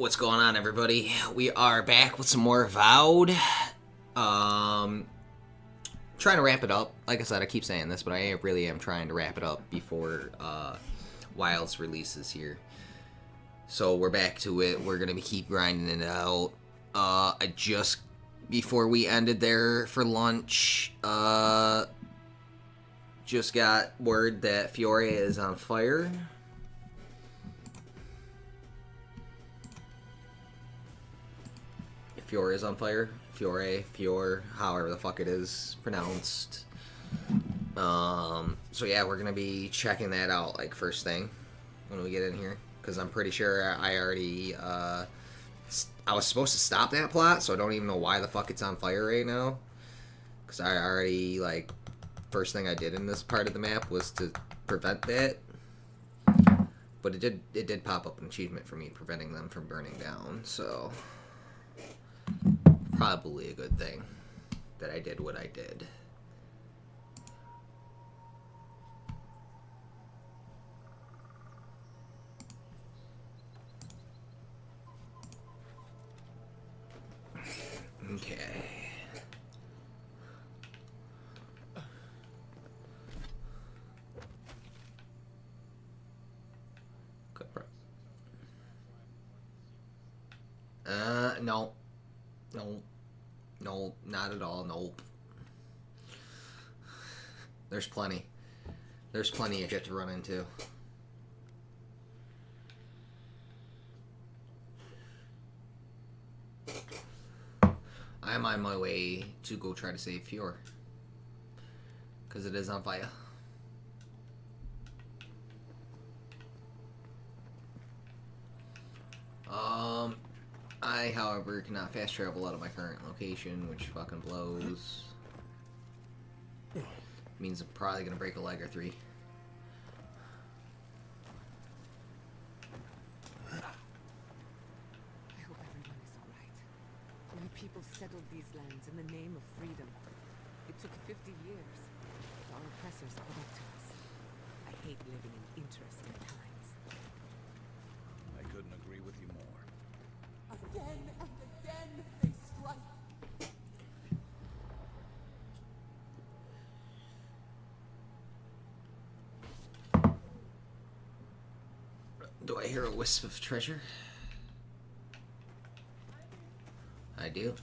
What's going on, everybody? We are back with some more Avowed. Trying to wrap it up. Like I said, I keep saying this, but I really am trying to wrap it up before Wild's releases here. So we're back to it. We're gonna keep grinding it out. I just before we ended there for lunch, just got word that Fior is on fire. Fior is on fire. Fior, however the fuck it is pronounced. So yeah, we're gonna be checking that out like first thing when we get in here, because I'm pretty sure I already I was supposed to stop that plot, so I don't even know why the fuck it's on fire right now. Because I already like first thing I did in this part of the map was to prevent that. But it did pop up an achievement for me preventing them from burning down, so probably a good thing that I did what I did. Okay. No. No, not at all. Nope. There's plenty. There's plenty of shit to run into. I'm on my way to go try to save Fior, because it is on fire. I, however, cannot fast travel out of my current location, which fucking blows. Means I'm probably gonna break a leg or three. I hope everyone is alright. My people settled these lands in the name of freedom. It took 50 years, but our oppressors caught up to us. I hate living in interesting times. I couldn't agree with you more. Again and again they strike. Do I hear a wisp of treasure? I do.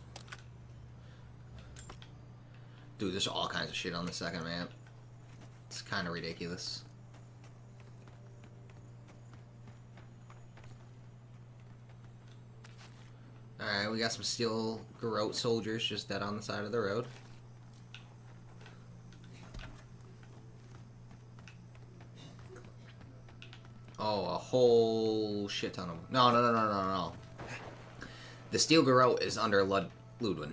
Dude, there's all kinds of shit on the second map. It's kind of ridiculous. Alright, we got some steel garrote soldiers just dead on the side of the road. Oh, a whole shit ton of them. No. The steel garrote is under Ludwin.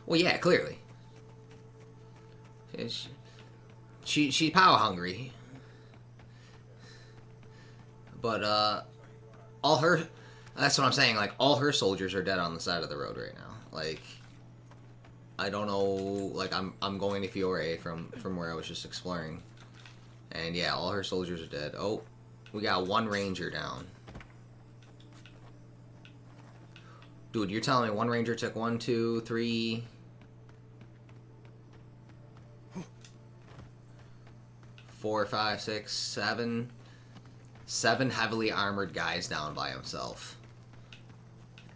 Well, yeah, clearly. She's power hungry. But, all her... That's what I'm saying, like, all her soldiers are dead on the side of the road right now. Like, I don't know, like, I'm going to Fiore from where I was just exploring. And, yeah, all her soldiers are dead. Oh, we got one ranger down. Dude, you're telling me one ranger took 1, 2, 3... 4, 5, 6, 7... 7 heavily armored guys down by himself.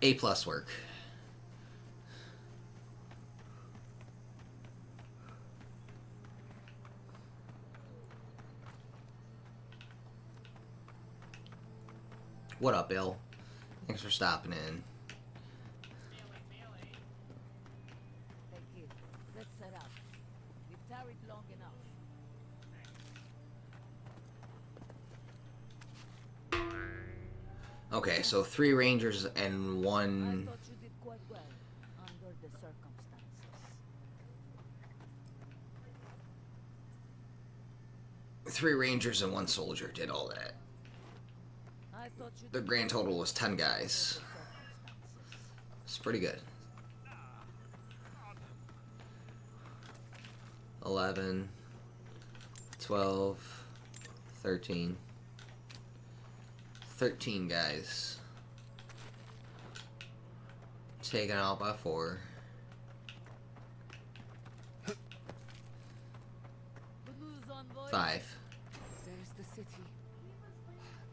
A+ work. What up, Bill? Thanks for stopping in. Thank you. Let's set up. We've tarried long enough. Okay, so 3 rangers and I 1... thought you did quite well under the circumstances. 3 rangers and 1 soldier did all that. I thought you The did grand well total was 10 under guys. the circumstances. It's pretty good. 11, 12, 13. 13 guys. Taken out by 4. Lose envoy. 5. There's the city.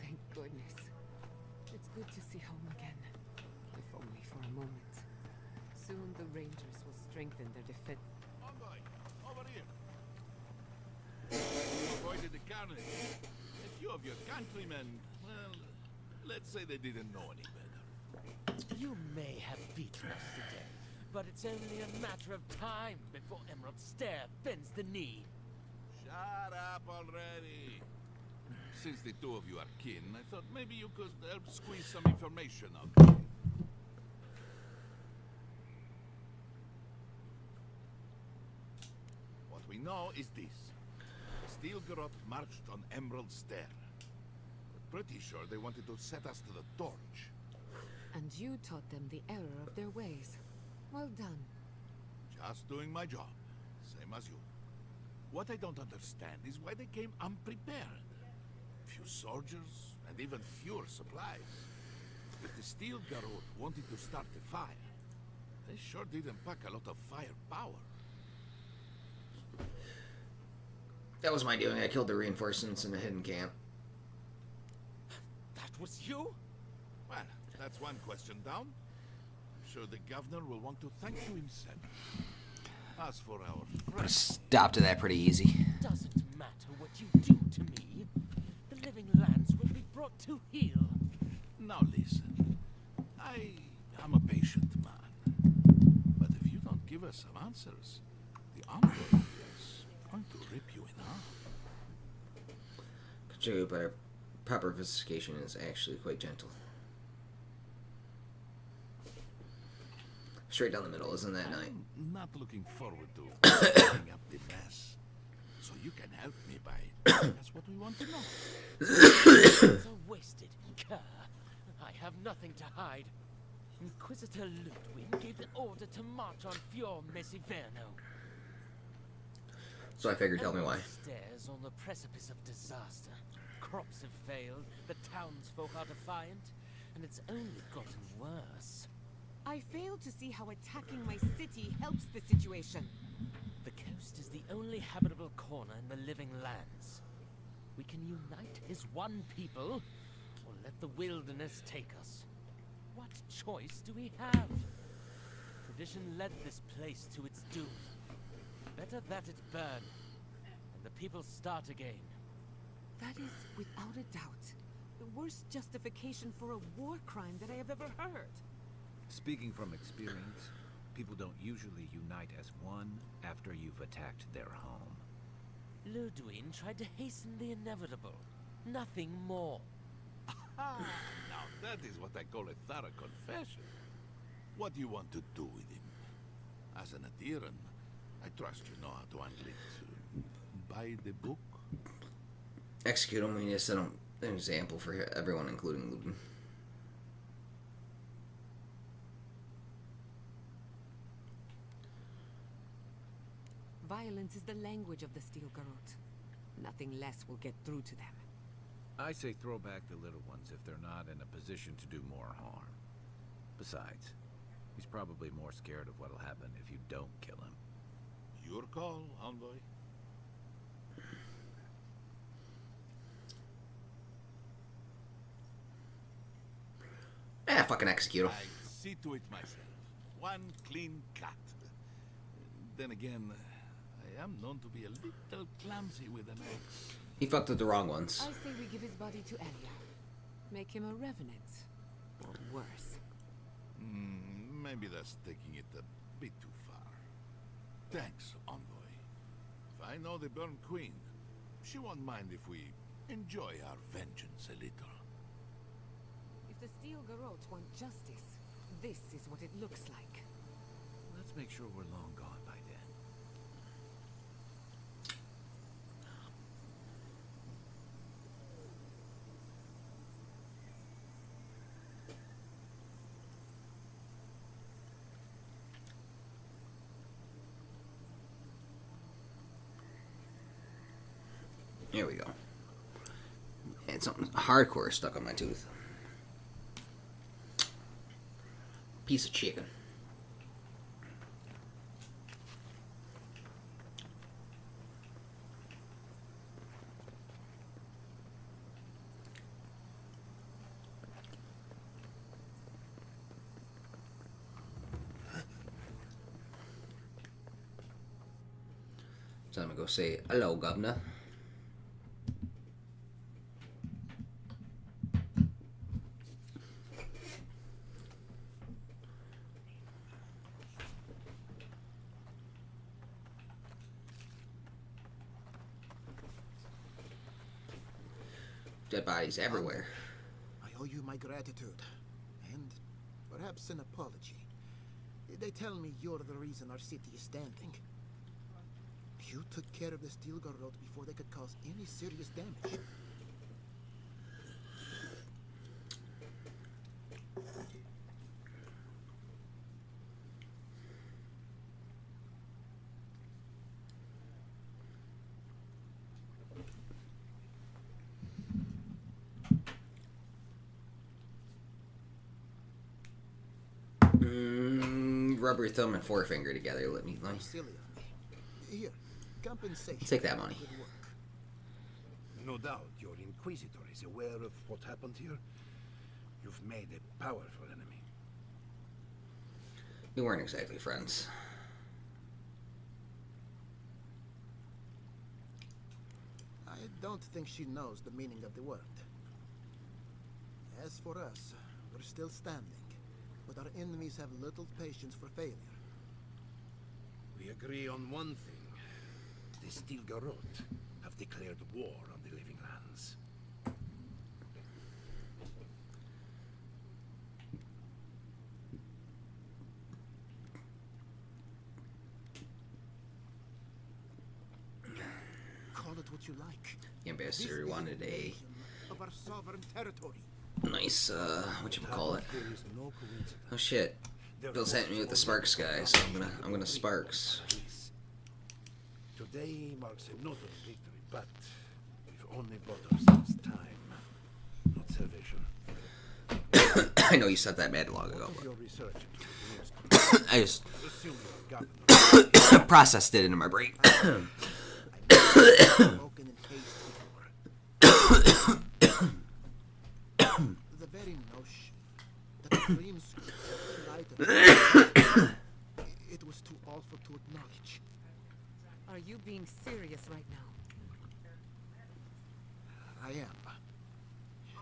Thank goodness. It's good to see home again, if only for a moment. Soon the Rangers will strengthen their defense. Envoy, over here. You avoided the carnage. A few of your countrymen, well, let's say they didn't know any better. You may have beaten us today, but it's only a matter of time before Emerald Stair bends the knee. Shut up already. Since the two of you are kin, I thought maybe you could help squeeze some information out of me. What we know is this. Steelgarot marched on Emerald Stair. We're pretty sure they wanted to set us to the torch. And you taught them the error of their ways. Well done. Just doing my job, same as you. What I don't understand is why they came unprepared. Few soldiers, and even fewer supplies. If the Steel Garrote wanted to start a fire, they sure didn't pack a lot of firepower. That was my doing. I killed the reinforcements in a hidden camp. That was you? Well, that's one question down. I'm sure the governor will want to thank you himself. As for our Put a friends, stop to that pretty easy. Doesn't matter what you do to me. The living lands will be brought to heel. now listen. I am a patient man. But if you don't give us some answers, the envoy is going to rip you in half. Contribute, but our proper investigation is actually quite gentle. Straight down the middle, isn't that nice? I'm not looking forward to cleaning up the mess. So you can help me by... That's what we want to know. It's a wasted cur. I have nothing to hide. Inquisitor Ludwig gave the order to march on Fior Mesiverno. So I figured, tell me why. Stairs on the precipice of disaster. Crops have failed, the townsfolk are defiant, and it's only gotten worse. I fail to see how attacking my city helps the situation. The coast is the only habitable corner in the living lands. We can unite as one people, or let the wilderness take us. What choice do we have? Tradition led this place to its doom. Better that it burn, and the people start again. That is, without a doubt, the worst justification for a war crime that I have ever heard. Speaking from experience, people don't usually unite as one after you've attacked their home. Ludwig tried to hasten the inevitable. Nothing more. Now that is what I call a thorough confession. What do you want to do with him? As an adherent, I trust you know how to handle it. By the book? Execute him. We need to set him an example for everyone, including Ludwig. Violence is the language of the Steel Garrote. Nothing less will get through to them. I say throw back the little ones if they're not in a position to do more harm. Besides, he's probably more scared of what'll happen if you don't kill him. Your call, envoy. Fucking execute him. I see to it myself. One clean cut. Then again, I am known to be a little clumsy with an axe. He fucked with the wrong ones. I say we give his body to Elia. Make him a revenant. Or worse. Maybe that's taking it a bit too far. Thanks, envoy. If I know the Burn Queen, she won't mind if we enjoy our vengeance a little. If the Steel Garrote want justice, this is what it looks like. Let's make sure we're long gone by then. Here we go. And something hardcore stuck on my tooth. Piece of chicken. So I'm gonna go say hello, governor. Dead bodies everywhere. I owe you my gratitude, and perhaps an apology. They tell me you're the reason our city is standing. You took care of the Stilgarrot before they could cause any serious damage. Rub your thumb and forefinger together. Let me. Silly of me. Here, compensation. Take that money. for good work. No doubt your Inquisitor is aware of what happened here. You've made a powerful enemy. We weren't exactly friends. I don't think she knows the meaning of the word. As for us, we're still standing, but our enemies have little patience for failure. We agree on one thing. The Stilgarrot have declared war on the living lands. Call it what you like. The ambassador wanted a of our sovereign territory. nice, whatchamacallit. There is no coincidence. Oh shit. Bill's hitting me with the Sparks guy, so I'm gonna Sparks. Today marks a notable victory, but we've only bought ourselves time, not salvation. I know you said that mad long ago, Your research but I just assume you have gotten processed it into my brain. Broken in haste before. The very notion that the dreams it was too awful to acknowledge. Are you being serious right now? I am.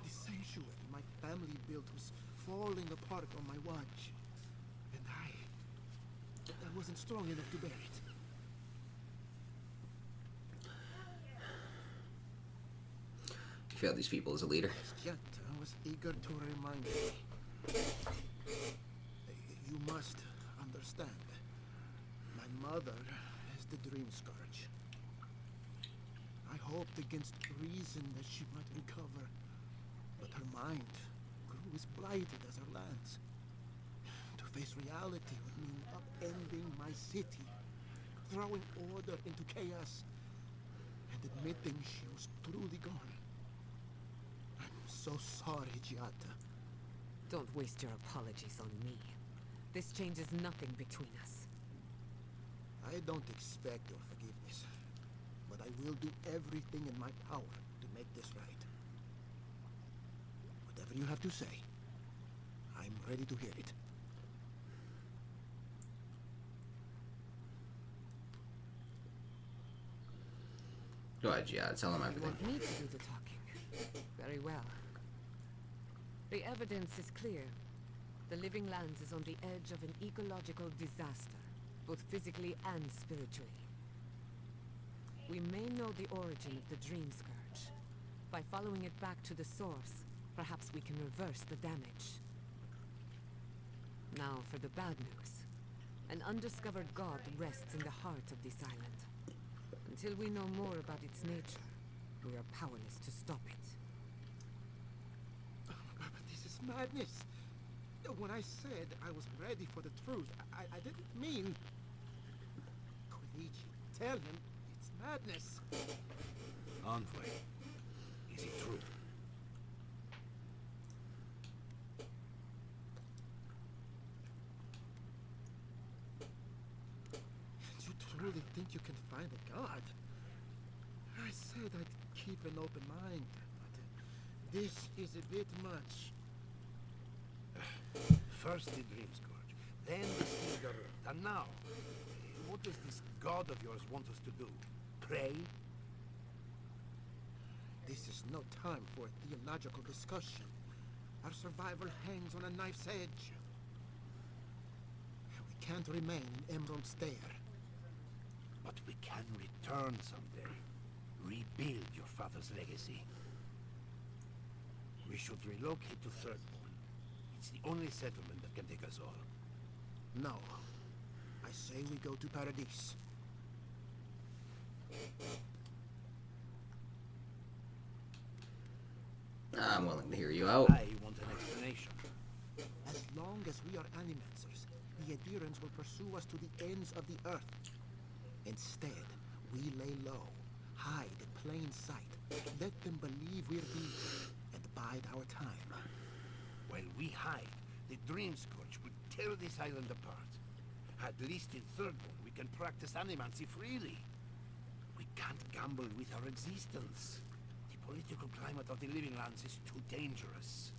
The sanctuary my family built was falling apart on my watch. And I wasn't strong enough to bear it. You failed these people as a leader. Yet I was eager to remind you. You must understand. My mother has the dream scourge. I hoped against reason that she might recover, but her mind grew as blighted as her lands. To face reality would mean upending my city, throwing order into chaos, and admitting she was truly gone. I'm so sorry, Giada. Don't waste your apologies on me. This changes nothing between us. I don't expect your forgiveness, but I will do everything in my power to make this right. Whatever you have to say, I'm ready to hear it. Go ahead, Giada, tell him You everything. want me to do the talking? Very well. The evidence is clear. The living lands is on the edge of an ecological disaster, both physically and spiritually. We may know the origin of the Dream Scourge. By following it back to the source, perhaps we can reverse the damage. Now for the bad news. An undiscovered god rests in the heart of this island. Until we know more about its nature, we are powerless to stop it. But this is madness. When I said I was ready for the truth, I didn't mean... Koichi, tell him it's madness. Envoy, is it true? you can find a guard. I said I'd keep an open mind, but this is a bit much. First the Dream Scourge, then the Steel Garrote, and now, what does this god of yours want us to do? Pray? This is no time for a theological discussion. Our survival hangs on a knife's edge. We can't remain in Emerald Stair. But we can return someday. Rebuild your father's legacy. We should relocate to Thirdborn. It's the only settlement that can take us all. No. I say we go to Paradise. I'm willing to hear you out. I want an explanation. As long as we are Animancers, the adherents will pursue us to the ends of the earth. Instead, we lay low, hide in plain sight, let them believe we're beaten, and bide our time. While we hide, the Dream Scourge would tear this island apart. At least in Thirdborn, we can practice animancy freely. We can't gamble with our existence. The political climate of the Living Lands is too dangerous.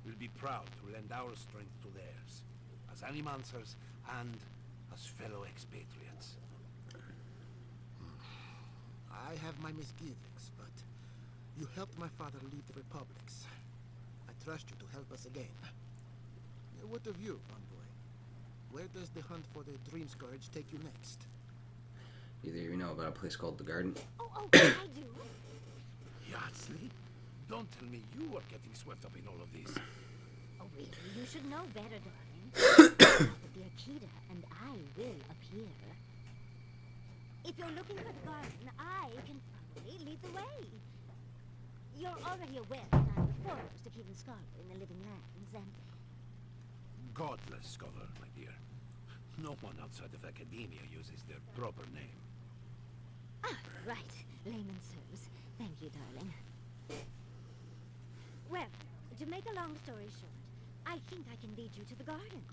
We'll be proud to lend our strength to theirs, as Animancers and as fellow expatriates. I have my misgivings, but you helped my father lead the republics. I trust you to help us again. What of you, envoy? Where does the hunt for the Dream Scourge take you next? Either you know about a place called the Garden. Oh, I do. Yardsley? Don't tell me you are getting swept up in all of this. Oh, really? You should know better, darling. The Akita and I will appear. If you're looking for the garden, I can probably lead the way. You're already aware that I'm the foremost Akitan scholar in the Living Lands, and... Godless scholar, my dear. No one outside of academia uses their proper name. Ah, right. Layman serves. Thank you, darling. Well, to make a long story short, I think I can lead you to the garden.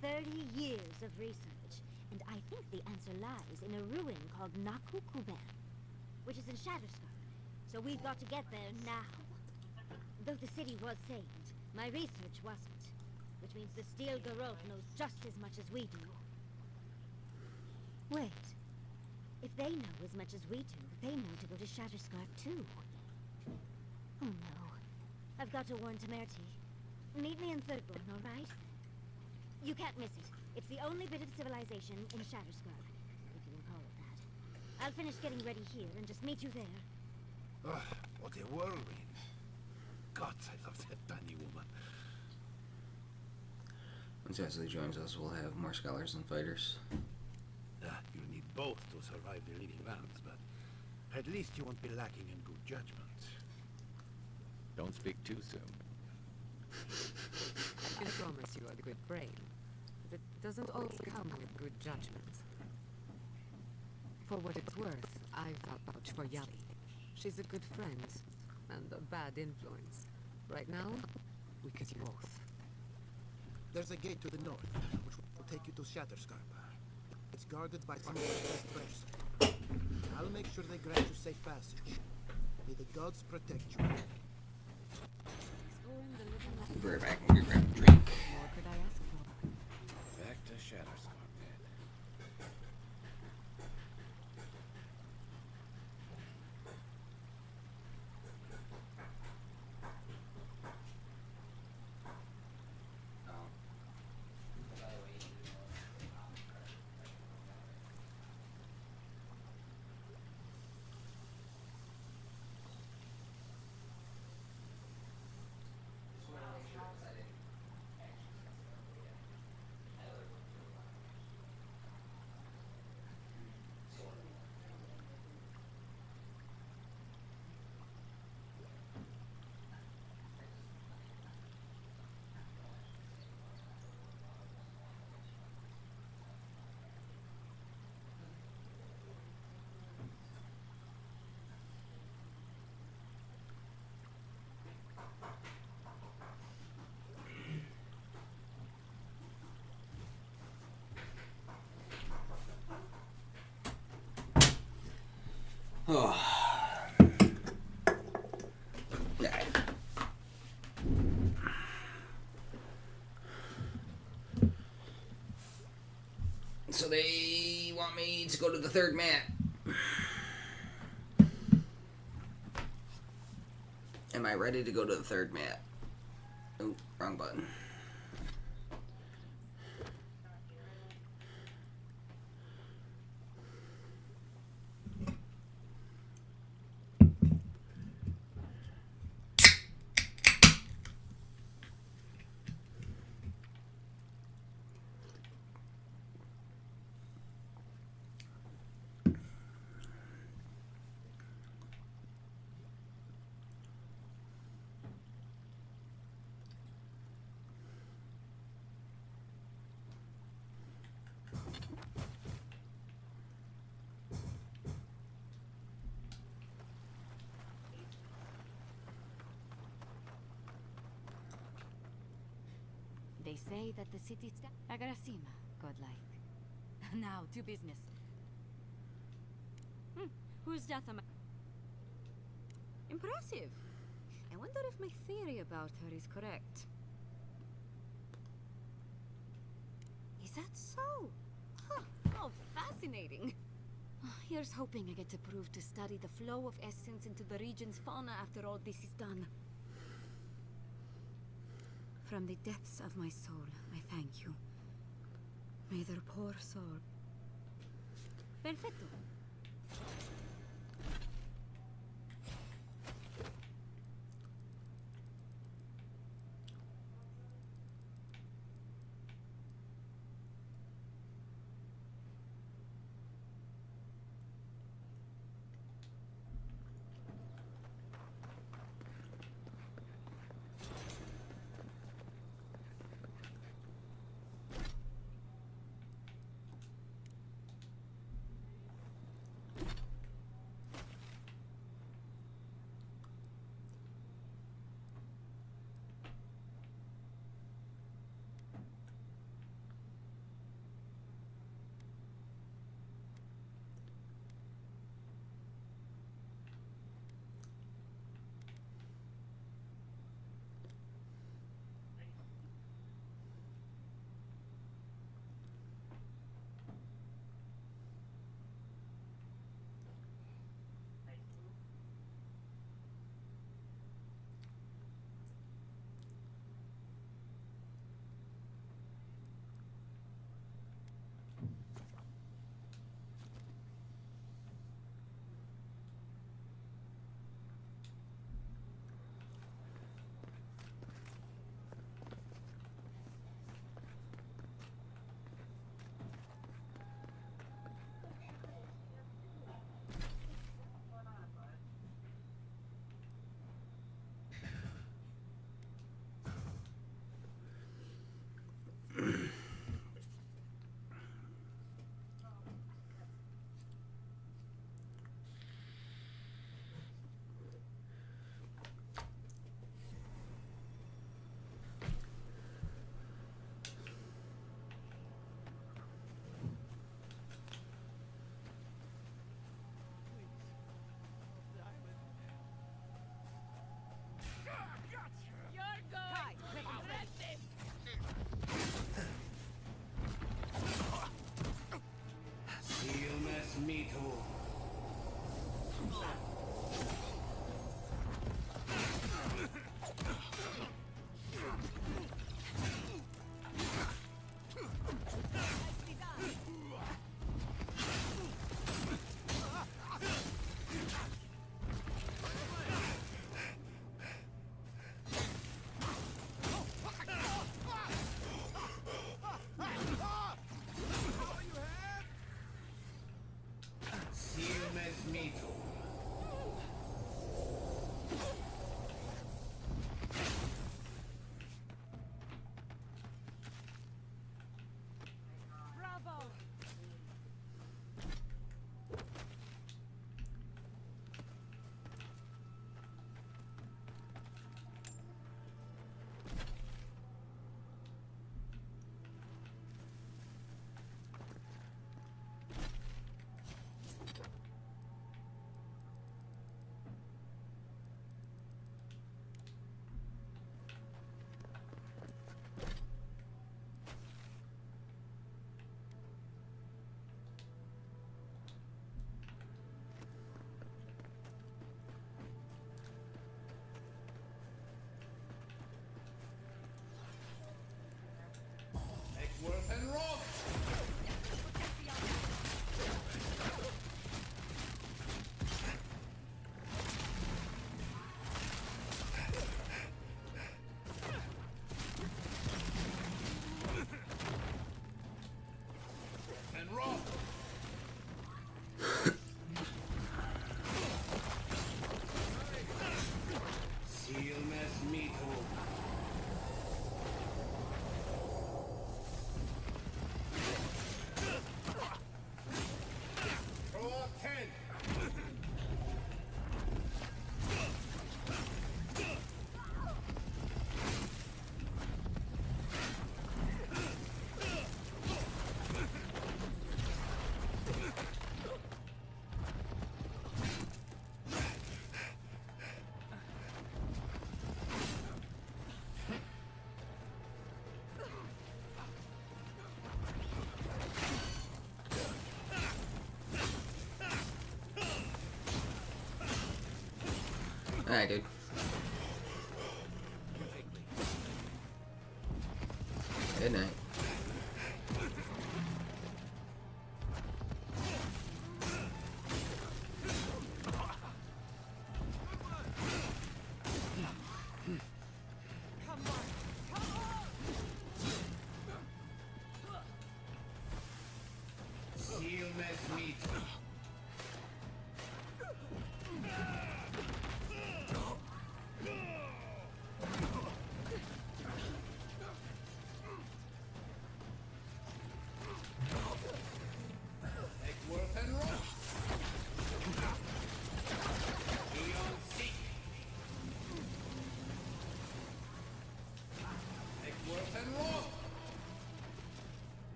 30 years of research, and I think the answer lies in a ruin called Nakukuben, which is in Shatterscar. So we've got to get there now. Though the city was saved, my research wasn't, which means the Steel Garrote knows just as much as we do. Wait. If they know as much as we do, they know to go to Shatterscar too. Oh no. I've got to warn Temerty. Meet me in Thirdborn, all right? You can't miss it. It's the only bit of civilization in Shatterscar, if you can call it that. I'll finish getting ready here and just meet you there. Ugh, what a whirlwind. God, I love that tiny woman. Once Ashley joins us, we'll have more scholars and fighters. You need both to survive the Living Lands, but at least you won't be lacking in good judgment. Don't speak too soon. I promise you a good brain. But it doesn't always come with good judgment. For what it's worth, I vouch for Yali. She's a good friend, and a bad influence. Right now, we could use both. There's a gate to the north, which will take you to Shatterscar. It's guarded by some of the best verse. I'll make sure they grant you safe passage. May the gods protect you. Exploring the living lands. We'll be right back. We'll grab a drink. What could I ask for? Back to Shatterscar then. So they want me to go to the third mat. Am I ready to go to the third mat? Oh, wrong button. They say that the city Agarasima, godlike. Now, to business. Who's Dathama? Impressive. I wonder if my theory about her is correct. Is that so? Huh. Oh, fascinating. Here's hoping I get to prove to study the flow of essence into the region's fauna after all this is done. From the depths of my soul, I thank you. May their poor soul... Perfetto. Alright, dude. Good night.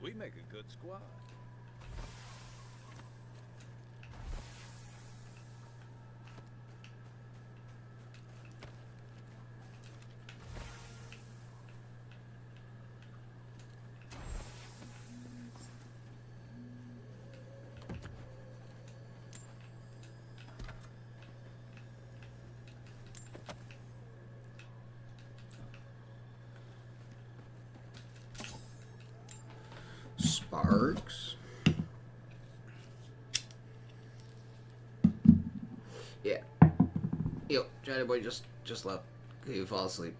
We make a good squad. Sparks. Yeah. Yo, Johnny boy just left. You fall asleep.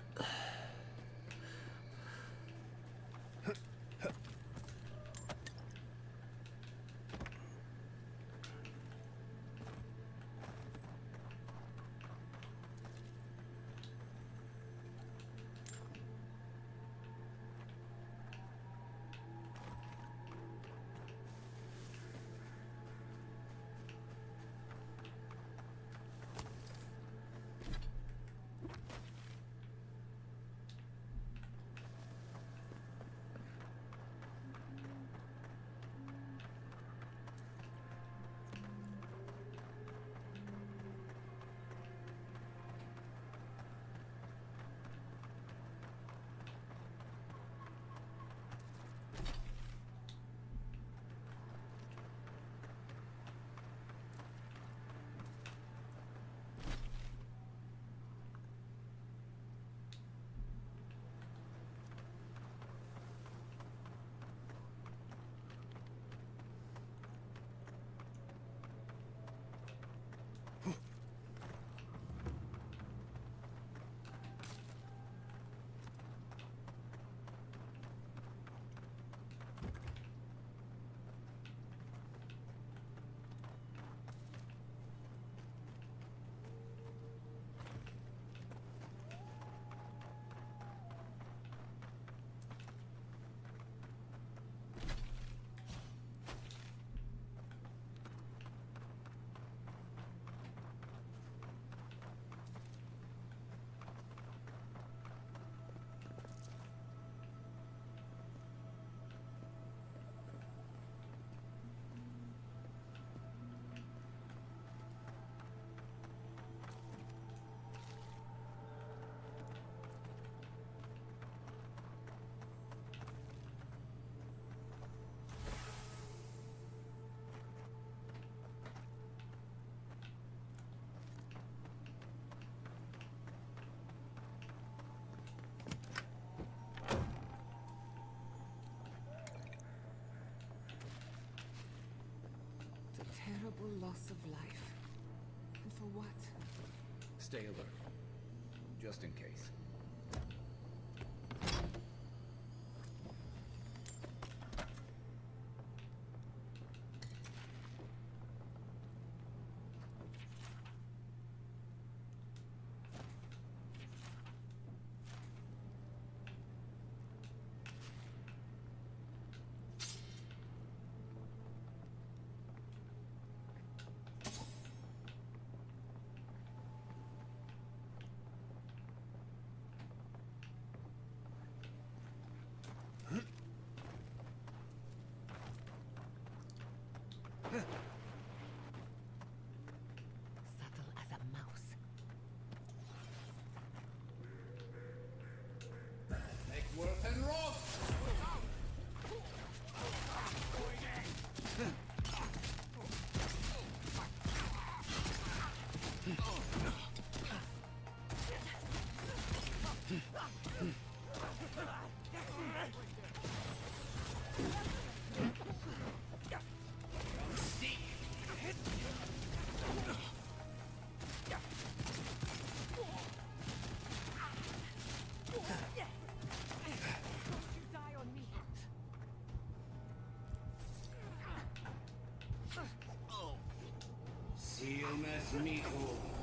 loss of life. And for what? Stay alert. Just in case. Subtle as a mouse. Make worth and roll! Silmes mijo.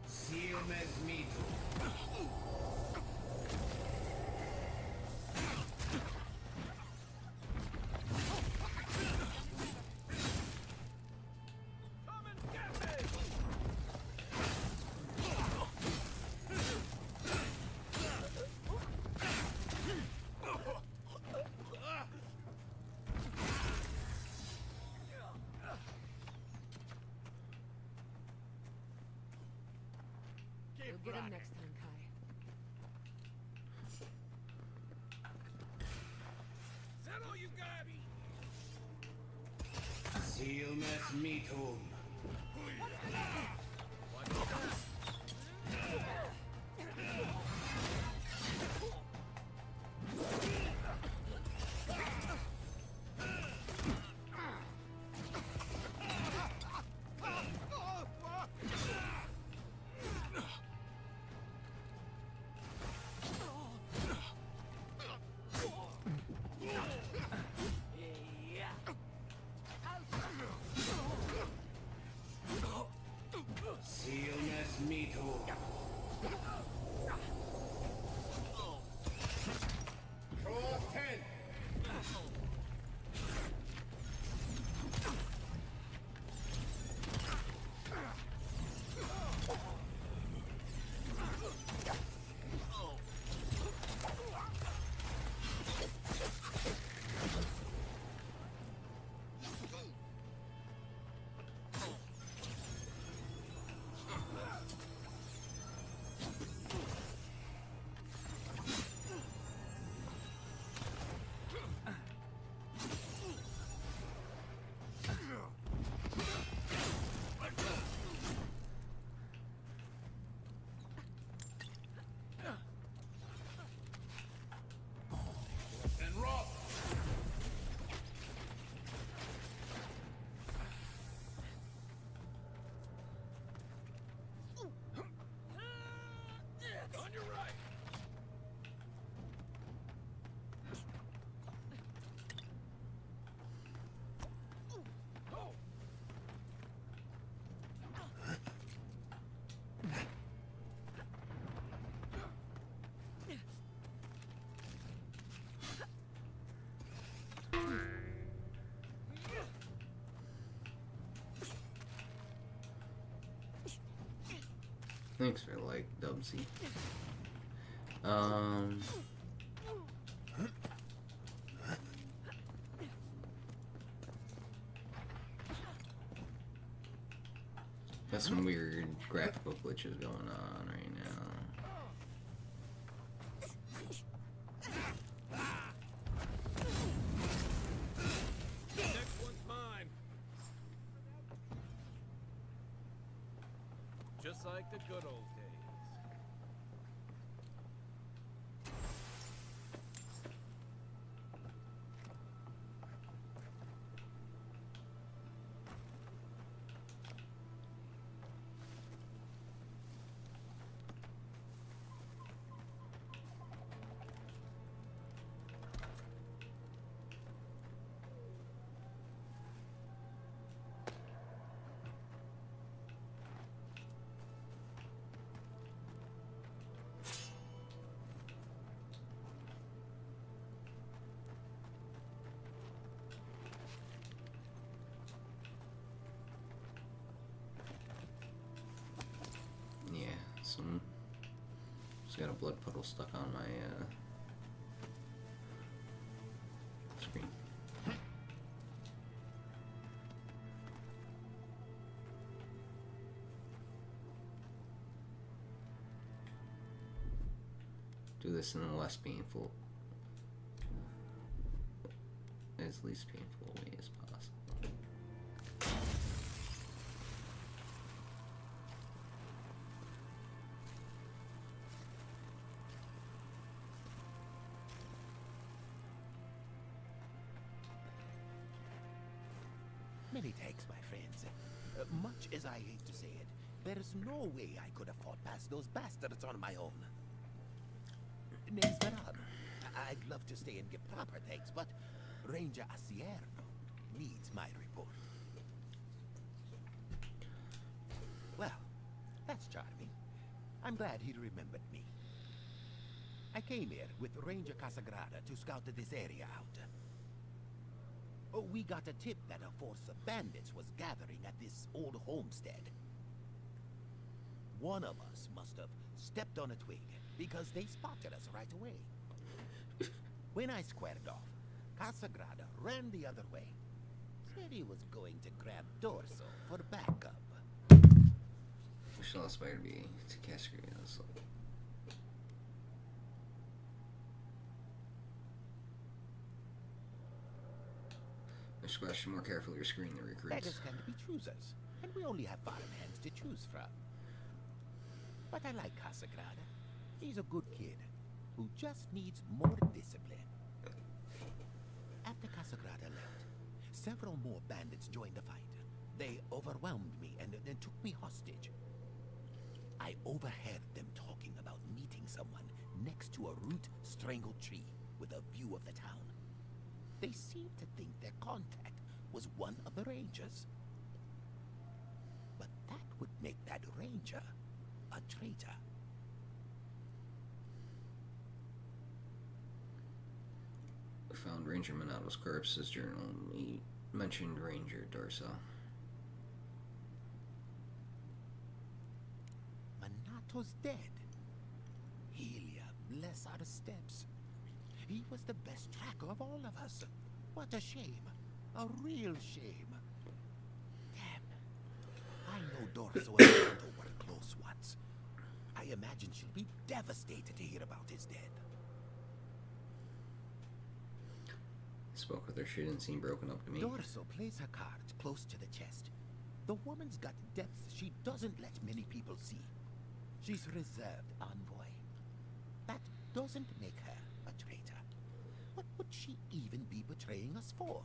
Silmes mijo. You'll get him next time, Kai. Is that all you got? Sealness metum. Sealness metum. Draw 10. And rock. On your right. Thanks for like Dubsy. Got some weird graphical glitches going on right now. Next one's mine. Just like the good old days. Yeah, some. Just got a blood puddle stuck on my screen. Do this in a less painful, as least painful way as possible. Many thanks, my friends. Much as I hate to say it, there's no way I could have fought past those bastards on my own. Name's Verab. I'd love to stay and give proper thanks, but Ranger Asierno needs my report. Well, that's charming. I'm glad he remembered me. I came here with Ranger Casagrada to scout this area out. Oh, we got a tip that a force of bandits was gathering at this old homestead. One of us must have stepped on a twig, because they spotted us right away. When I squared off, Casagrada ran the other way. Said he was going to grab Dorso for backup. Still aspire to be to cast screen. Next question: more carefully screen the recruits. Beggars can be choosers, and we only have farmhands to choose from. But I like Casagrada. He's a good kid who just needs more discipline. After Casagrada left, several more bandits joined the fight. They overwhelmed me and took me hostage. I overheard them talking about meeting someone next to a root-strangled tree with a view of the town. They seemed to think their contact was one of the rangers. But that would make that ranger a traitor. We found Ranger Monato's corpse. His journal. He mentioned Ranger Dorso. Monato's dead. Helia, bless our steps. He was the best tracker of all of us. What a shame. A real shame. Damn. I know Dorso and Monato were close once. I imagine she'll be devastated to hear about his death. Spoke with her. She didn't seem broken up to me. Dorso plays her cards close to the chest. The woman's got depths she doesn't let many people see. She's reserved, envoy. That doesn't make her a traitor. What would she even be betraying us for?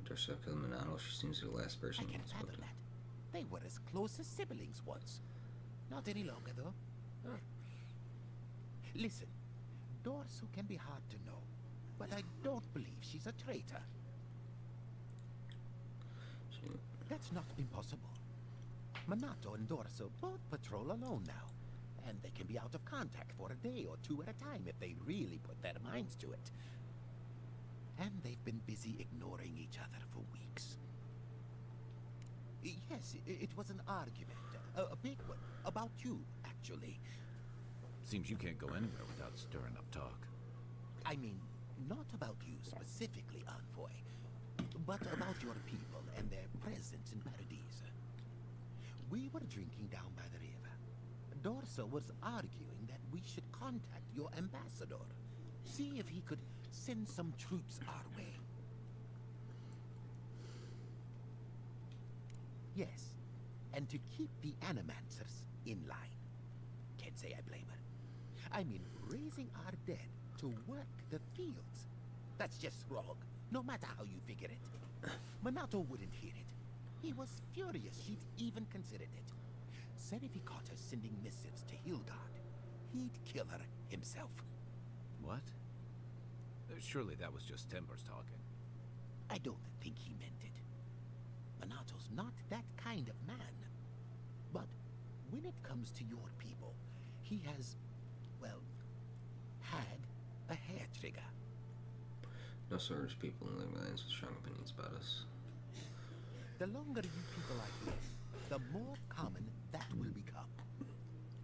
Dorso killed Monato. She seems to be the last person I can't spoke fathom to. that. They were as close as siblings once. Not any longer, though. Listen, Dorso can be hard to know, but I don't believe she's a traitor. That's not impossible. Monato and Dorso both patrol alone now, and they can be out of contact for a day or two at a time if they really put their minds to it. And they've been busy ignoring each other for weeks. Yes, it was an argument, a big one, about you, actually. Seems you can't go anywhere without stirring up talk. I mean, not about you specifically, Envoy, but about your people and their presence in Paradise. We were drinking down by the river. Dorso was arguing that we should contact your ambassador, see if he could send some troops our way. Yes, and to keep the Animancers in line. Can't say I blame her. I mean, raising our dead to work the fields. That's just wrong, no matter how you figure it. Monato wouldn't hear it. He was furious she'd even considered it. Said if he caught her sending missives to Hildgard, he'd kill her himself. What? Surely that was just Timbers talking. I don't think he meant it. Monato's not that kind of man. But when it comes to your people, he has, well, had a hair trigger. No sorts of people in the lands with strong opinions about us. The longer you people are here, the more common that will become.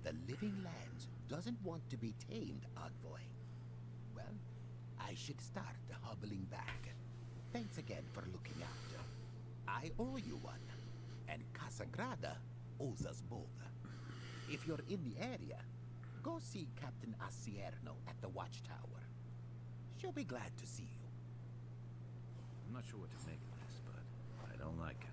The living lands doesn't want to be tamed, Envoy. Well, I should start hobbling back. Thanks again for looking after. I owe you one, and Casagrada owes us both. If you're in the area, go see Captain Asierno at the Watchtower. She'll be glad to see you. I'm not sure what to make of this, but I don't like it.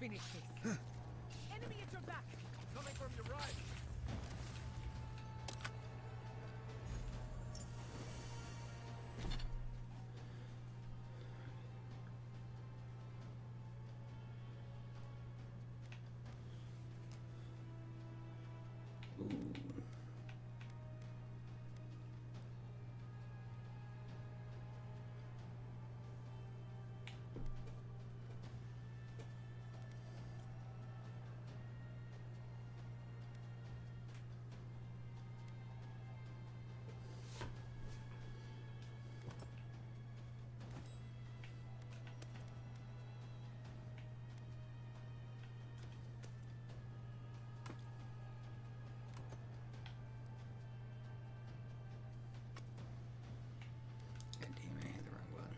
finish this. Enemy at your back! Coming from your right. God damn it, I hit the wrong button.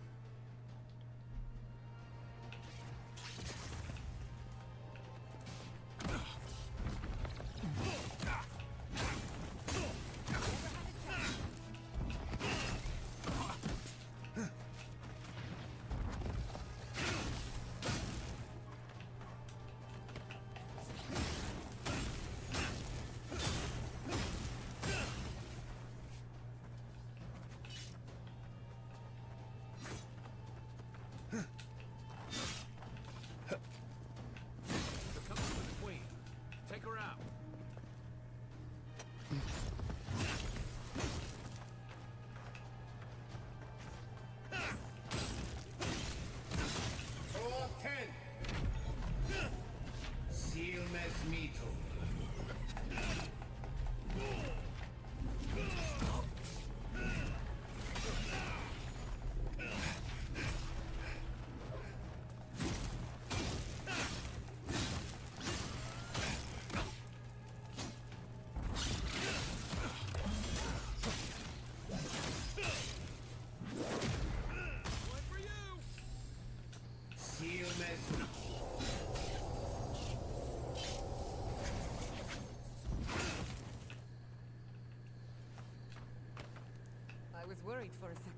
They're coming for the queen. Take her out. Tor 10. Seal mes mito. One for you. Seal mes I was worried for a second.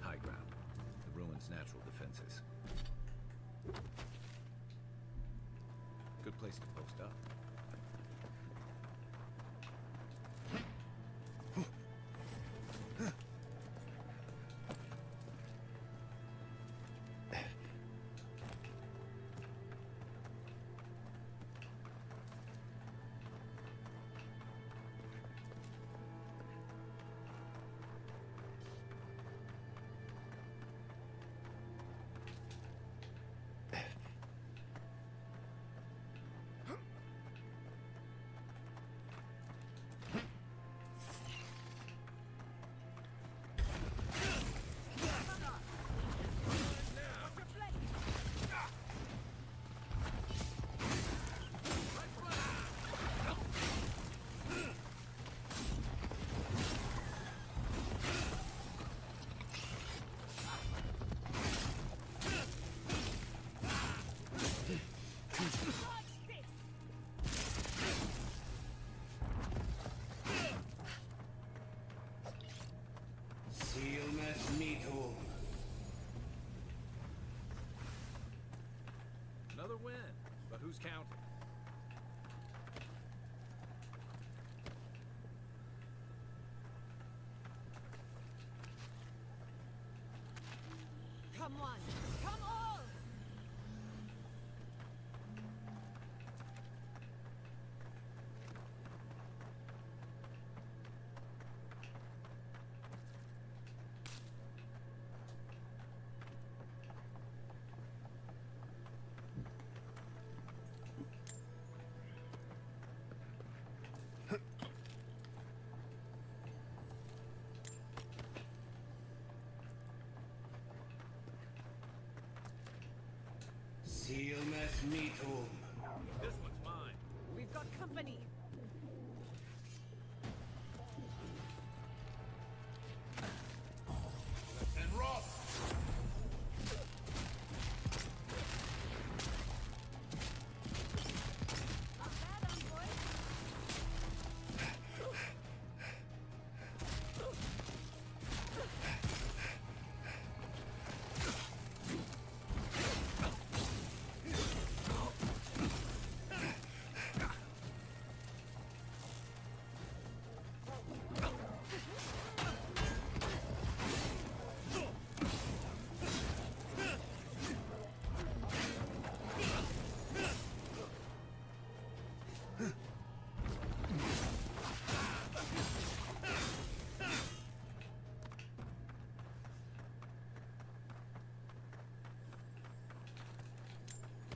High ground. The ruins' natural defenses. Good place to post up. Seal mes mito. Another win. But who's counting? Come on! Come on! Silmes mitum. This one's mine. We've got company. And Ross. Not bad, envoy.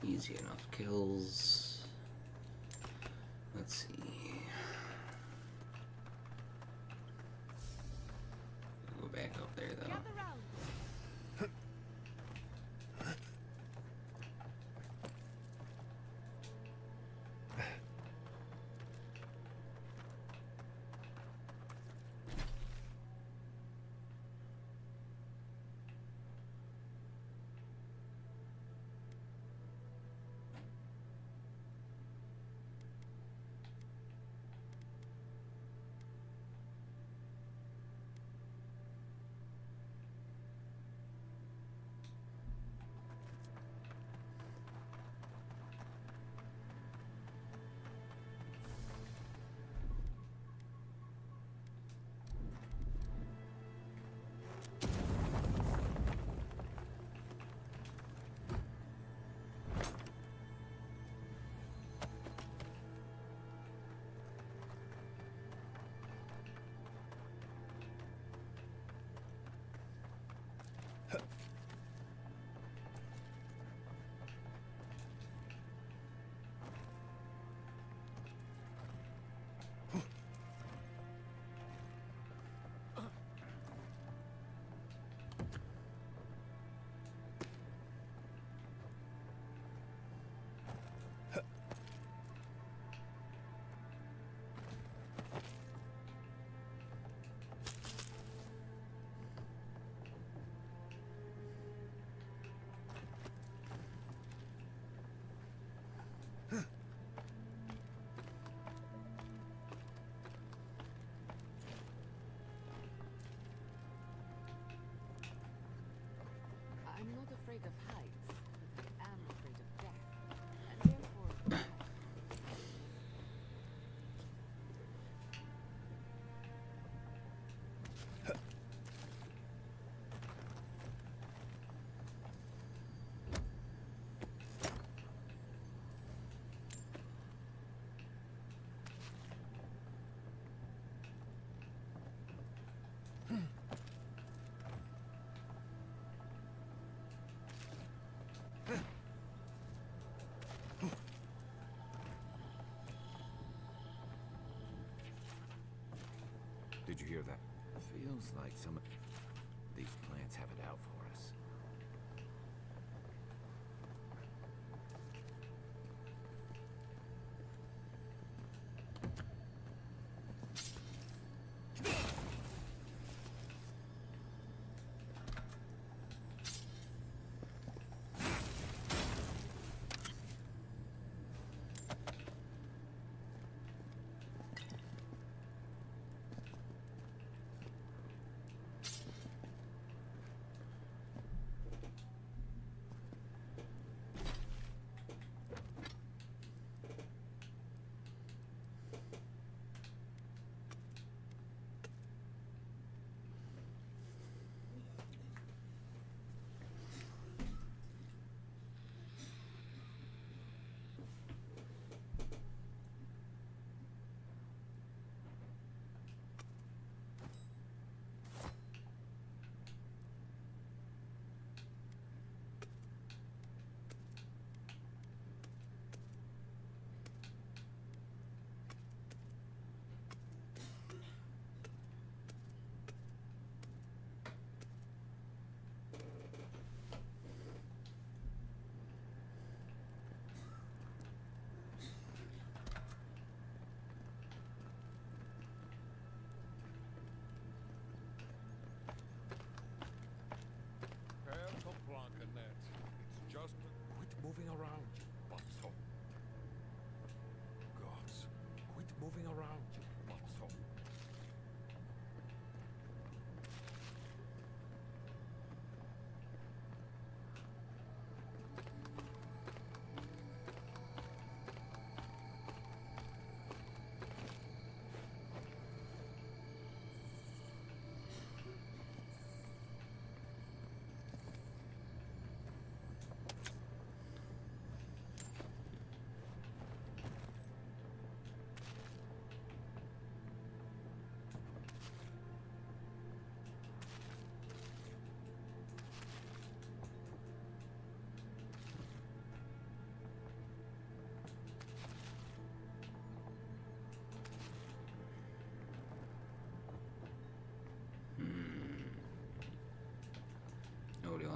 Easy enough kills. Let's see. Go back up there though. Gather round. I'm not afraid of heights, but I am afraid of death. And therefore, Did you hear that? Feels like some of these plants have it out for us.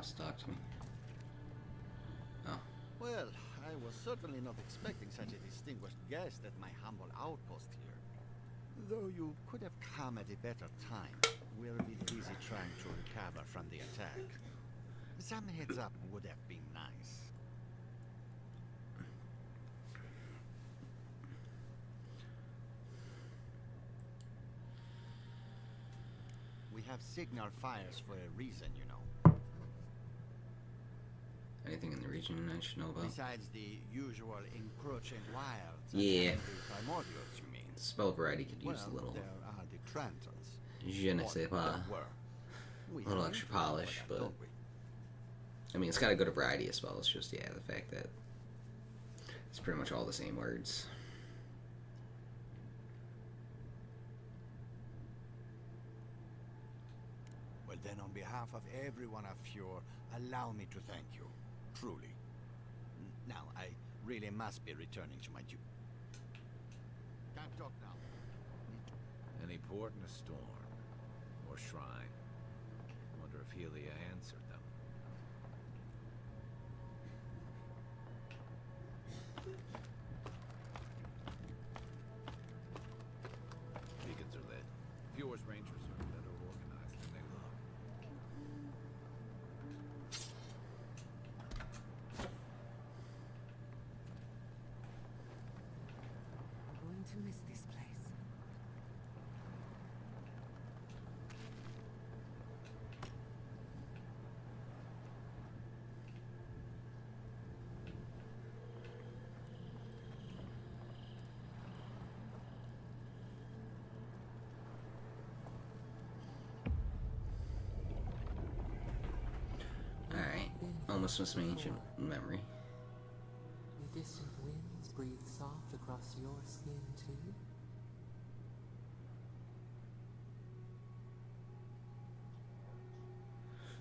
wants to talk to me. Oh. Well, I was certainly not expecting such a distinguished guest at my humble outpost here. Though you could have come at a better time. We're a bit busy trying to recover from the attack. Some heads up would have been nice. We have signal fires for a reason, you know. Anything in the region I should know about? Besides the usual encroaching wilds. Yeah. And the primordials, you mean? Spell variety could use Well, a little. there are the Trantons. Je ne sais pas. A little extra polish, but I mean, it's got a good variety of spells. Just yeah, the fact that it's pretty much all the same words. Well, then, on behalf of everyone of Fior, allow me to thank you. Truly. Now, I really must be returning to my duty. Can't talk now. Any port in a storm. Or shrine. Wonder if Helia answered them. Beacons are lit. Fior's rangers are better organized than they look. I'm going to miss this place. Alright. Almost missed my ancient memory. The distant winds breathe soft across your skin too.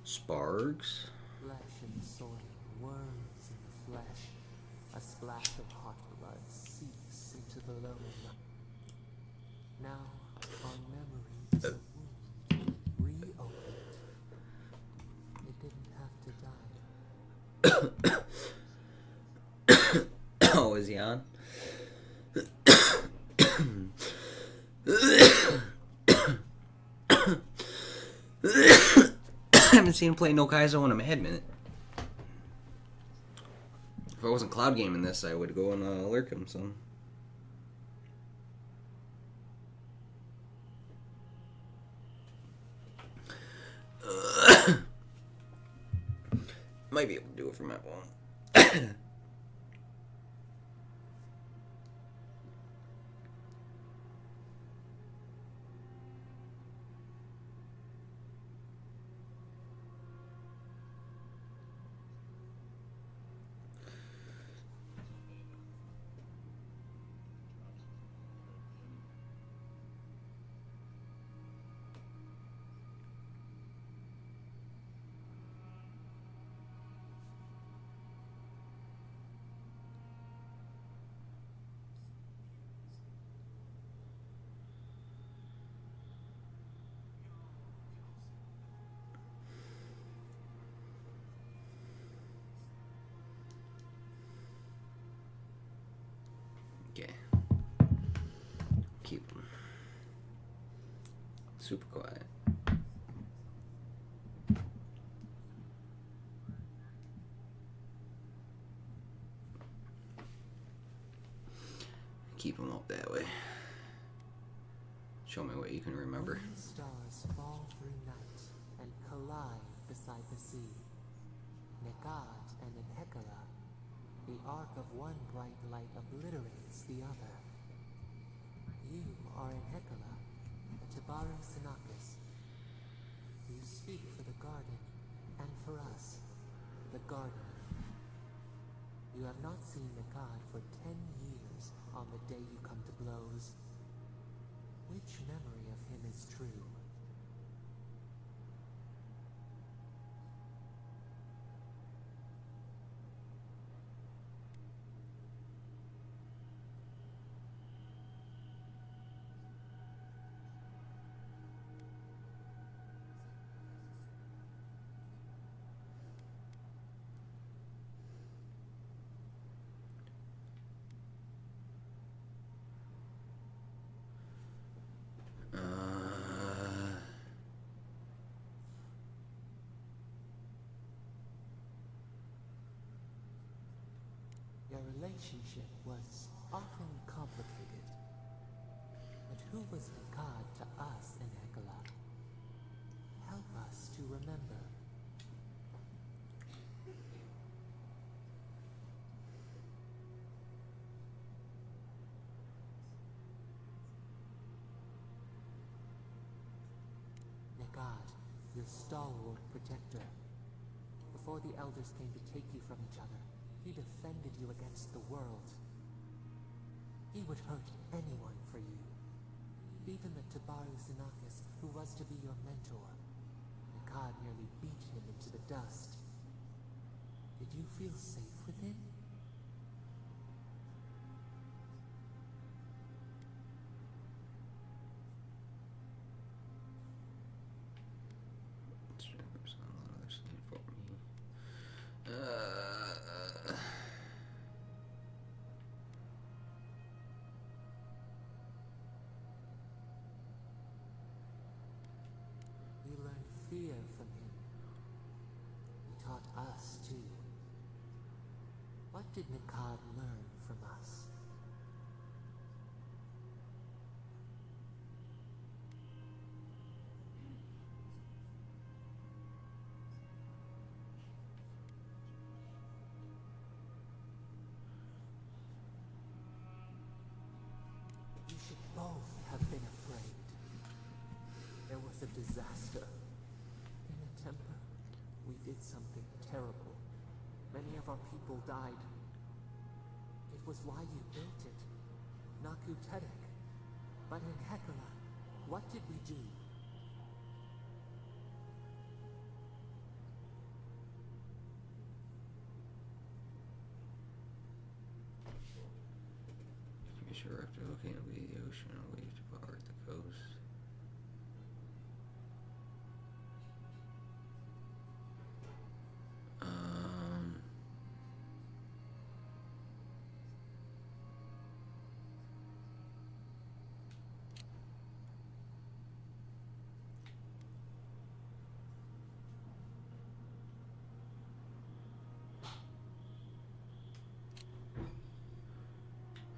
Sparks? Flesh and soil, worms in the flesh. A splash of hot blood seeps into the loam. Now, our memory is a wound, reopened. It didn't have to die. Oh, is he on? I haven't seen him play No Kaizo in a mad minute. If I wasn't cloud gaming this, I would go and lurk him some. Might be able to do it from my phone. Okay. Keep them super quiet. Keep them up that way. Show me what you can remember. When stars fall through night and collide beside the sea. Nekad and Enhekala, the arc of one bright light obliterates the other. You are Enhekala, a Tabara Sinakis. You speak for the garden, and for us, the gardener. You have not seen Nekad for 10 years on the day you come to blows. Which memory of him is true? relationship was often complicated. But who was the god to us in Hekala? Help us to remember. Negad, your stalwart protector. Before the elders came to take you from each other, he defended you against the world. He would hurt anyone for you. Even the Tabaru Xenakis, who was to be your mentor. Negad nearly beat him into the dust. Did you feel safe with him? We learned fear from him. He taught us too. What did Nikad learn from us? You should both have been afraid. There was a disaster. In a temple, we did something terrible. Many of our people died. It was why you built it. Naku Tedek. But in Hekala, what did we do? Make sure after looking at the ocean, a wave to power at the coast.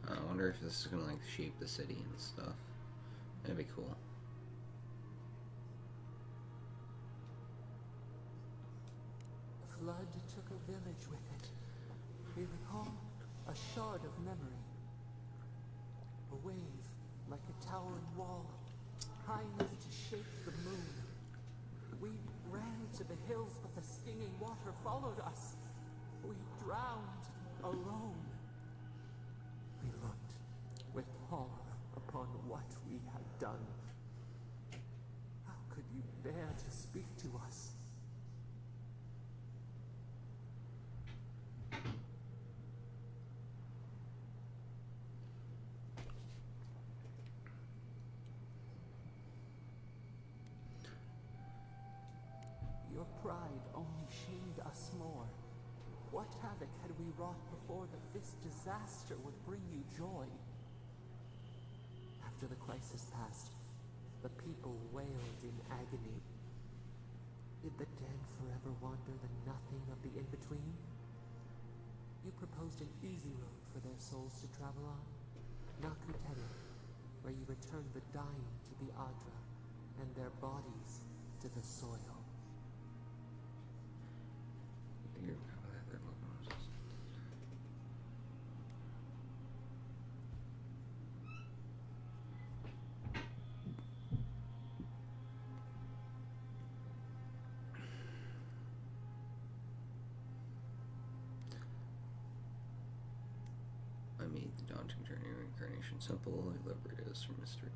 I wonder if this is gonna like shape the city and stuff. That'd be cool. The flood took a village with it. We recall a shard of memory. A wave, like a towering wall, high enough to shake the moon. We ran to the hills, but the stinging water followed us. We drowned alone. We looked with horror upon what we had done. How could you bear to speak to us? Your pride only shamed us more. What havoc had we wrought before that this disaster would bring you joy? After the crisis passed, the people wailed in agony. Did the dead forever wander the nothing of the in-between? You proposed an easy road for their souls to travel on. Naku Tedek, where you returned the dying to the Adra, and their bodies to the soil. I made the daunting journey of reincarnation simple. I liberate us from mystery.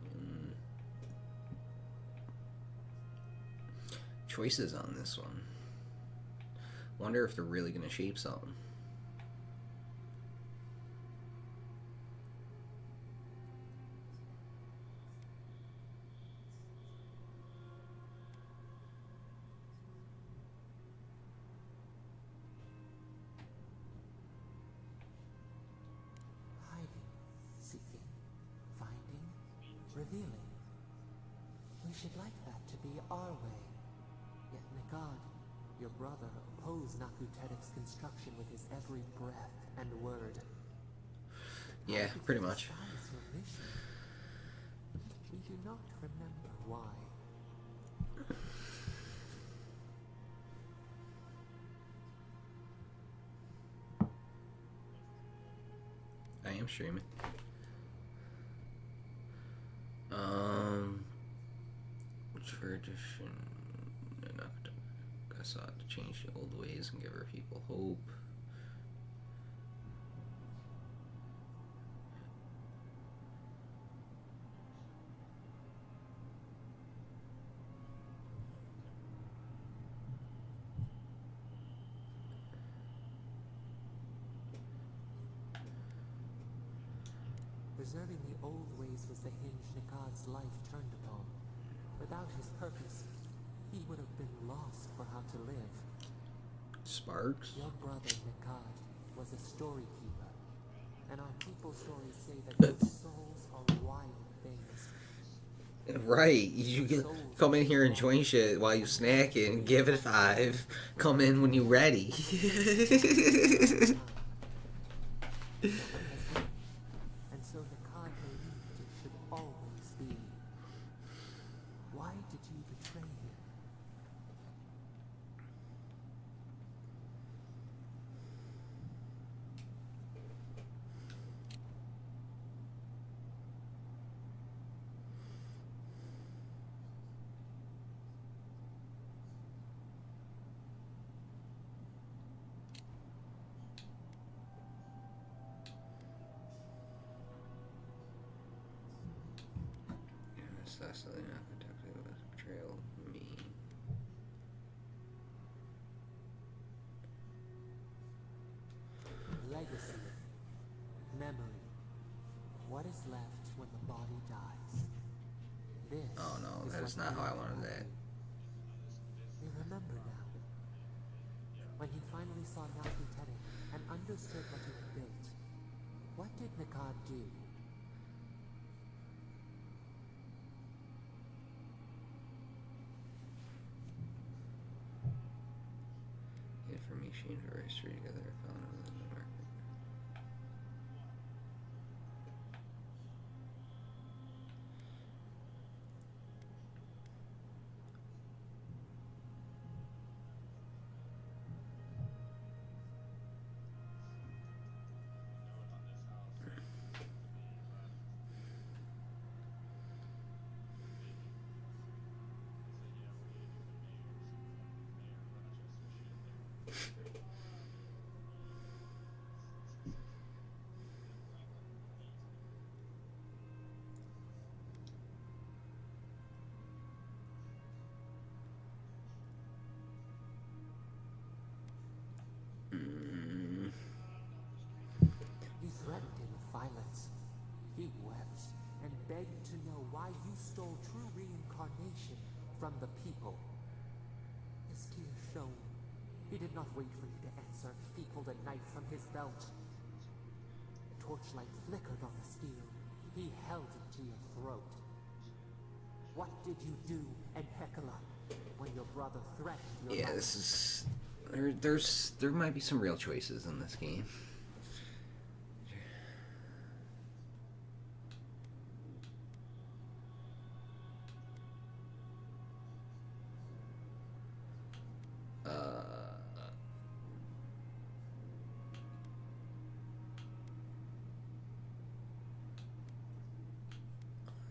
Choices on this one. Wonder if they're really gonna shape something. Revealing. We should like that to be our way. Yet Negad, your brother, opposed Naku Tedek's construction with his every breath and word. Yeah, did pretty you much. disguise your mission? We do not remember why. I am streaming. Which edition? I sought to change the old ways and give our people hope. Preserving the old ways was the hinge Nikad's life turned upon. Without his purpose, he would have been lost for how to live. Sparks? Your brother Nikad was a story keeper, and our people's stories say that those souls are wild things. Right, you can come in here and join shit while you snacking, give it 5, come in when you ready. And so Nikad believed it should always be. Why did you betray him? That's not protected with betrayal of me. Legacy. Memory. What is left when the body dies? This Oh no, is that what is not how I wanted Nikad that. did. You remember now. When he finally saw Naku Tedek and understood what he had built, what did Nikad do? Information for history together found on the record. You threatened him with violence. He wept and begged to know why you stole true reincarnation from the people. His tears shone. He did not wait for you to answer. He pulled a knife from his belt. The torchlight flickered on the steel. He held it to your throat. What did you do in Hekala when your brother threatened your Yeah, life? this is there might be some real choices in this game.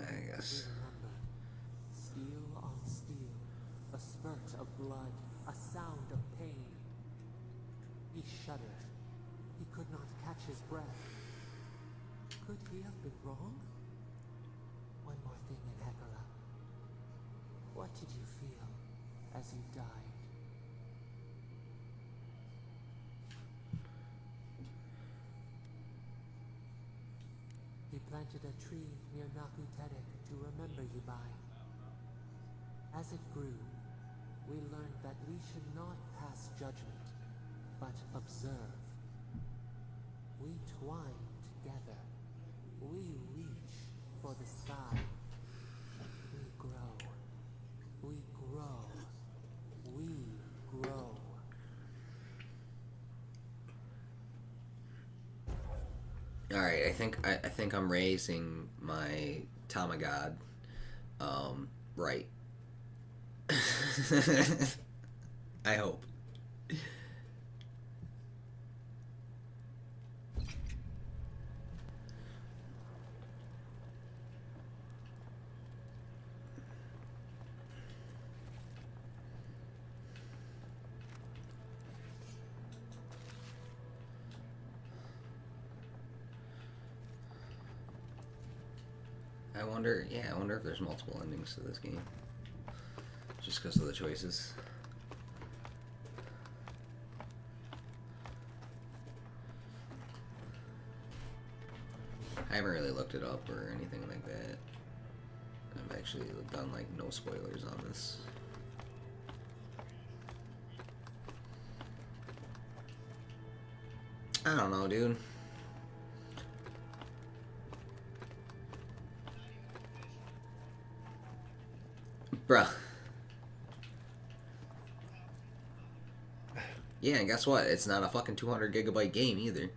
I guess. Remember, steel on steel, a spurt of blood, a sound of pain. He shuddered. He could not catch his breath. Could he have been wrong? One more thing in Hekala. What did you feel as you died? He planted a tree near Naku Tedek to remember you by. As it grew, we learned that we should not pass judgment, but observe. We twine together. We reach for the sky. We grow. We grow. We grow. All right, I think I'm raising my Tamagod right. I hope. I wonder if there's multiple endings to this game. Just because of the choices. I haven't really looked it up or anything like that. I've actually done like no spoilers on this. I don't know, dude. Bruh. Yeah, and guess what? It's not a fucking 200 gigabyte game either.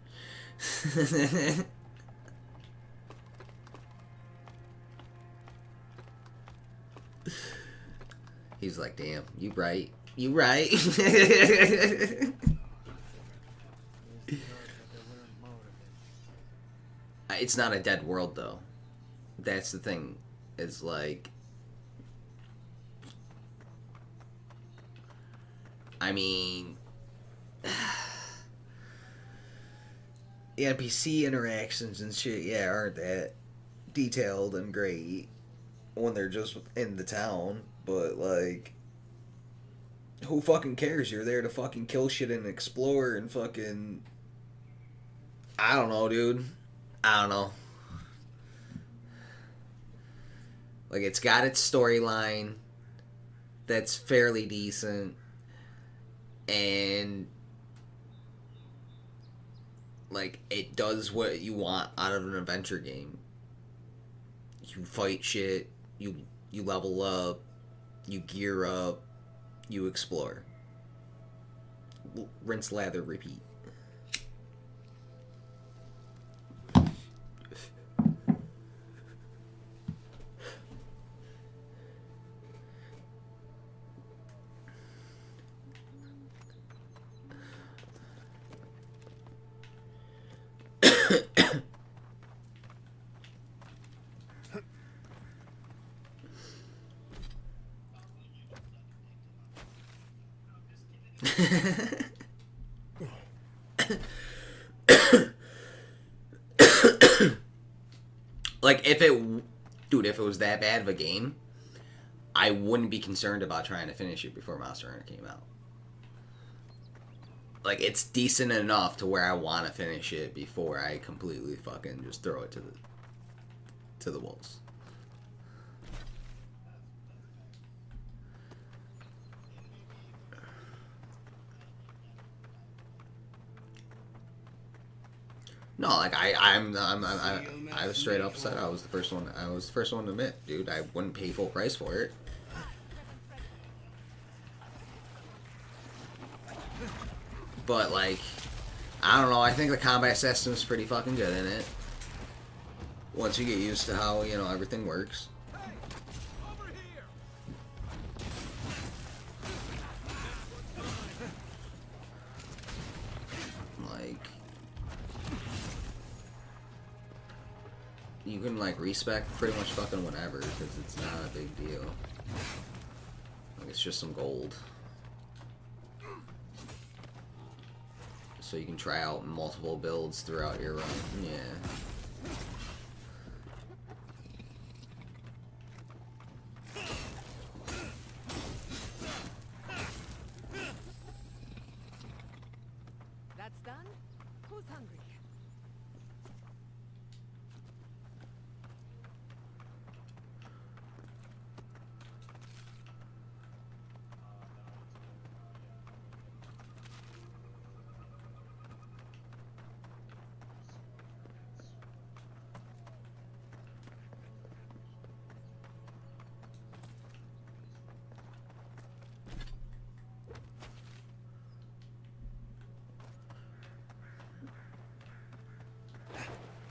He's like, damn, you right. You right. It's not a dead world, though. That's the thing. It's like... I mean... the NPC interactions and shit, yeah, aren't that detailed and great when they're just in the town, but, like... who fucking cares? You're there to fucking kill shit and explore and fucking... I don't know, dude. I don't know. Like, it's got its storyline that's fairly decent, and like, it does what you want out of an adventure game. You fight shit, you level up, you gear up, you explore. Rinse, lather, repeat. Like, if it was that bad of a game, I wouldn't be concerned about trying to finish it before Monster Hunter came out. Like, it's decent enough to where I want to finish it before I completely fucking just throw it to the wolves. No, like I was straight up upset. I was the first one to admit, dude, I wouldn't pay full price for it. But like, I don't know, I think the combat system's pretty fucking good in it. Once you get used to how, you know, everything works. You can like respec pretty much fucking whatever because it's not a big deal. Like, it's just some gold. So you can try out multiple builds throughout your run. Yeah. That's done? Who's hungry?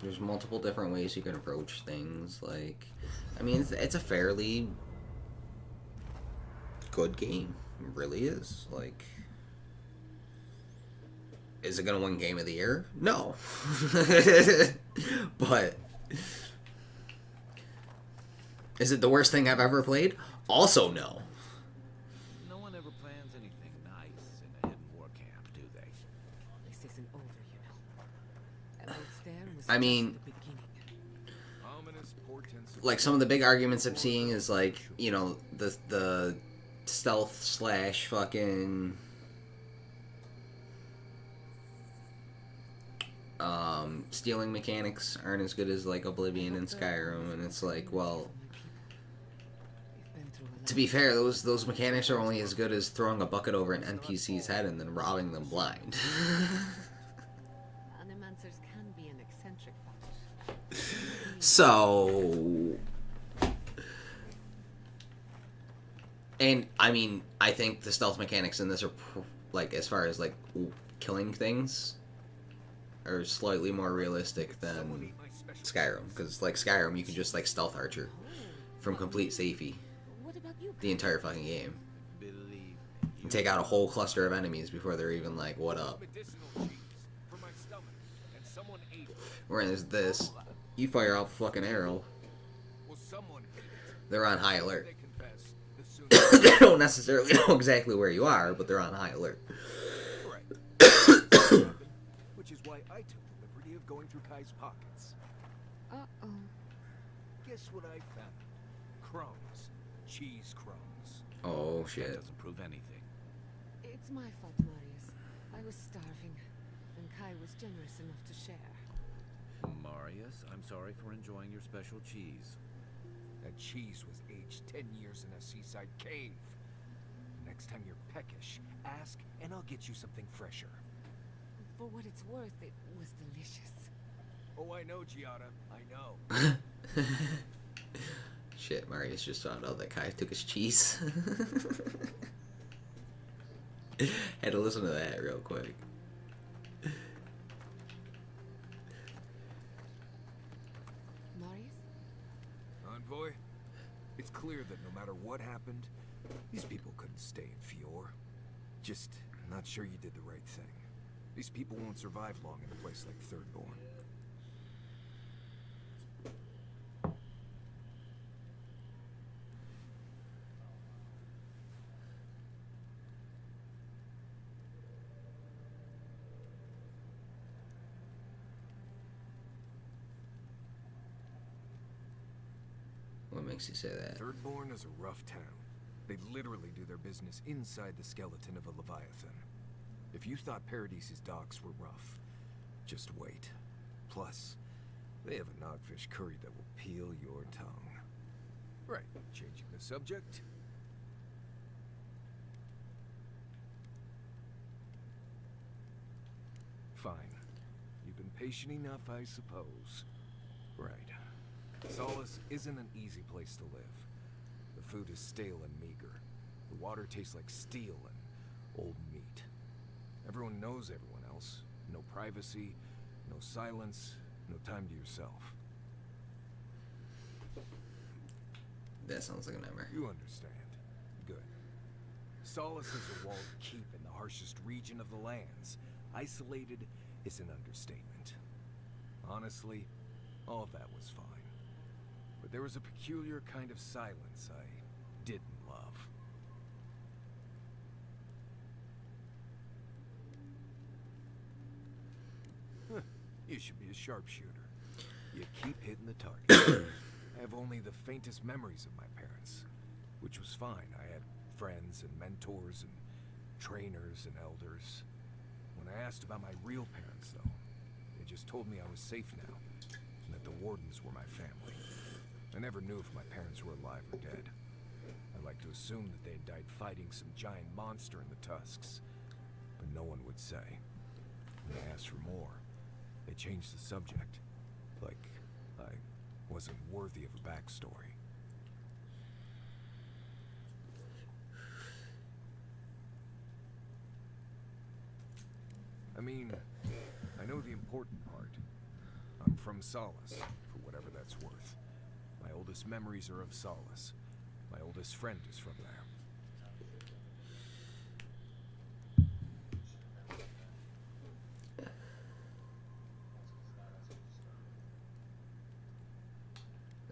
There's multiple different ways you can approach things. Like, I mean, it's a fairly good game. It really is. Like, is it gonna win Game of the Year? No. But is it the worst thing I've ever played? Also, no. No one ever plans anything nice in a hidden war camp, do they? This isn't over, you know. Avowed Stare was I mean, just the beginning. Ominous portents of like some of the big arguments I'm seeing is like, you know, the stealth slash fucking stealing mechanics aren't as good as like Oblivion and Skyrim, and it's like, well, to be fair, those mechanics are only as good as throwing a bucket over an NPC's head and then robbing them blind. Animancers can be an eccentric bunch. So, and I mean, I think the stealth mechanics in this are like, as far as like killing things, are slightly more realistic than Skyrim, because like Skyrim, you can just like stealth archer from complete safety What about you? the entire fucking game Believe and take out a whole cluster of enemies before they're even like, what up? medicinal cheese for my stomach, and someone ate it. Whereas this, you fire out the fucking arrow, Well, someone ate it. they're on high alert. They confess, the sooner They don't necessarily know exactly where you are, but they're on high alert. Right. Which is why I took the liberty of going through Kai's pockets. Uh-oh. Guess what I found? Crumbs. Cheese crumbs. Oh that shit. doesn't prove anything. It's my fault, Marius. I was starving, and Kai was generous enough to share. Marius, I'm sorry for enjoying your special cheese. That cheese was aged 10 years in a seaside cave. Next time you're peckish, ask and I'll get you something fresher. For what it's worth, it was delicious. Oh, I know, Giada. I know. Shit, Marius just found out that Kai took his cheese. Had to listen to that real quick. Marius? Envoy, it's clear that no matter what happened, these people couldn't stay in Fior. Just not sure you did the right thing. These people won't survive long in a place like Thirdborn. What makes you say that? Thirdborn is a rough town. They literally do their business inside the skeleton of a Leviathan. If you thought Paradise's docks were rough, just wait. Plus, they have a nogfish curry that will peel your tongue. Right, changing the subject. Fine. You've been patient enough, I suppose. Right. Solace isn't an easy place to live. The food is stale and meager. The water tastes like steel and old meat. Everyone knows everyone else. No privacy, no silence, no time to yourself. That sounds like a nightmare. You understand. Good. Solace is a walled keep in the harshest region of the lands. Isolated is an understatement. Honestly, all of that was fine. But there was a peculiar kind of silence I didn't love. Huh. You should be a sharpshooter. You keep hitting the target. I have only the faintest memories of my parents, which was fine. I had friends and mentors and trainers and elders. When I asked about my real parents, though, they just told me I was safe now, and that the Wardens were my family. I never knew if my parents were alive or dead. I like to assume that they had died fighting some giant monster in the tusks, but no one would say. When I asked for more, they changed the subject, like I wasn't worthy of a backstory. I mean, I know the important part. I'm from Solace, for whatever that's worth. My oldest memories are of Solace. My oldest friend is from there.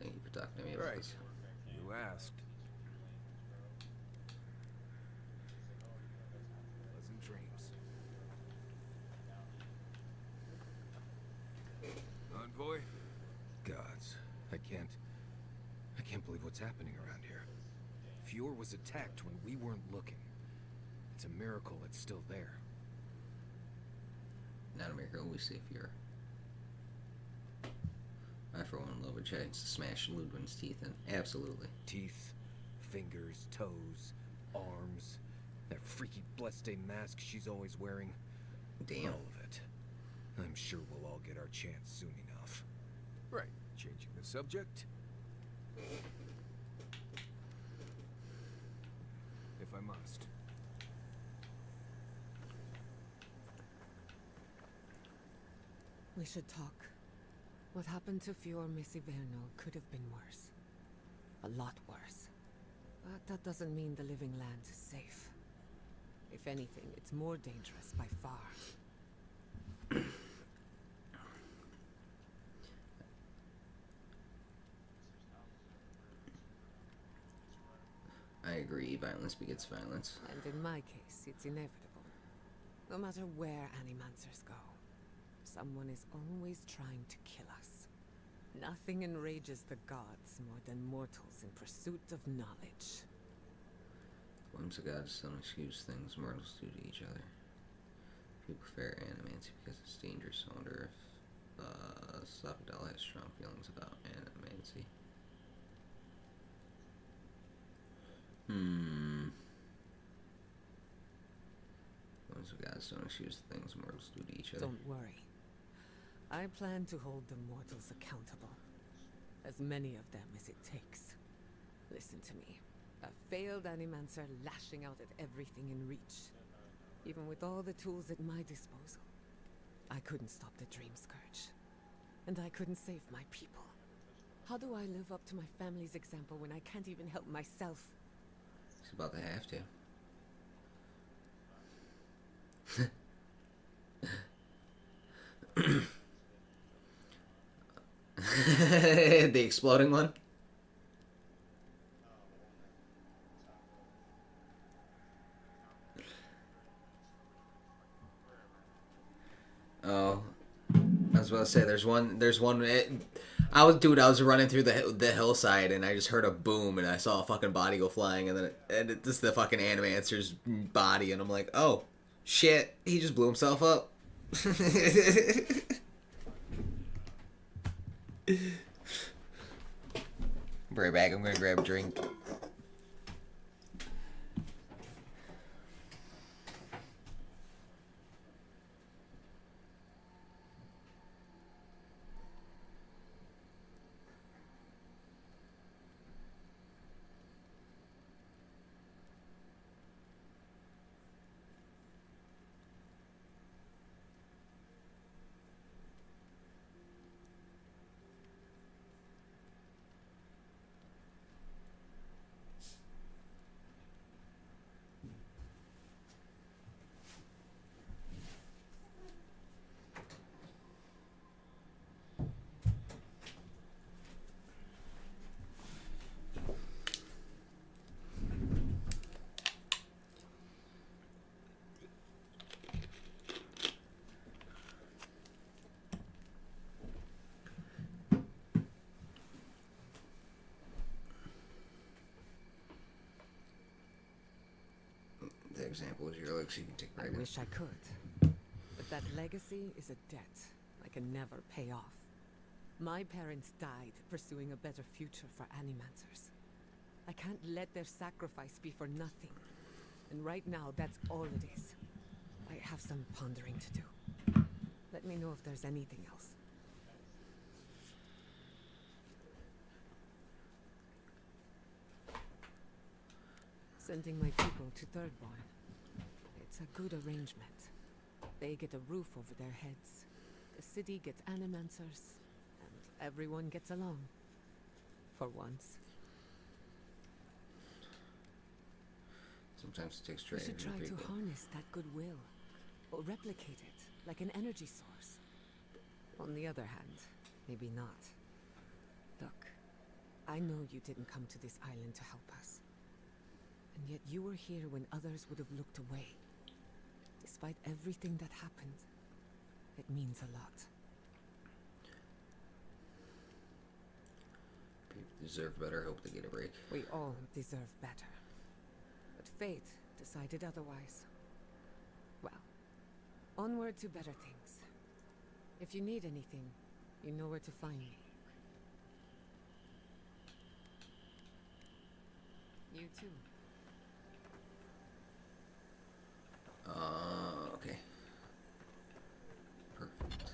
Thank you for talking to me about Right. this. You asked. Pleasant dreams. Envoy? Gods, I can't believe what's happening around here. Fior was attacked when we weren't looking. It's a miracle it's still there. Not a miracle, we see Fior. I, for one, love a chance to smash Ludwig's teeth in. Absolutely. Teeth, fingers, toes, arms, that freaky bloodstained mask she's always wearing. Damn. All of it. I'm sure we'll all get our chance soon enough. Right. Changing the subject. If I must. We should talk. What happened to Fior Messiverno could have been worse. A lot worse. But that doesn't mean the living land is safe. If anything, it's more dangerous by far. I agree, violence begets violence. And in my case, it's inevitable. No matter where animancers go, someone is always trying to kill us. Nothing enrages the gods more than mortals in pursuit of knowledge. Whims of gods don't excuse things mortals do to each other. People prefer animancy because it's dangerous. I wonder if Sapodel has strong feelings about animancy. Whims of gods don't excuse the things mortals do to each other. Don't worry. I plan to hold the mortals accountable. As many of them as it takes. Listen to me. A failed animancer lashing out at everything in reach. Even with all the tools at my disposal. I couldn't stop the Dream Scourge. And I couldn't save my people. How do I live up to my family's example when I can't even help myself? He's about to have to. The exploding one? Oh, I was about to say there's one. I was running through the hillside and I just heard a boom and I saw a fucking body go flying and then it's just the fucking animancer's body and I'm like, oh shit, he just blew himself up. Be right back. I'm gonna grab a drink. The example is your legacy. You can take I right wish I could. But that legacy is a debt I can never pay off. My parents died pursuing a better future for animancers. I can't let their sacrifice be for nothing. And right now, that's all it is. I have some pondering to do. Let me know if there's anything else. Sending my people to Thirdborn. It's a good arrangement. They get a roof over their heads. The city gets animancers. Everyone gets along. For once. Sometimes it takes We training. should try to people. harness that goodwill, or replicate it, like an energy source. On the other hand, maybe not. Look, I know you didn't come to this island to help us. And yet you were here when others would have looked away. Despite everything that happened, it means a lot. People deserve better. Hope they get a break. We all deserve better. But fate decided otherwise. Well, onward to better things. If you need anything, you know where to find me. You too. Okay. Perfect.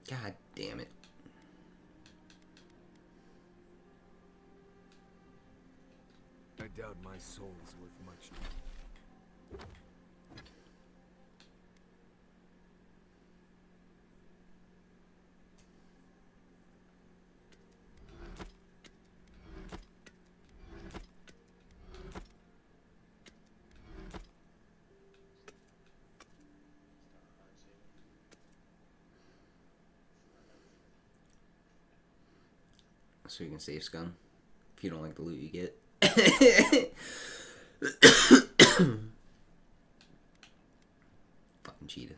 God damn it. I doubt my soul is worth much. So you can save scum if you don't like the loot you get. Fucking cheetah.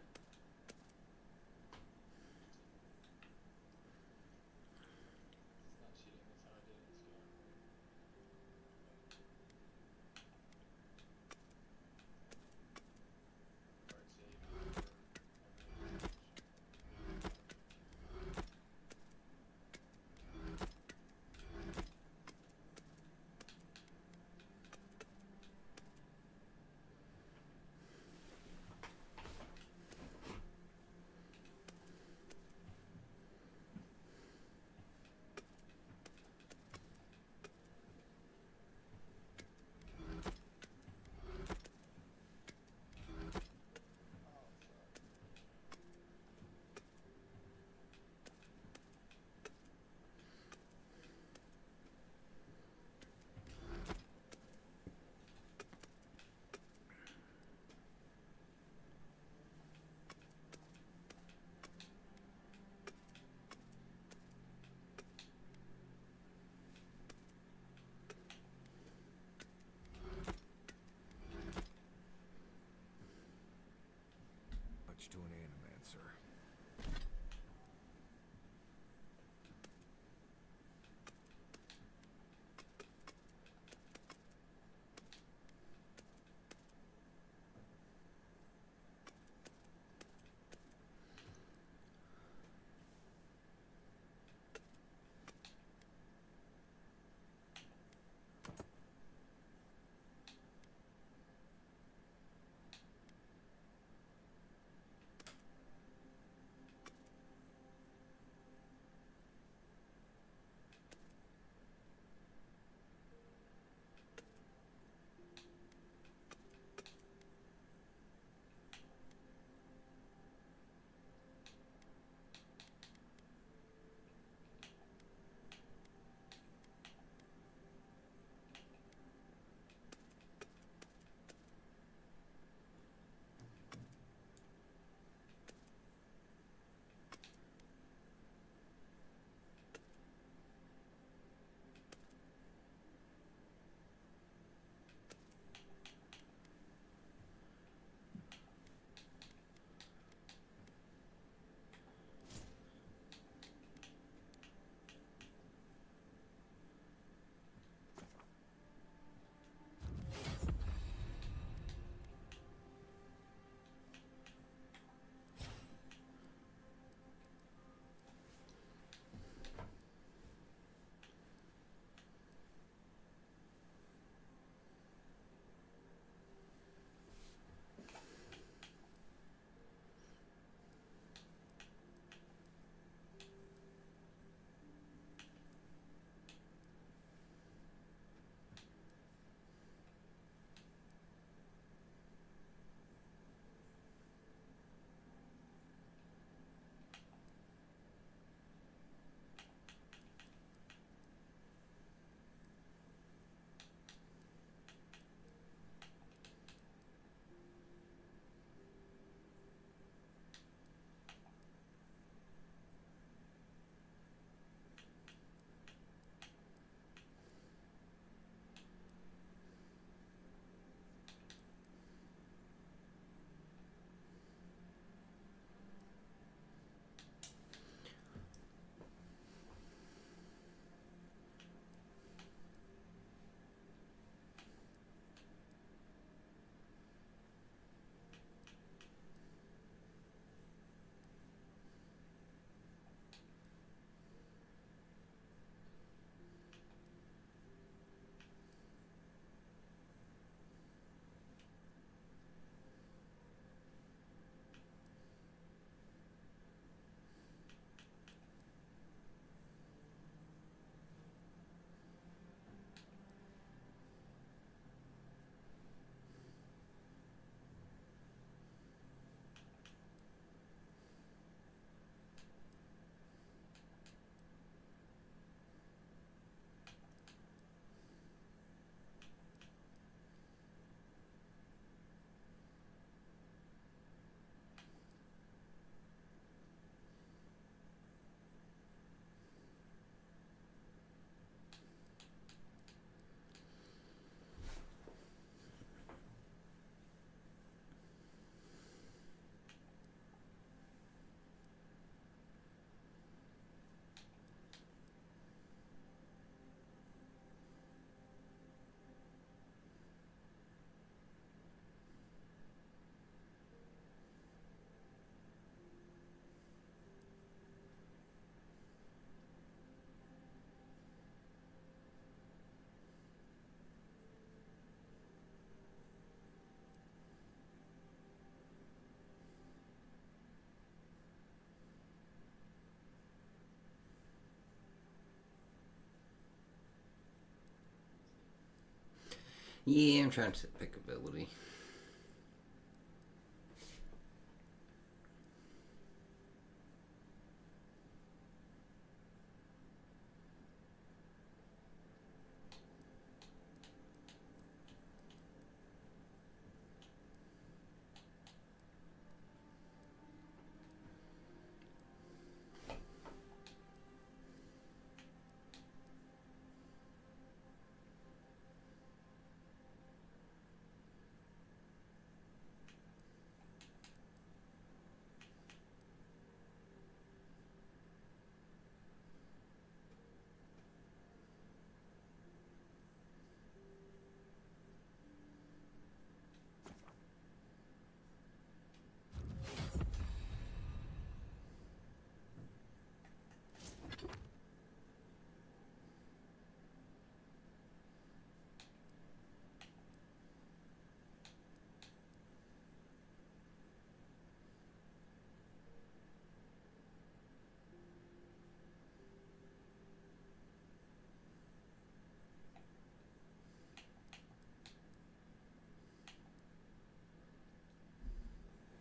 Yeah, I'm trying to pick ability.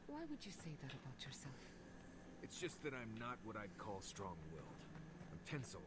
Why would you say that about yourself? It's just that I'm not what I'd call strong-willed. I'm tinsel.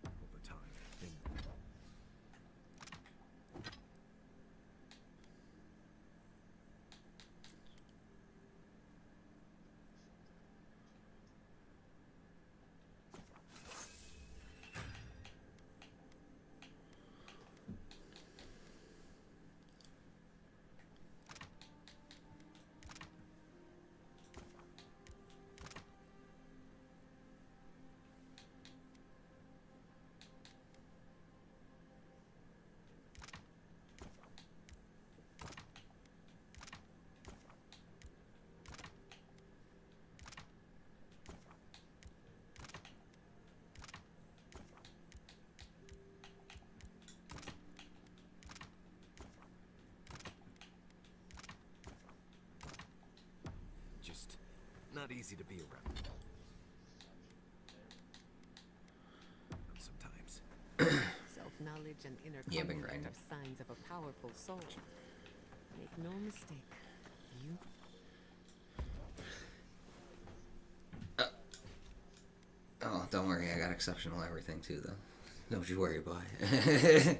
Over time. Just not easy to be around. Sometimes. Self-knowledge and inner Yeah, been confidence grinding. are signs of a powerful soul. Make no mistake, you Oh, don't worry, I got exceptional everything too, though. Don't you worry, boy.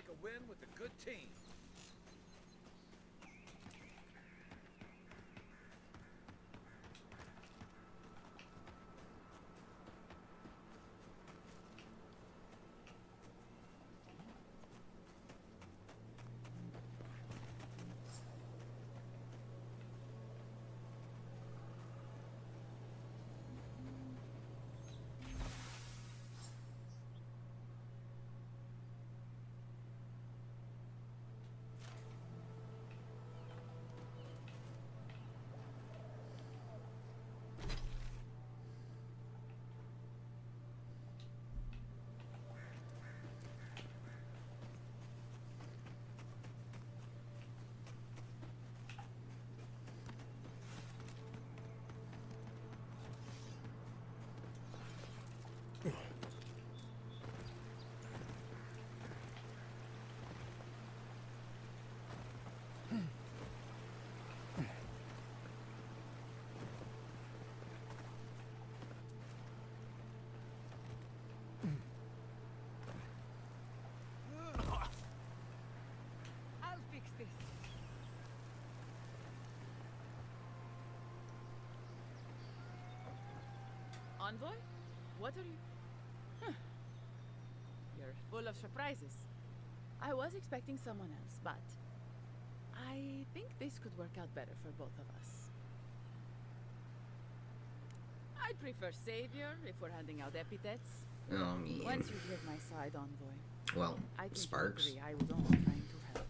like a win with a good team. I'll fix this. Envoy? What are you... Huh. You're full of surprises. I was expecting someone else, but I think this could work out better for both of us. I'd prefer savior if we're handing out epithets. I mean, Once you hear my side, Envoy, well, I think Sparks. you agree I was only trying to help.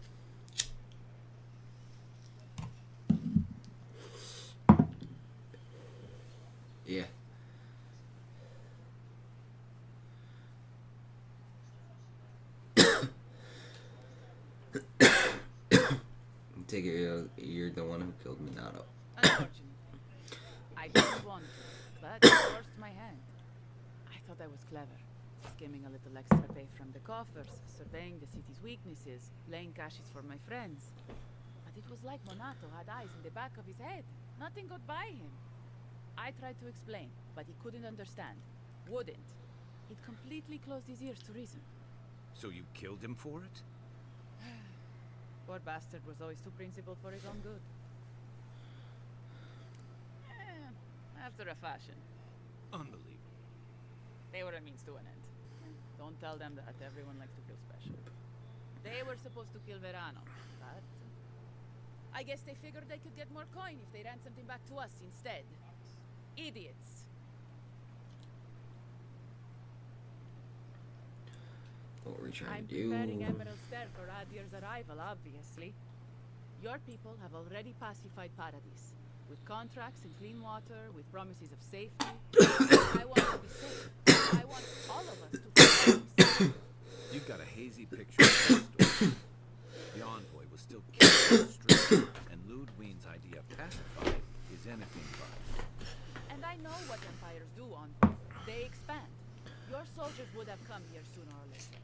Yeah. Take it you're the one who killed Minato. Unfortunately. I didn't want to, but it forced my hand. I thought I was clever. Skimming a little extra pay from the coffers, surveying the city's weaknesses, laying caches for my friends. But it was like Monato had eyes in the back of his head. Nothing got by him. I tried to explain, but he couldn't understand. Wouldn't. He'd completely closed his ears to reason. So you killed him for it? Poor bastard was always too principled for his own good. After a fashion. Unbelievable. They were a means to an end. Don't tell them that. Everyone likes to feel special. They were supposed to kill Verano, but I guess they figured they could get more coin if they ran something back to us instead. Idiots. What were we trying I'm to do? preparing Emerald Stair for Adir's arrival, obviously. Your people have already pacified Paradis, with contracts and clean water, with promises of safety. I want to be safe. I want all of us to feel safe. You've got a hazy picture of that story. The envoy was still killing on the street, and Ludwig's idea of pacified is anything but. And I know what empires do, Envoy. They expand. Your soldiers would have come here sooner or later.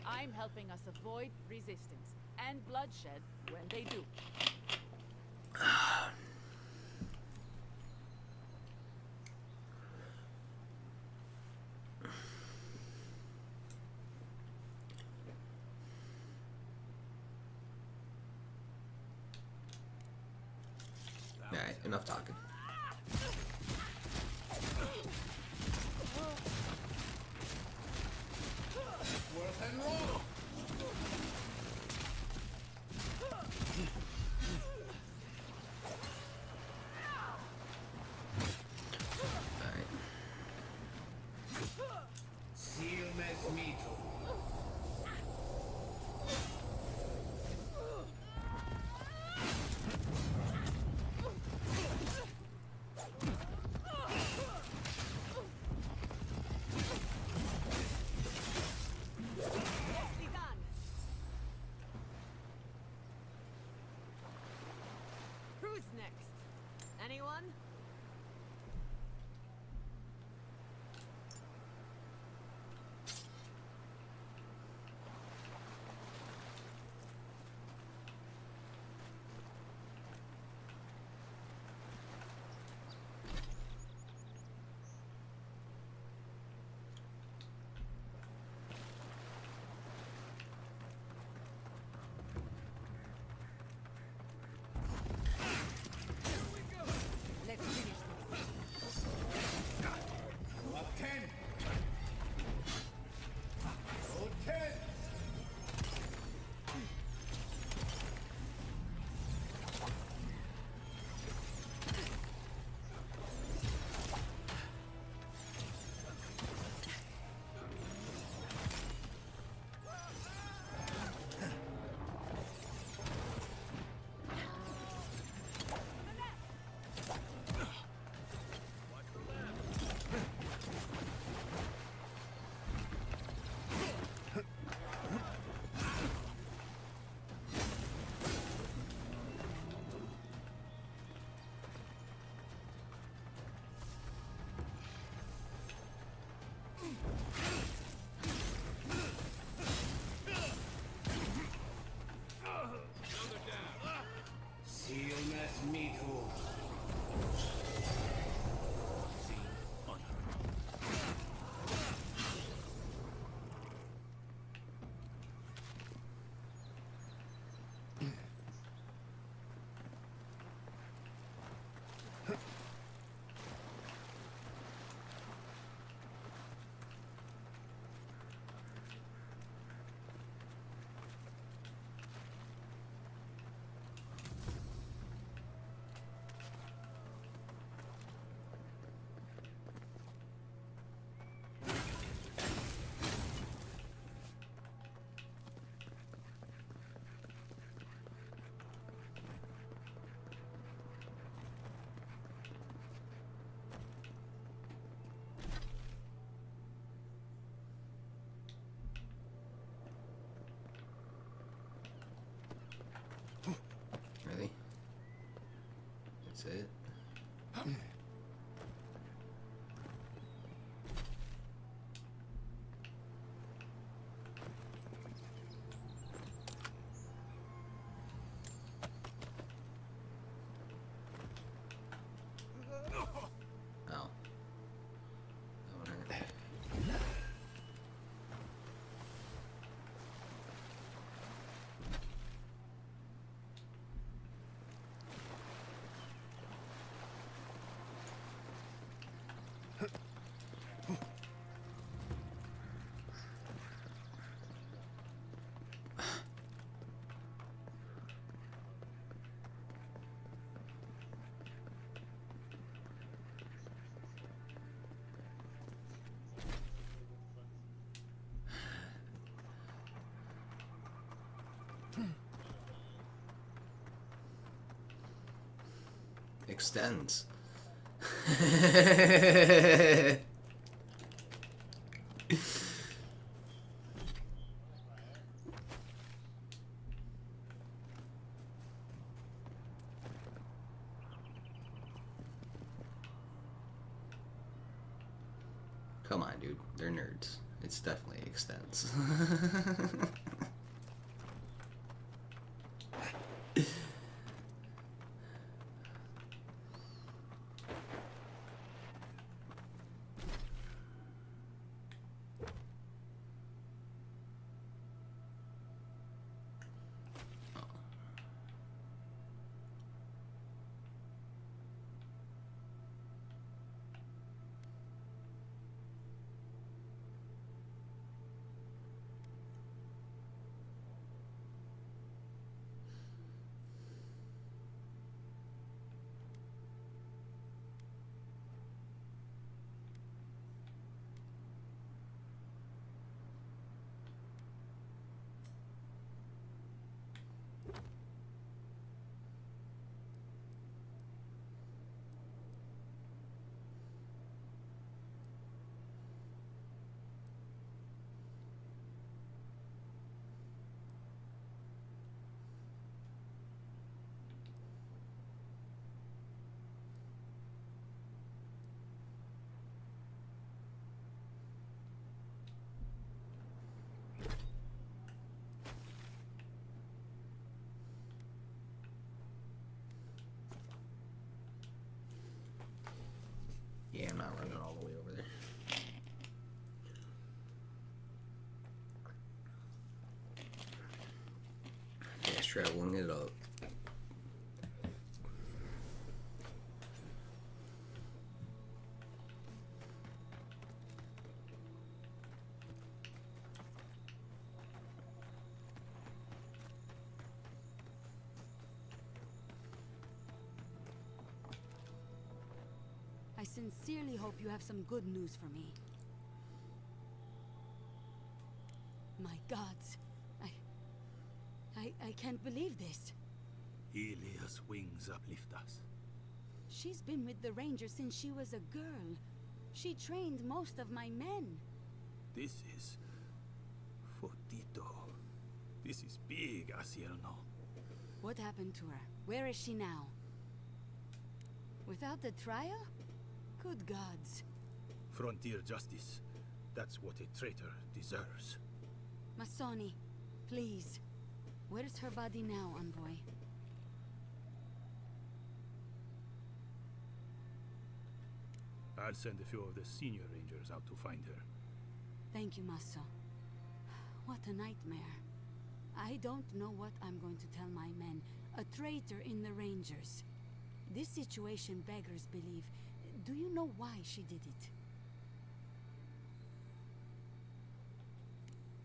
I'm helping us avoid resistance and bloodshed when they do. Alright, enough talking. Who's next? Anyone? That's it. Oh. That one hurt. Extends. Come on, dude. They're nerds. It's definitely extends. Yeah, I'm not running all the way over there. Fast traveling it up. I sincerely hope you have some good news for me. My gods. I can't believe this. Ilia's wings uplift us. She's been with the Rangers since she was a girl. She trained most of my men. This is... Fotito. This is big, Asierno. What happened to her? Where is she now? Without the trial? Good gods. Frontier justice. That's what a traitor deserves. Masoni, please. Where's her body now, Envoy? I'll send a few of the senior rangers out to find her. Thank you, Maso. What a nightmare. I don't know what I'm going to tell my men. A traitor in the Rangers. This situation beggars belief. Do you know why she did it?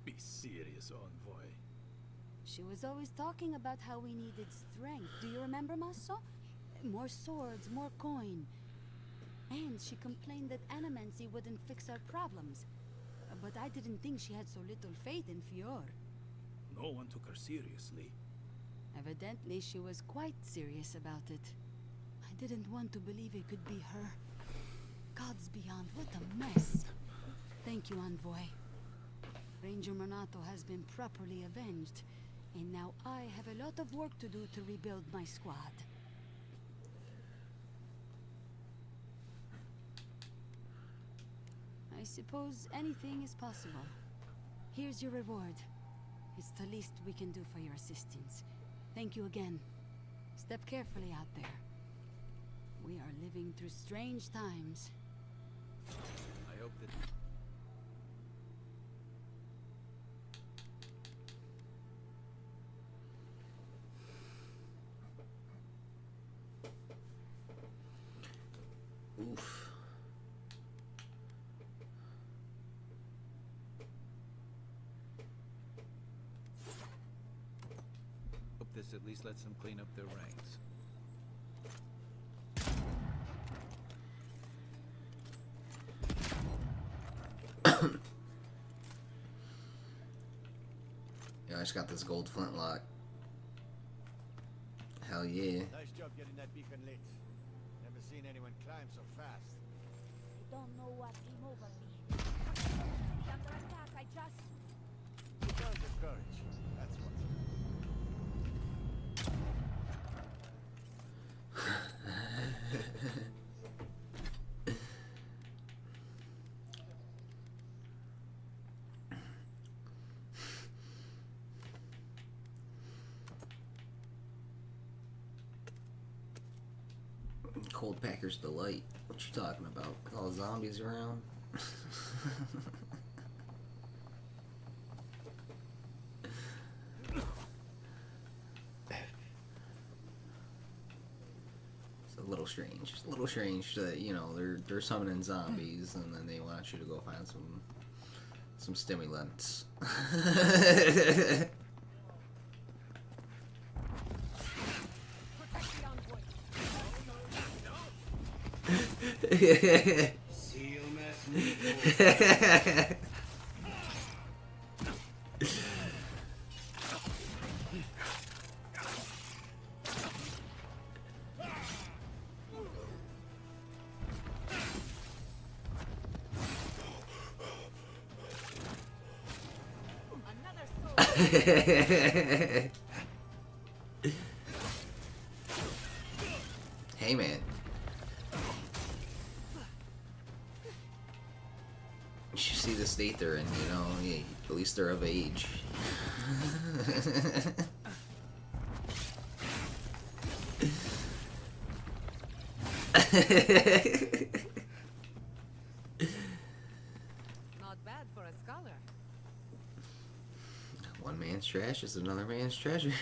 Be serious, Envoy. She was always talking about how we needed strength. Do you remember, Maso? More swords, more coin. And she complained that animancy wouldn't fix our problems. But I didn't think she had so little faith in Fior. No one took her seriously. Evidently, she was quite serious about it. I didn't want to believe it could be her. Gods beyond, what a mess. Thank you, Envoy. Ranger Monato has been properly avenged. And now I have a lot of work to do to rebuild my squad. I suppose anything is possible. Here's your reward. It's the least we can do for your assistance. Thank you again. Step carefully out there. We are living through strange times. I hope that... Oof. Hope this at least lets them clean up their ranks. Yeah, I just got this gold flintlock. Hell yeah. Nice job getting that beacon lit. Never seen anyone climb so fast. I don't know what came over me. Under attack, I just... You found your courage. That's what. Cold Packer's Delight. What you talking about? With all the zombies around? It's a little strange. It's a little strange that, you know, they're summoning zombies and then they want you to go find some stimulants. Seal mass meat. Hey man. You should see the state they're in, you know, yeah, at least they're of age. Not bad for a scholar. One man's trash is another man's treasure.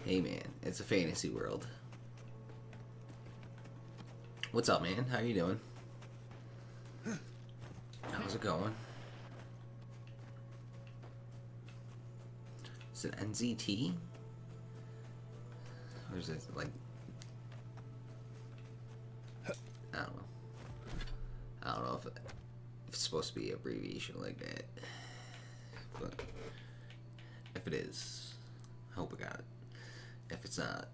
Hey man, it's a fantasy world. What's up, man? How you doing? How's it going? Is it NZT? Or is it like... I don't know. I don't know if it's supposed to be an abbreviation like that. But if it is, I hope I got it. If it's not,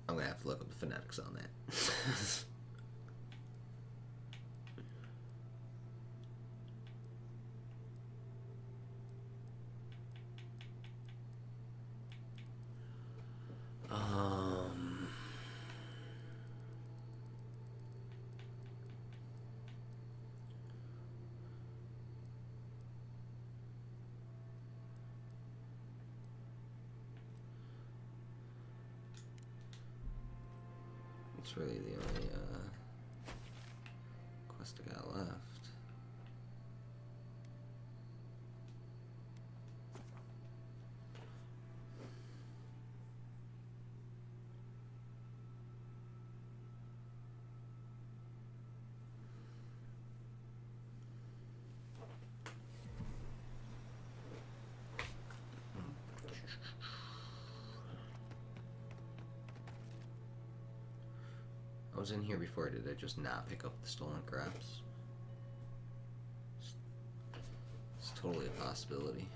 I'm gonna have to look up the phonetics on that. It's really the only quest I got left. I was in here before. Did I just not pick up the stolen crops? It's totally a possibility.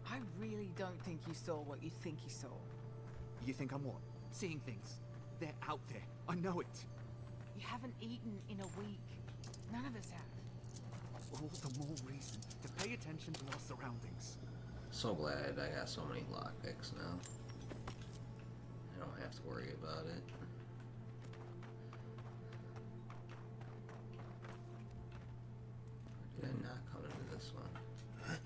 I really don't think you saw what you think you saw. You think I'm what? Seeing things. They're out there. I know it. You haven't eaten in a week. None of us have. all the more reason to pay attention to our surroundings. So glad I got so many lockpicks now. I don't have to worry about it. Or did I not come into this one?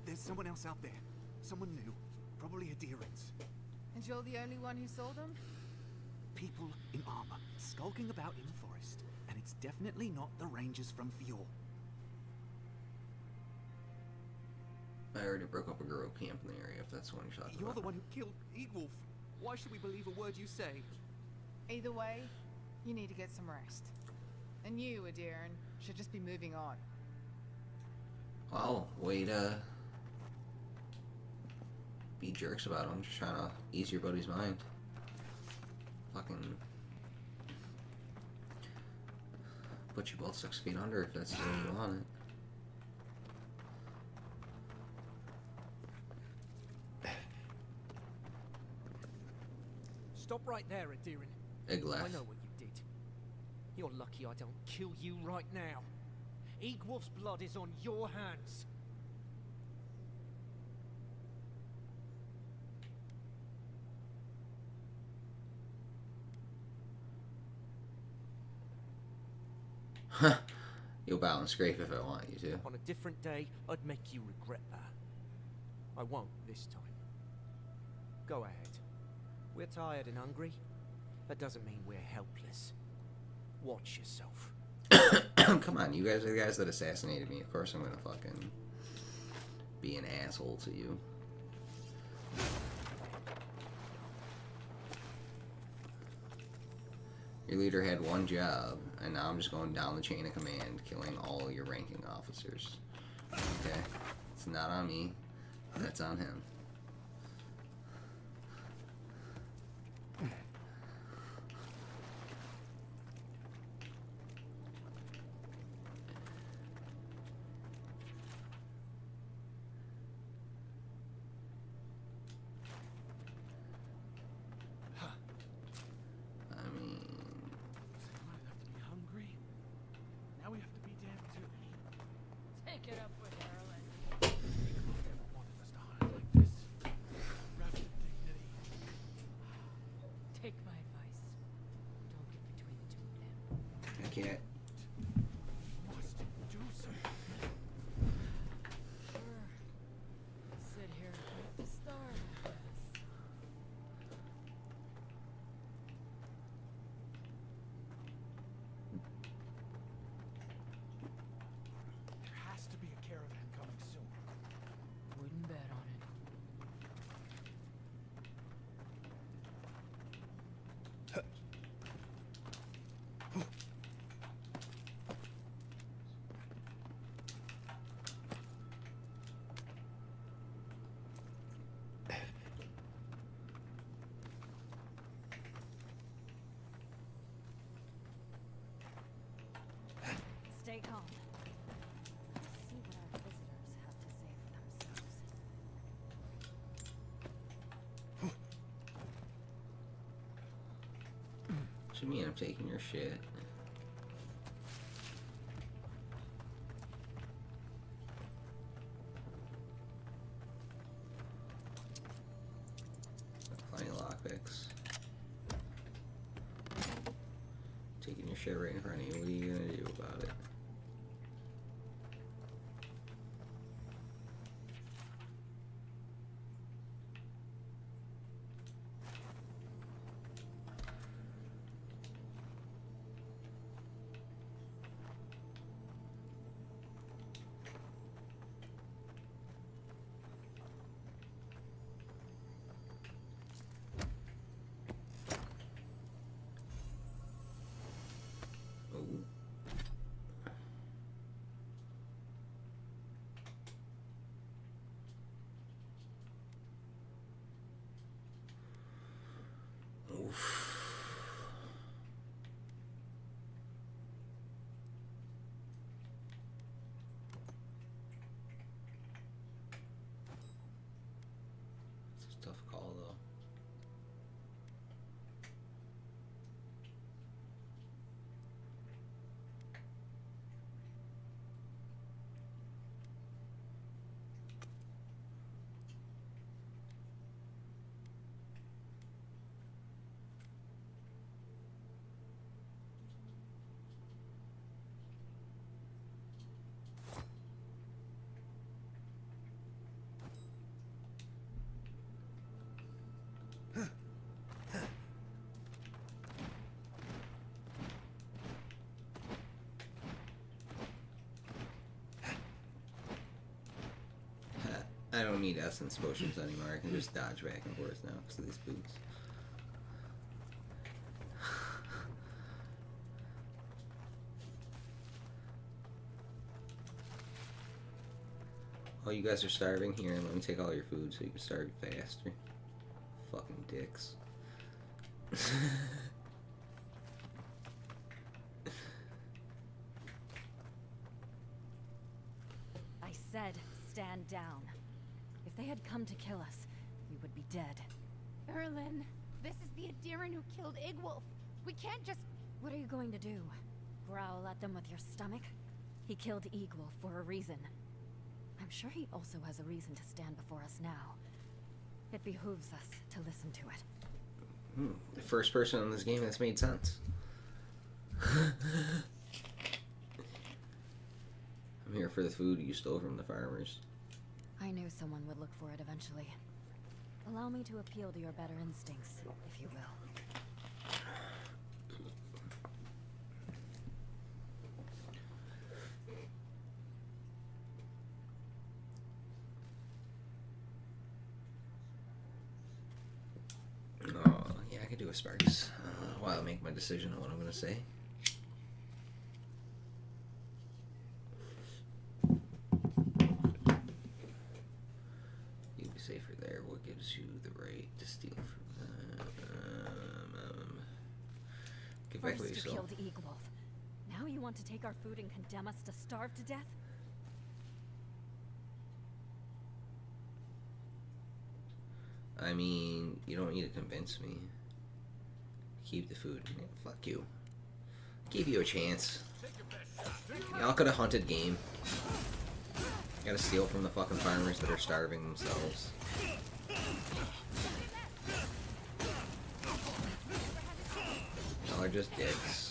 There's someone else out there. Someone new. Probably adherents. And you're the only one who saw them? People in armor, skulking about in the forest. And it's definitely not the rangers from Fior. I already broke up a guerrilla camp in the area, if that's the one you're talking You're about. the one who killed Eagwolf. Why should we believe a word you say? Either way, you need to get some rest. And you, Adiran, should just be moving on. Well, way to be jerks about it. I'm just trying to ease your buddy's mind. Fucking put you both 6 feet under if that's the way you want it. Stop right there, Adiran. Igleth. I know what you did. You're lucky I don't kill you right now. Eagwolf's blood is on your hands. Huh. You'll bow and scrape if I want you to. On a different day, I'd make you regret that. I won't this time. Go ahead. We're tired and hungry. That doesn't mean we're helpless. Watch yourself. Come on, you guys are the guys that assassinated me. Of course I'm gonna fucking be an asshole to you. Your leader had one job, and now I'm just going down the chain of command, killing all your ranking officers. Okay? It's not on me. That's on him. Take it up with Erlen. Take my advice. Don't get between the two of them. I can't. Sure. Sit here and wait to start, I guess. There has to be a caravan coming soon. Wouldn't bet on it. Stay calm. See what our visitors have to say for themselves. What you mean I'm taking your shit? Plenty of lockpicks. Taking your shit right in front of you. What are you gonna do about it? Ooh. Oof. It's a tough call, though. I don't need essence potions anymore. I can just dodge back and forth now because of these boots. Oh, you guys are starving? Here, let me take all your food so you can starve faster. Fucking dicks. I said, stand down. If they had come to kill us, we would be dead. Erlin, this is the Adiran who killed Igwolf. We can't just... What are you going to do? Growl at them with your stomach? He killed Igwolf for a reason. I'm sure he also has a reason to stand before us now. It behooves us to listen to it. The first person in this game that's made sense. I'm here for the food you stole from the farmers. I knew someone would look for it eventually. Allow me to appeal to your better instincts, if you will. Oh, yeah, I could do a Sparks while I make my decision on what I'm going to say. You'd be safer there. What gives you the right to steal from them? Get back First what you you stole. killed Igwolf. Now you want to take our food and condemn us to starve to death? I mean, you don't need to convince me. Keep the food. Yeah, fuck you. Gave you a chance. Y'all could have hunted game. Gotta steal from the fucking farmers that are starving themselves. Y'all are just dicks.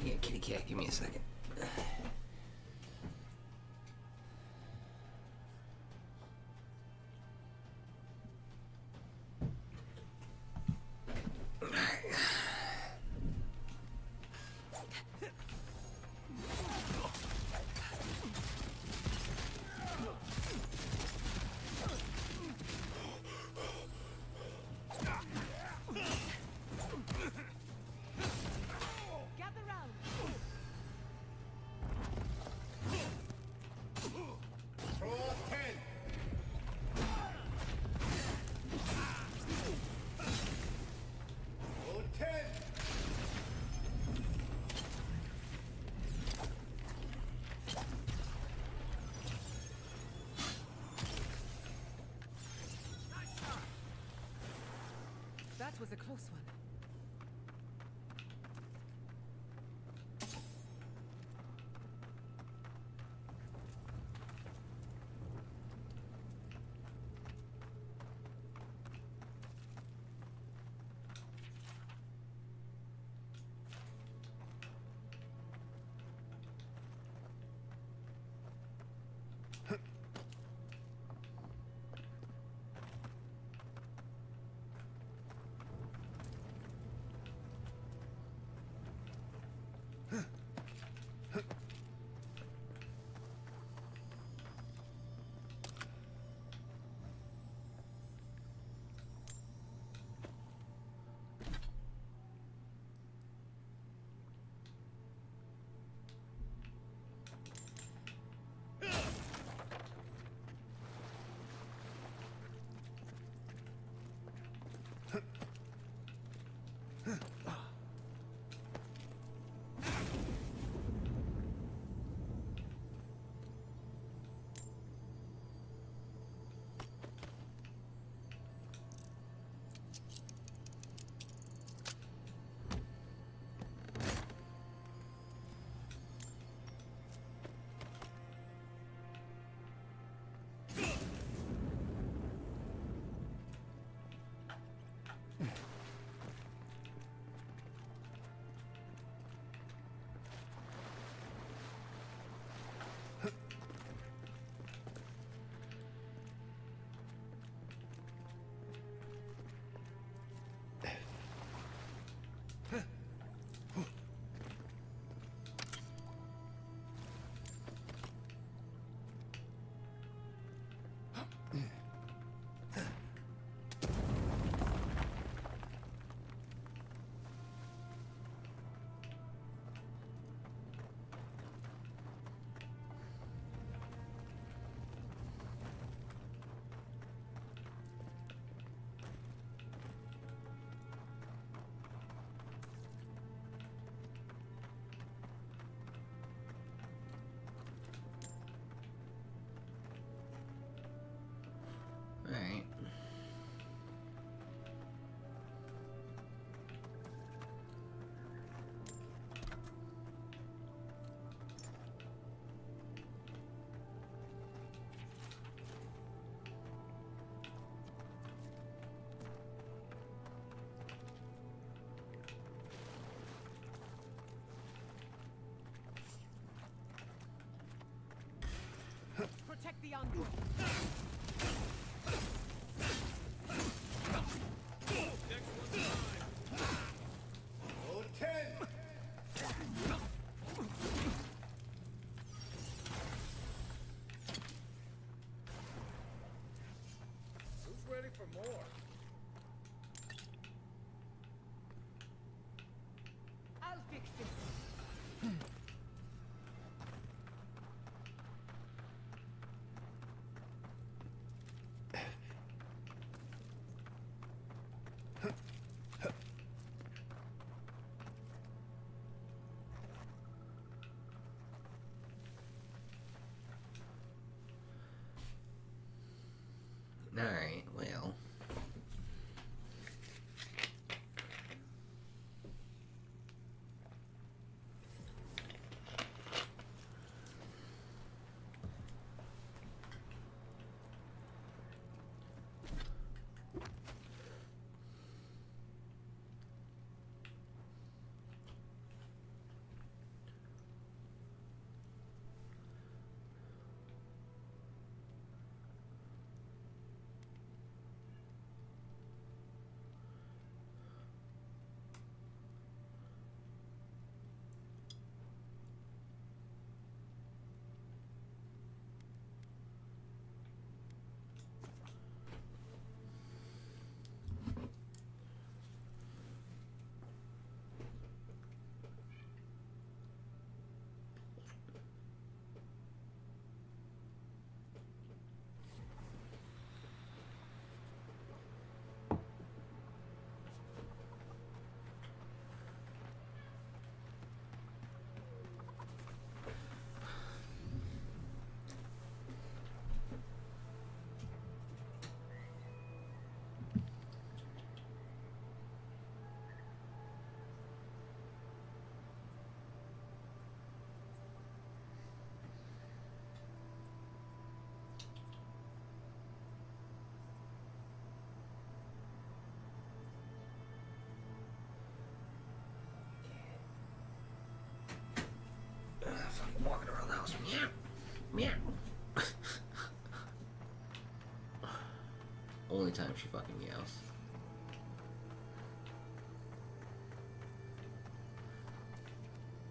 Yeah, kitty cat, give me a second. Gather round. That was a close one. the envoy. Oh, 10! Who's ready for more? I'll fix this. Alright, well. Fucking walking around the house. Meow. Meow. Only time she fucking meows.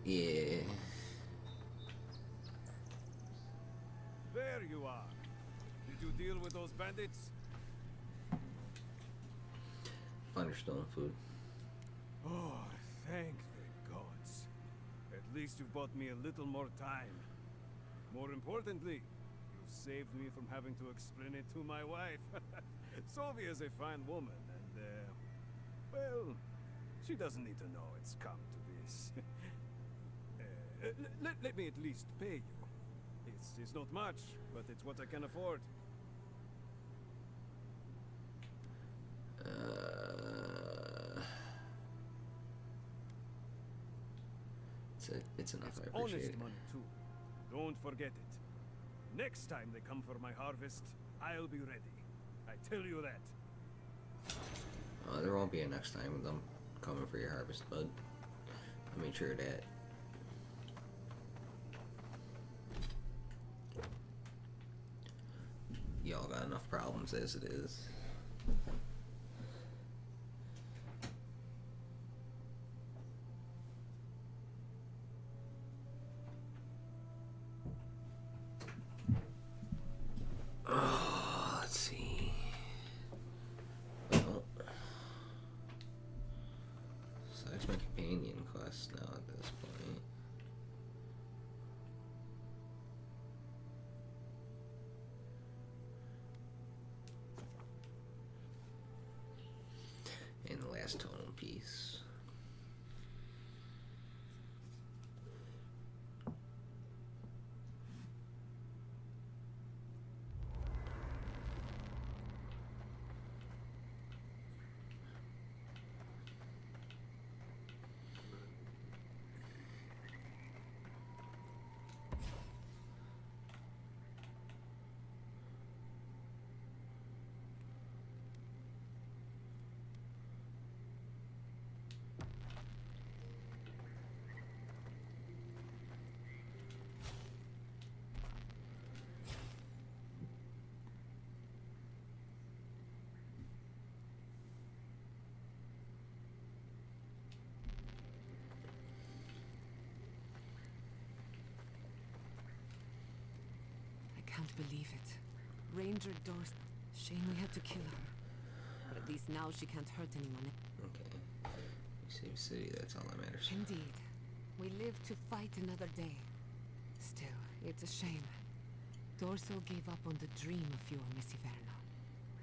Yeah. There you are. Did you deal with those bandits? Thunderstone food. Oh, thank the gods. At least you've bought me a little more time. More importantly, you saved me from having to explain it to my wife. Sylvia's a fine woman, and, well, she doesn't need to know it's come to this. Let me at least pay you. It's not much, but it's what I can afford. It's enough. It's I appreciate honest it. money too. Don't forget it. Next time they come for my harvest, I'll be ready. I tell you that. There won't be a next time with them coming for your harvest, bud. I made sure of that. Y'all got enough problems as it is. Let's see. Well, so that's my companion quest now at this point. And the last tonal piece. can't believe it. Ranger Dorse. Shame we had to kill her. But at least now she can't hurt anyone. Okay. Save city, that's all that matters. Indeed. We live to fight another day. Still, it's a shame. Dorso gave up on the dream of Fior Misiverno.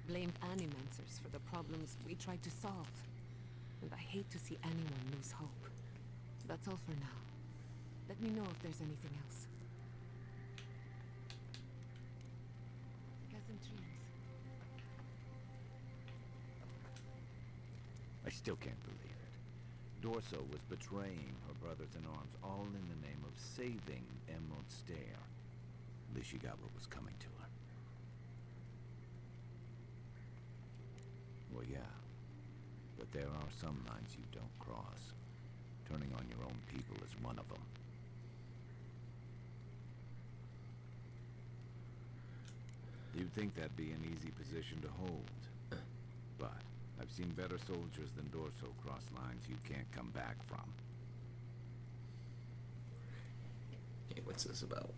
Blamed Animancers for the problems we tried to solve. And I hate to see anyone lose hope. That's all for now. Let me know if there's anything else. Pleasant dreams. I still can't believe it. Dorso was betraying her brothers-in-arms, all in the name of saving Emerald Stair. At least she got what was coming to her. Well, yeah. But there are some lines you don't cross. Turning on your own people is one of them. You'd think that'd be an easy position to hold. But I've seen better soldiers than Dorso cross lines you can't come back from. Hey, what's this about?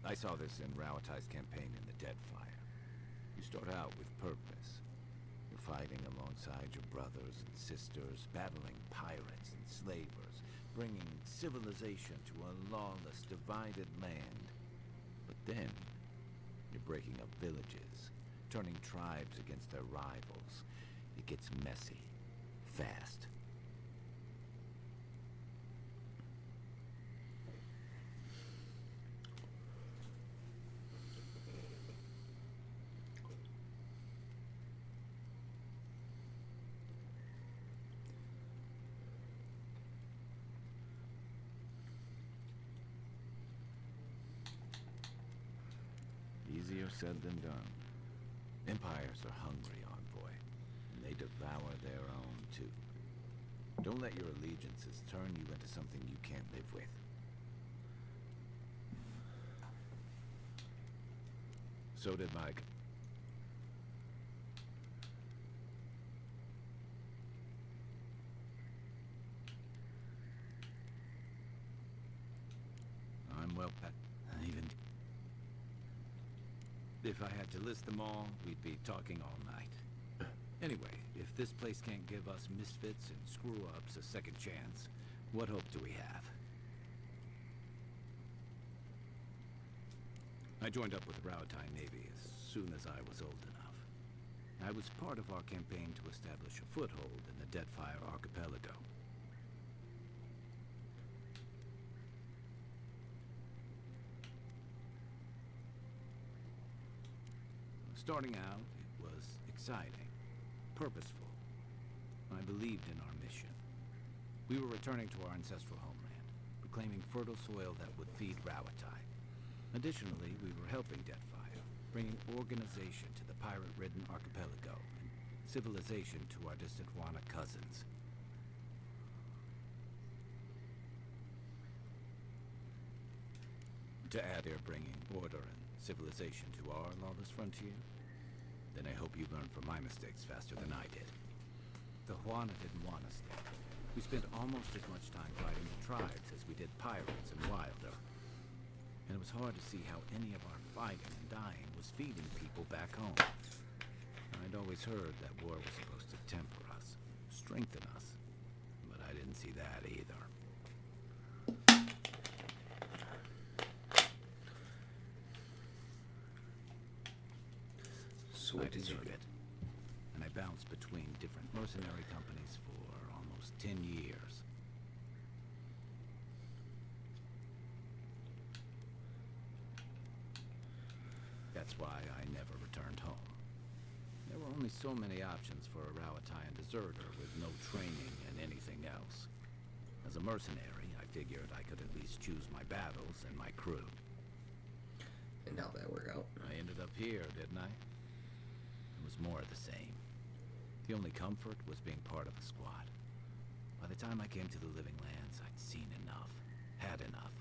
I saw this in Rauatai's campaign in the Deadfire. You start out with purpose. You're fighting alongside your brothers and sisters, battling pirates and slavers, bringing civilization to a lawless, divided land. But then, you're breaking up villages, turning tribes against their rivals. It gets messy, fast. Easier said than done. Empires are hungry, Envoy, and they devour their own, too. Don't let your allegiances turn you into something you can't live with. So did Mike. I'm well packed. Even if I had to list them all, we'd be talking all night. Anyway, if this place can't give us misfits and screw-ups a second chance, what hope do we have? I joined up with the Rauatai Navy as soon as I was old enough. I was part of our campaign to establish a foothold in the Deadfire Archipelago. Starting out, it was exciting, purposeful. I believed in our mission. We were returning to our ancestral homeland, reclaiming fertile soil that would feed Rauatai. Additionally, we were helping Deadfire, bringing organization to the pirate-ridden archipelago, and civilization to our distant Wana cousins. To add, they're bringing order and civilization to our lawless frontier. Then I hope you learn from my mistakes faster than I did. The Wana didn't want us there. We spent almost as much time fighting the tribes as we did pirates and Wilder. And it was hard to see how any of our fighting and dying was feeding people back home. I'd always heard that war was supposed to temper us, strengthen us. But I didn't see that either. I deserve it. And I bounced between different mercenary companies for almost 10 years. That's why I never returned home. There were only so many options for a Rauataian deserter with no training and anything else. As a mercenary, I figured I could at least choose my battles and my crew. And how'd that work out? I ended up here, didn't I? It was more of the same. The only comfort was being part of a squad. By the time I came to the Living Lands, I'd seen enough. Had enough.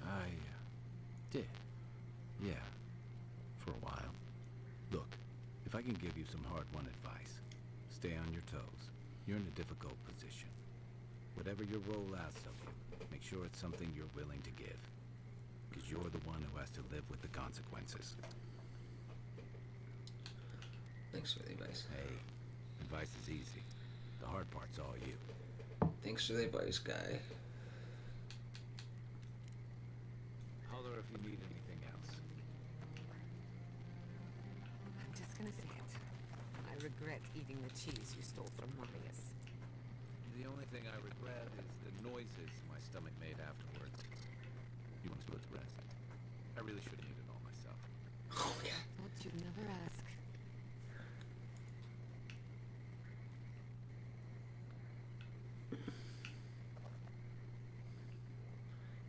I did. Yeah. For a while. Look, If I can give you some hard-won advice, stay on your toes. You're in a difficult position. Whatever your role asks of you, make sure it's something you're willing to give. Because you're the one who has to live with the consequences. Thanks for the advice. Hey, advice is easy. The hard part's all you. Thanks for the advice, guy. Holler if you need anything else. I'm just gonna say it. I regret eating the cheese you stole from Marius. The only thing I regret is the noises my stomach made afterwards. You want to split the rest? I really should have eaten it all myself. Oh, yeah. Thought you'd never ask.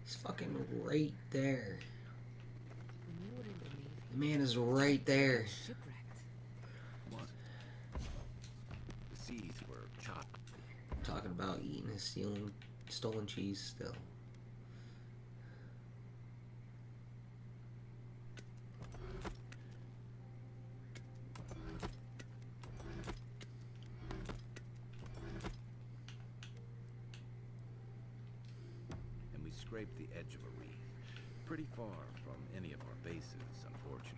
He's fucking right there. When you were in the Navy, The man is right there. shipwrecked. What? The seas were chopped. Talking about eating his stolen cheese still. And we scraped the edge of a reef. Pretty far from any of our bases, unfortunately.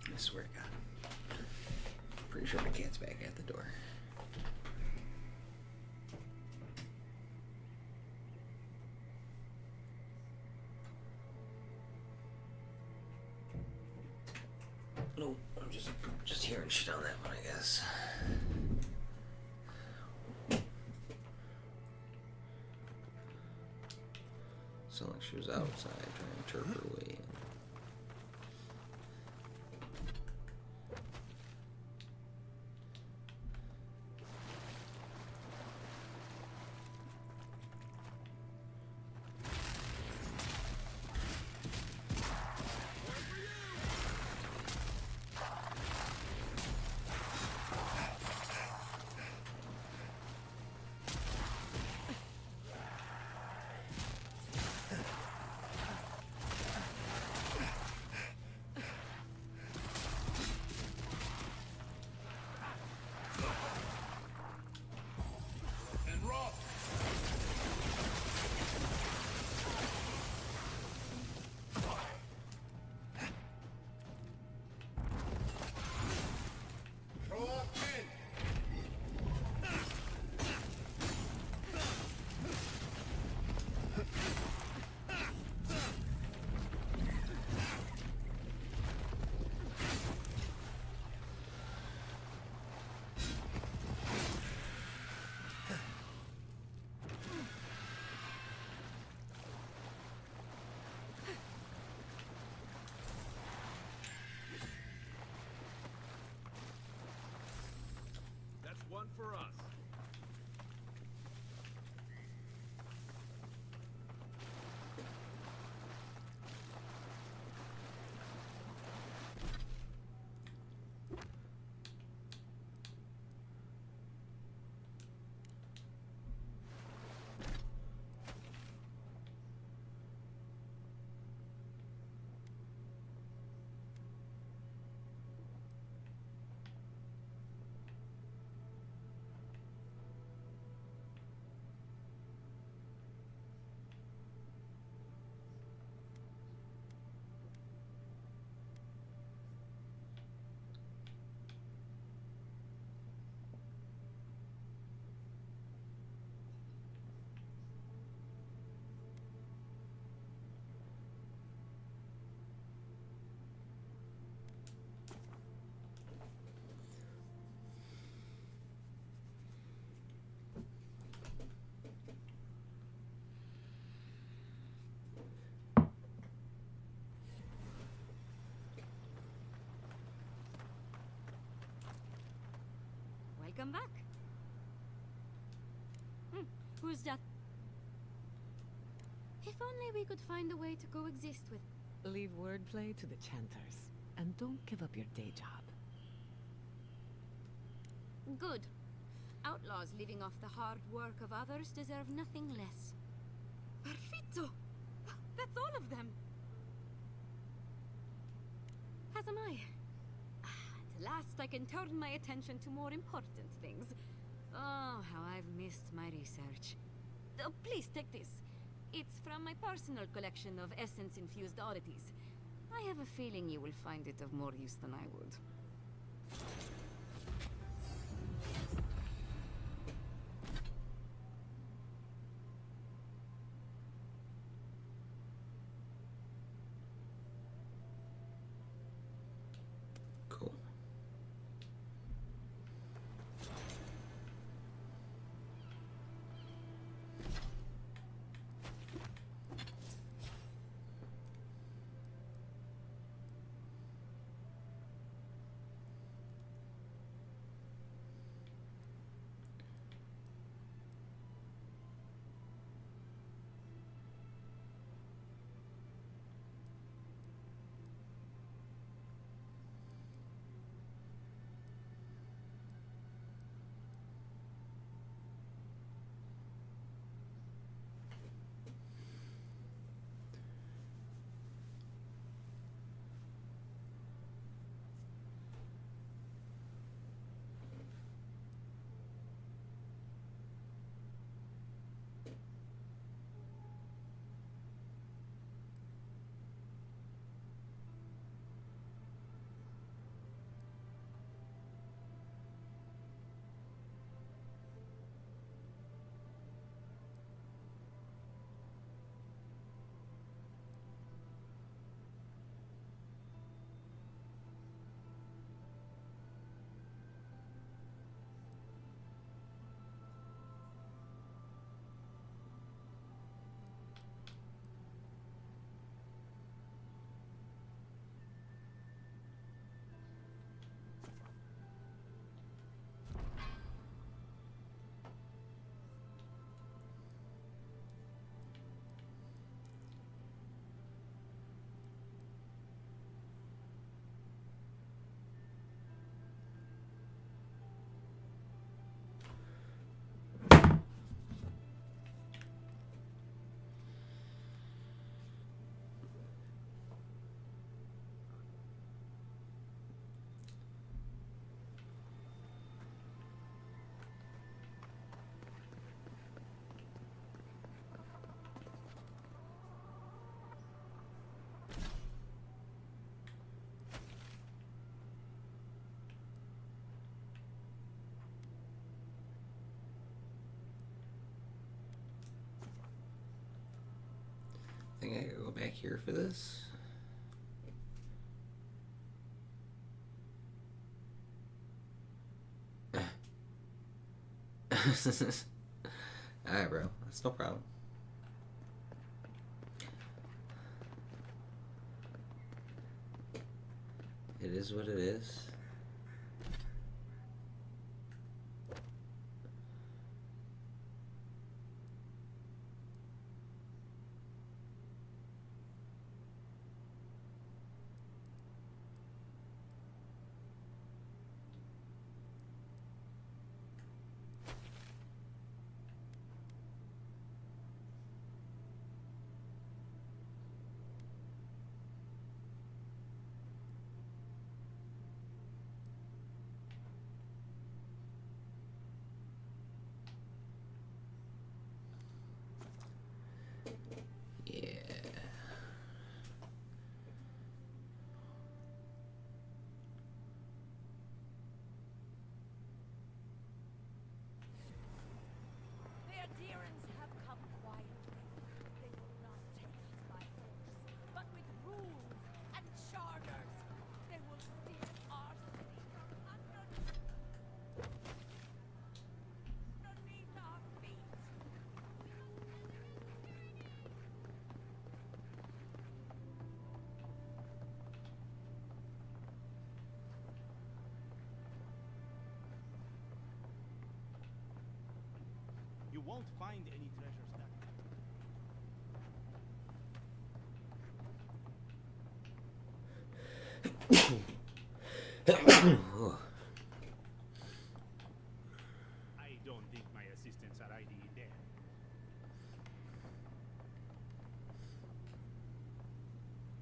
I swear to God. Pretty sure my cat's back at the door. No, I'm just hearing shit on that one, I guess. Sound like she was outside trying to chirp her way in. That's one for us. Welcome back. Who's that? If only we could find a way to coexist with... Leave wordplay to the chanters, and don't give up your day job. Good. Outlaws living off the hard work of others deserve nothing less. Perfetto! That's all of them! As am I. At last I can turn my attention to more important things. Oh, how I've missed my research. Oh, please take this. It's from my personal collection of essence-infused oddities. I have a feeling you will find it of more use than I would. Cool. I think I gotta go back here for this. Alright, bro. That's no problem. It is what it is. The adherents have come quietly. They will not take us by force, but with rules and charters. They will steal our city from underneath our feet. You won't find any treasures that Oh. I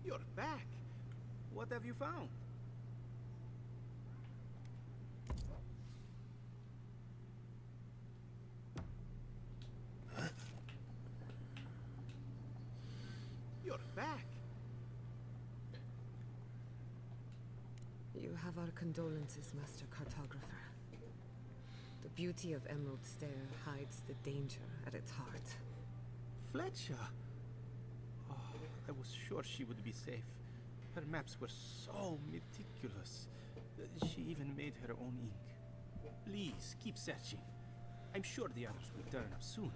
You're back. What have you found? You're back. You have our condolences, Master Cartographer. The beauty of Emerald Stair hides the danger at its heart. Fletcher. Oh, I was sure she would be safe. Her maps were so meticulous. She even made her own ink. Please, keep searching. I'm sure the others will turn up soon.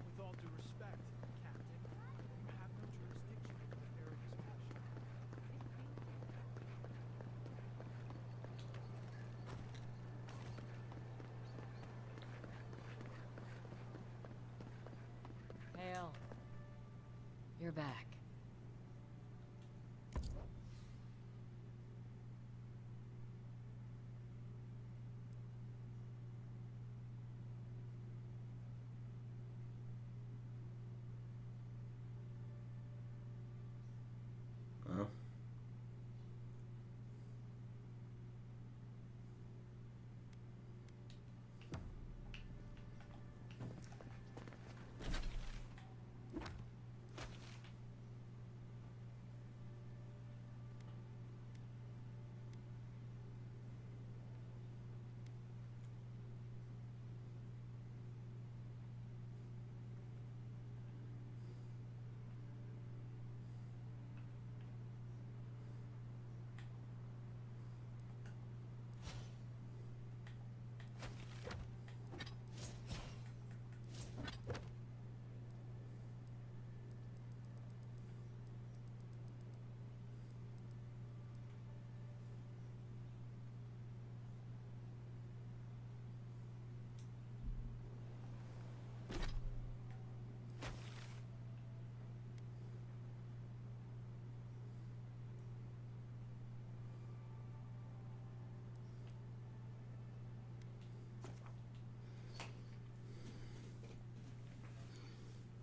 With all due respect, Captain, you have no jurisdiction over the Heritage Passion. Hail. You're back. Well.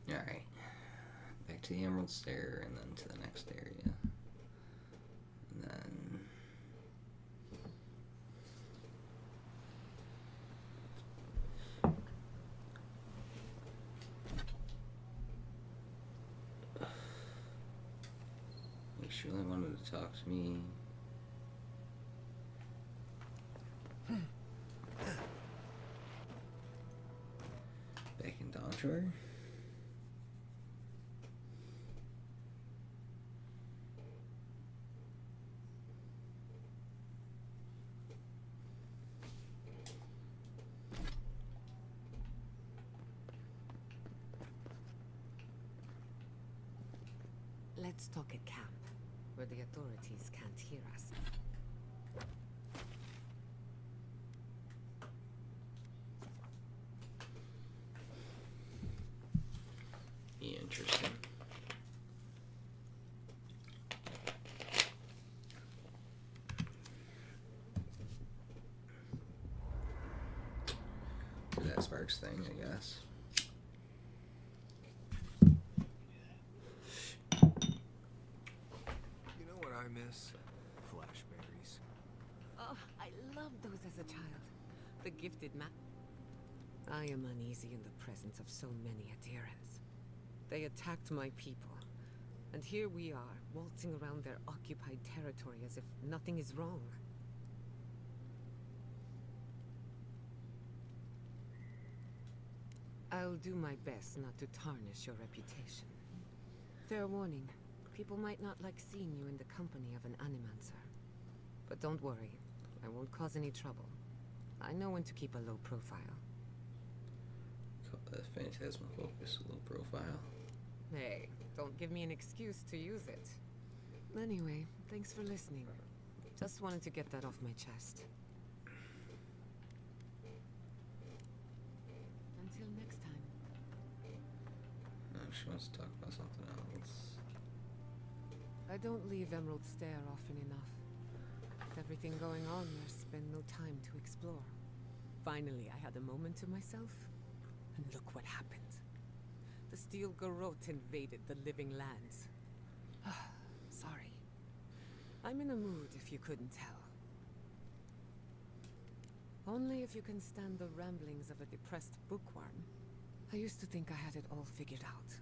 Alright. Back to the Emerald Stair and then to the next area. And then... You surely wanted to talk to me. Back in Dawnshore? Let's talk at camp, where the authorities can't hear us. Interesting. That Sparks thing, I guess. You know what I miss? Flashberries. Oh, I loved those as a child. The gifted man. I am uneasy in the presence of so many adherents. They attacked my people, and here we are, waltzing around their occupied territory as if nothing is wrong. I'll do my best not to tarnish your reputation. Fair warning, people might not like seeing you in the company of an animancer. But don't worry, I won't cause any trouble. I know when to keep a low profile. Phantasmal focus, low profile. Hey, don't give me an excuse to use it. Anyway, thanks for listening. Just wanted to get that off my chest. Until next time. No, she wants to talk about something else. I don't leave Emerald Stair often enough. With everything going on, there's been no time to explore. Finally, I had a moment to myself, and look what happened. The Steel Garrote invaded the living lands. Sorry. I'm in a mood, if you couldn't tell. Only if you can stand the ramblings of a depressed bookworm. I used to think I had it all figured out.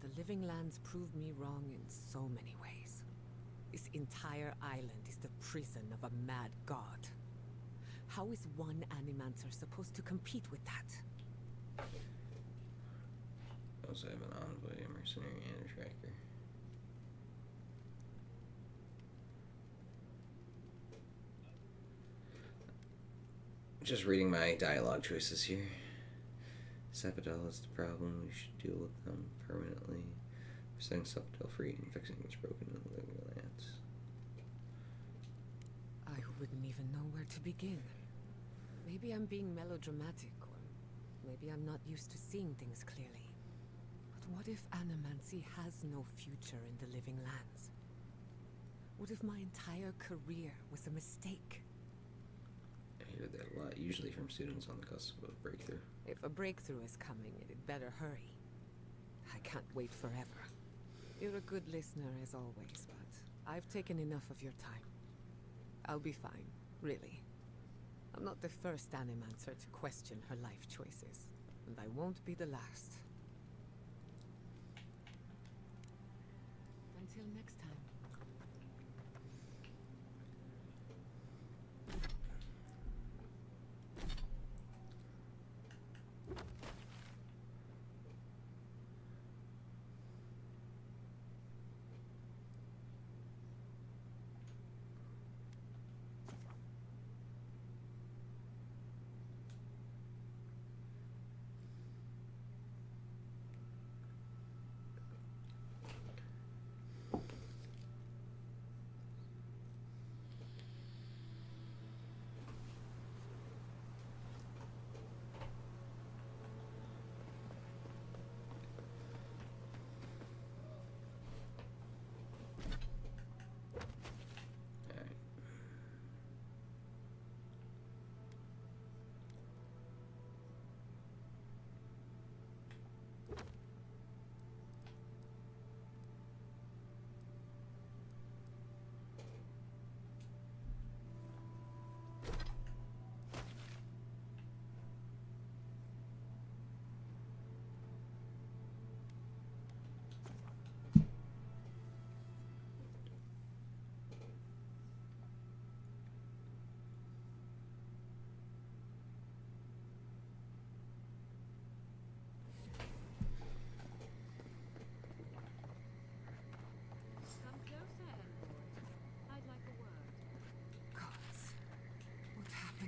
The living lands proved me wrong in so many ways. This entire island is the prison of a mad god. How is one Animancer supposed to compete with that? I also have an envoy, a mercenary, and a tracker. Just reading my dialogue choices here. Sepidel is the problem. We should deal with them permanently. Setting Sepidel free and fixing what's broken in the living lands. I wouldn't even know where to begin. Maybe I'm being melodramatic, or maybe I'm not used to seeing things clearly. But what if animancy has no future in the living lands? What if my entire career was a mistake? I hear that a lot, usually from students on the cusp of breakthrough. If a breakthrough is coming, it'd better hurry. I can't wait forever. You're a good listener as always, but I've taken enough of your time. I'll be fine, really. I'm not the first Animancer to question her life choices, and I won't be the last. Until next time.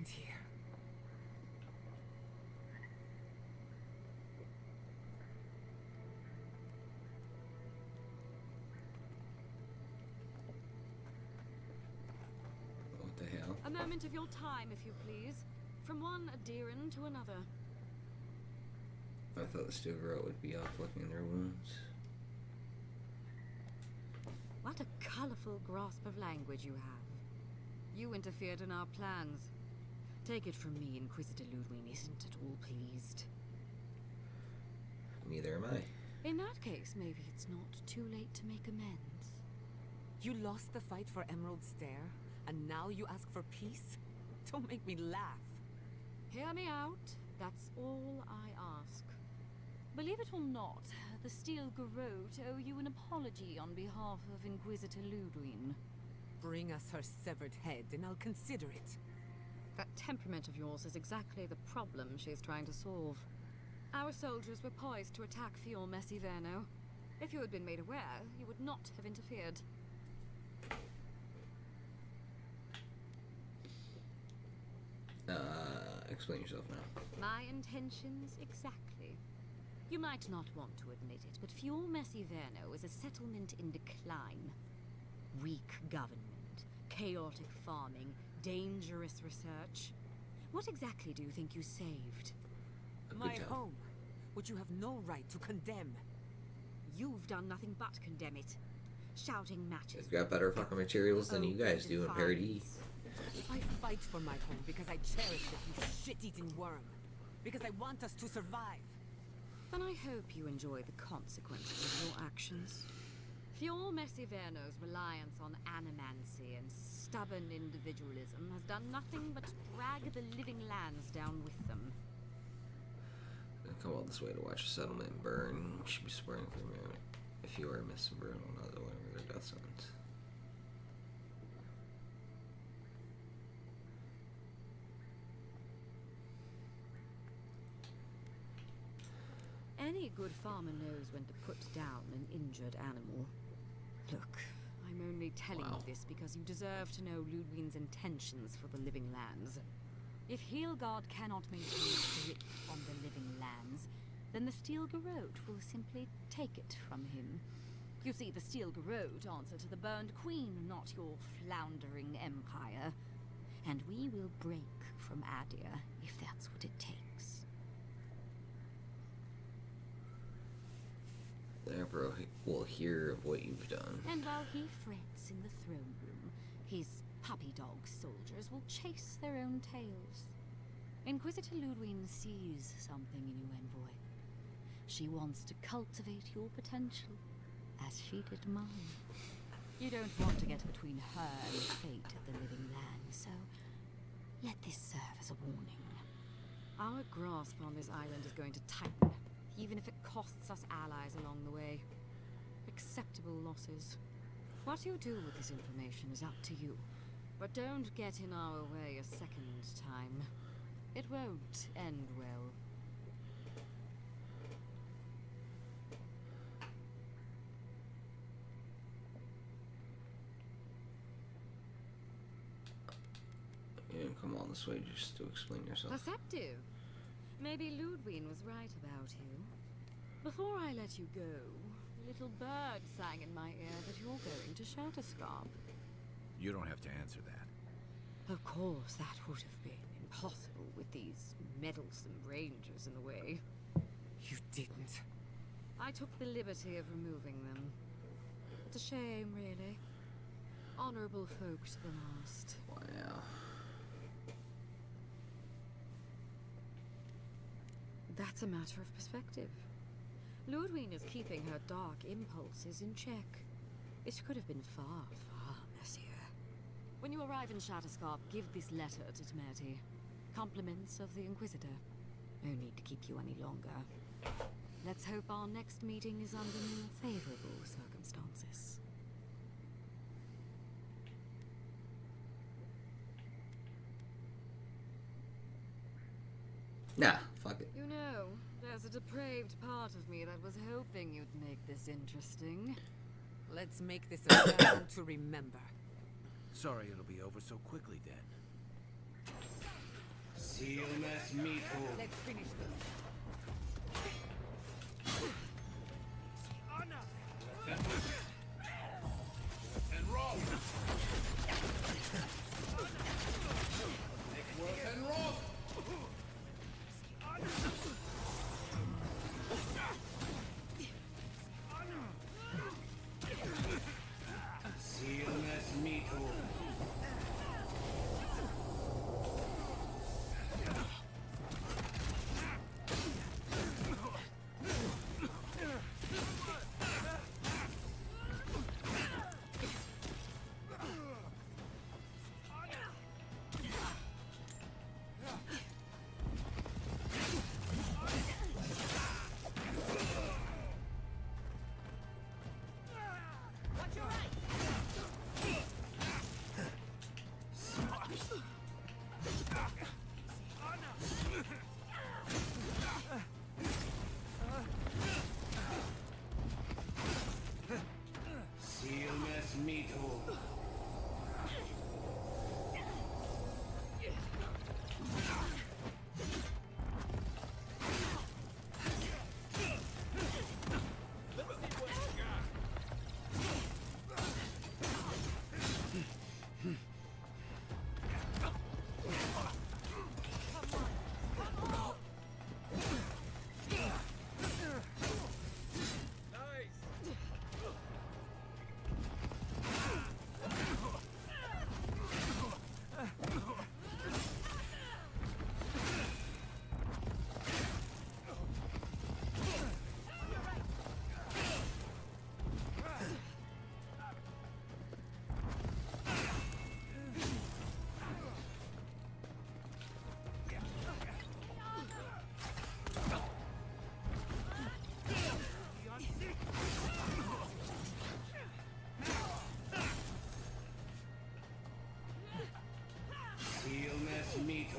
Here. What the hell? A moment of your time, if you please. From one Adiran to another. I thought the Steel Garrote would be off licking their wounds. What a colorful grasp of language you have. You interfered in our plans. Take it from me, Inquisitor Ludwig isn't at all pleased. Neither am I. In that case, maybe it's not too late to make amends. You lost the fight for Emerald Stair, and now you ask for peace? Don't make me laugh. Hear me out. That's all I ask. Believe it or not, the Steel Garrote owe you an apology on behalf of Inquisitor Ludwig. Bring us her severed head, and I'll consider it. That temperament of yours is exactly the problem she's trying to solve. Our soldiers were poised to attack Fior Messiverno. If you had been made aware, you would not have interfered. explain yourself now. My intentions exactly. You might not want to admit it, but Fior Messiverno is a settlement in decline. Weak government, chaotic farming, dangerous research. What exactly do you think you saved? My home, which you have no right to condemn. You've done nothing but condemn it. Shouting matches. They've got better fucking materials than you guys do in Parody. I fight for my home because I cherish it, you shit-eating worm. Because I want us to survive. Then I hope you enjoy the consequences of your actions. Fior Messiverno's reliance on animancy and stubborn individualism has done nothing but drag the living lands down with them. Come all this way to watch a settlement burn. We should be swearing for a minute. If you are missing Bruno, not the one with their death sentence. Any good farmer knows when to put down an injured animal. Look, I'm only telling you this because you deserve to know Ludwig's intentions for the living lands. If Heelgard cannot maintain a grip on the living lands, then the Steel Garrote will simply take it from him. You see, the Steel Garrote answer to the Burned Queen, not your floundering empire. And we will break from Adir, if that's what it takes. The Emperor will hear of what you've done. And while he frets in the throne room, his puppy dog soldiers will chase their own tails. Inquisitor Ludwig sees something in you, envoy. She wants to cultivate your potential, as she did mine. You don't want to get between her and the fate of the living land, so let this serve as a warning. Our grasp on this island is going to tighten, even if it costs us allies along the way. Acceptable losses. What you do with this information is up to you, but don't get in our way a second time. It won't end well. You didn't come all this way just to explain yourself. Perceptive. Maybe Ludwig was right about you. Before I let you go, a little bird sang in my ear that you're going to Shatterscarp. You don't have to answer that. Of course, that would have been impossible with these meddlesome rangers in the way. You didn't. I took the liberty of removing them. It's a shame, really. Honorable folk to the last. Wow. That's a matter of perspective. Ludwig is keeping her dark impulses in check. It could have been far, far messier. When you arrive in Shatterscarp, give this letter to Tmerti. Compliments of the Inquisitor. No need to keep you any longer. Let's hope our next meeting is under more favorable circumstances. Nah, fuck it. You know, there's a depraved part of me that was hoping you'd make this interesting. Let's make this a time to remember. Sorry it'll be over so quickly then. Seal mass meat hole. Let's finish this. And roll. Make work and roll. Seal mass meat hole. me too.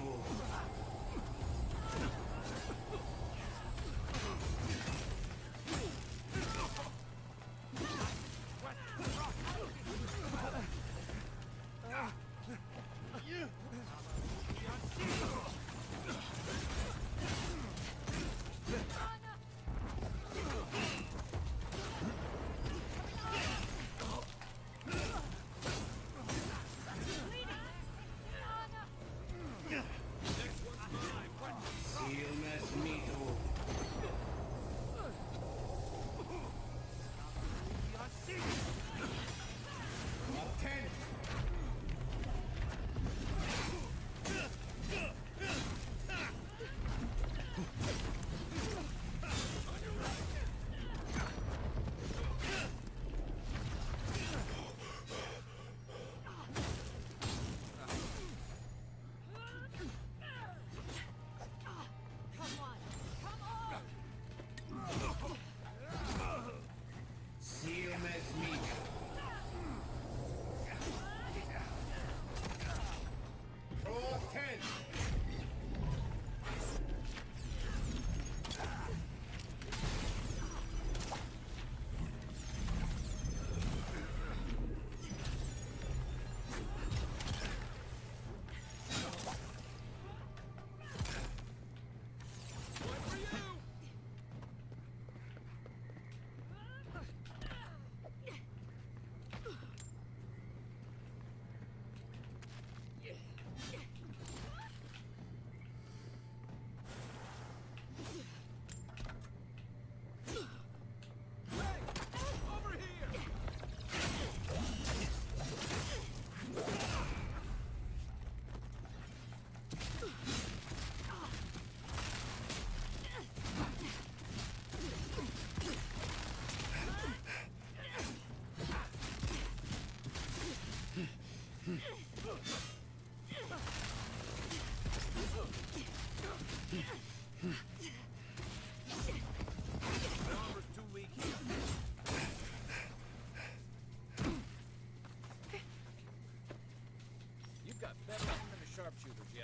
Sharpshooters, yeah.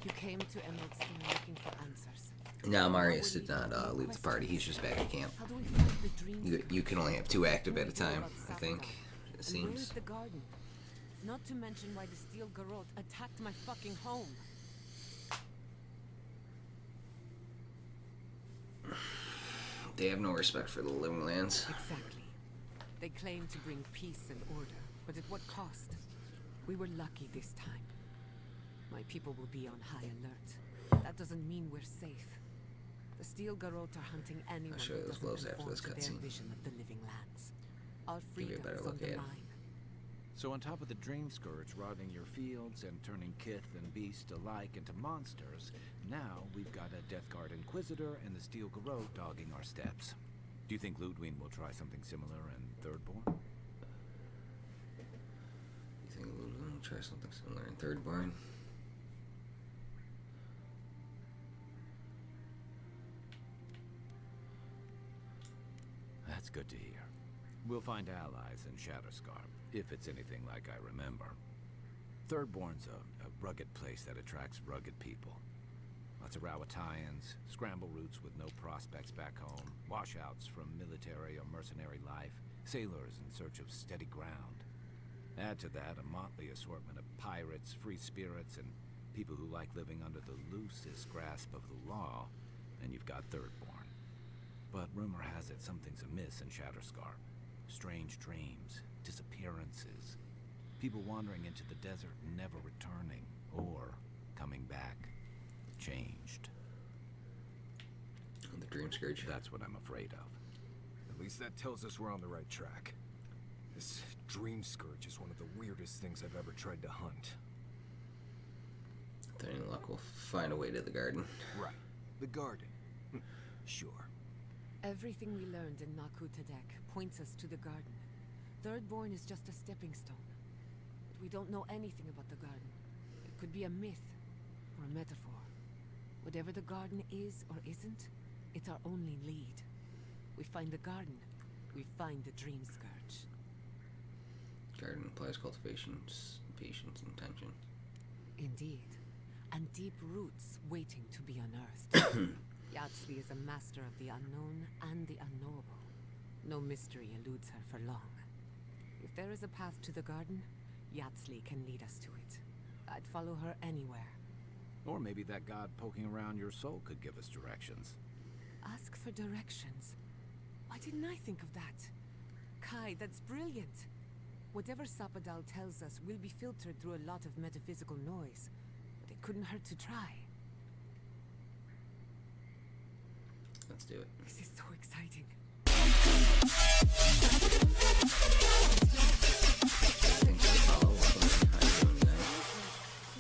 You came to Emerald Stone looking for answers. No, Marius did not leave the party. He's just back at camp. How do we find the dreams? You can only have 2 active at a time, I think. It And seems. where's the garden? Not to mention why the steel garrote attacked my fucking home. They have no respect for the living lands. Exactly. They claim to bring peace and order, but at what cost? We were lucky this time. My people will be on high alert. That doesn't mean we're safe. The steel garrote are hunting anyone show you who those doesn't gloves after conform this to their cutscene. vision of the living lands. Our Give you a freedom better is on look the at 'em. line. So on top of the Dream Scourge rotting your fields and turning kith and beast alike into monsters, now we've got a Death Guard Inquisitor and the Steel Garrote dogging our steps. Do you think Ludwig will try something similar in Thirdborn? You think Ludwig will try something similar in Thirdborn? That's good to hear. We'll find allies in Shatterscarp, if it's anything like I remember. Thirdborn's a rugged place that attracts rugged people. Lots of Rawatayans, scramble routes with no prospects back home, washouts from military or mercenary life, sailors in search of steady ground. Add to that a motley assortment of pirates, free spirits, and people who like living under the loosest grasp of the law, and you've got Thirdborn. But rumor has it something's amiss in Shatterscarp. Strange dreams, disappearances, people wandering into the desert and never returning, or coming back, changed. The Dream Scourge? That's what I'm afraid of. At least that tells us we're on the right track. This Dream Scourge is one of the weirdest things I've ever tried to hunt. With any luck, we'll find a way to the garden. Right. The garden. Sure. Everything we learned in Nakutadek points us to the garden. Thirdborn is just a stepping stone. But we don't know anything about the garden. It could be a myth or a metaphor. Whatever the garden is or isn't, it's our only lead. We find the garden, we find the Dream Scourge. Garden implies cultivation, patience, and tension. Indeed. And deep roots waiting to be unearthed. Yatsley is a master of the unknown and the unknowable. No mystery eludes her for long. If there is a path to the garden, Yatsley can lead us to it. I'd follow her anywhere. Or maybe that god poking around your soul could give us directions. Ask for directions. Why didn't I think of that? Kai, that's brilliant. Whatever Sapadal tells us will be filtered through a lot of metaphysical noise, but it couldn't hurt to try. Let's do it. This is so exciting. Could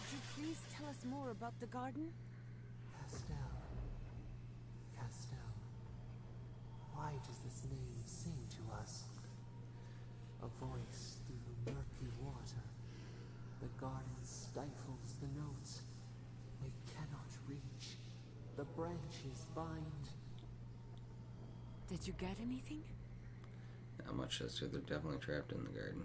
you please tell us more about the garden? Castell, why does this name sing to us? A voice through the murky water. The garden stifles the notes. We cannot reach. The branches bind. Did you get anything? Not much, so they're definitely trapped in the garden.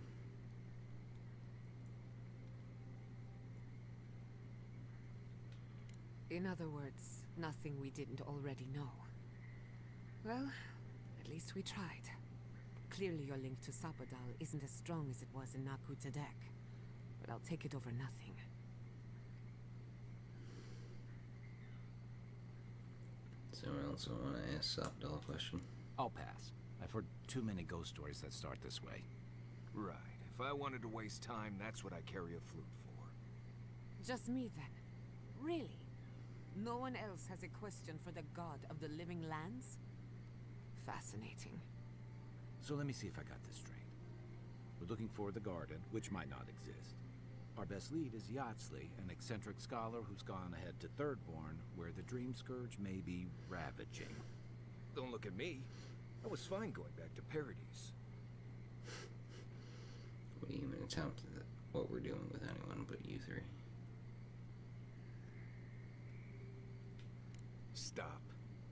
In other words, nothing we didn't already know. Well, at least we tried. Clearly your link to Sapadal isn't as strong as it was in Nakutadek, but I'll take it over nothing. Does anyone else want to ask Sapadal a question? I'll pass. I've heard too many ghost stories that start this way. Right. If I wanted to waste time, that's what I carry a flute for. Just me then? Really? No one else has a question for the god of the living lands? Fascinating. So let me see if I got this straight. We're looking for the garden, which might not exist. Our best lead is Yatsley, an eccentric scholar who's gone ahead to Thirdborn, where the Dream Scourge may be ravaging. Don't look at me. I was fine going back to Paradise. We even attempted what we're doing with anyone but you three. Stop.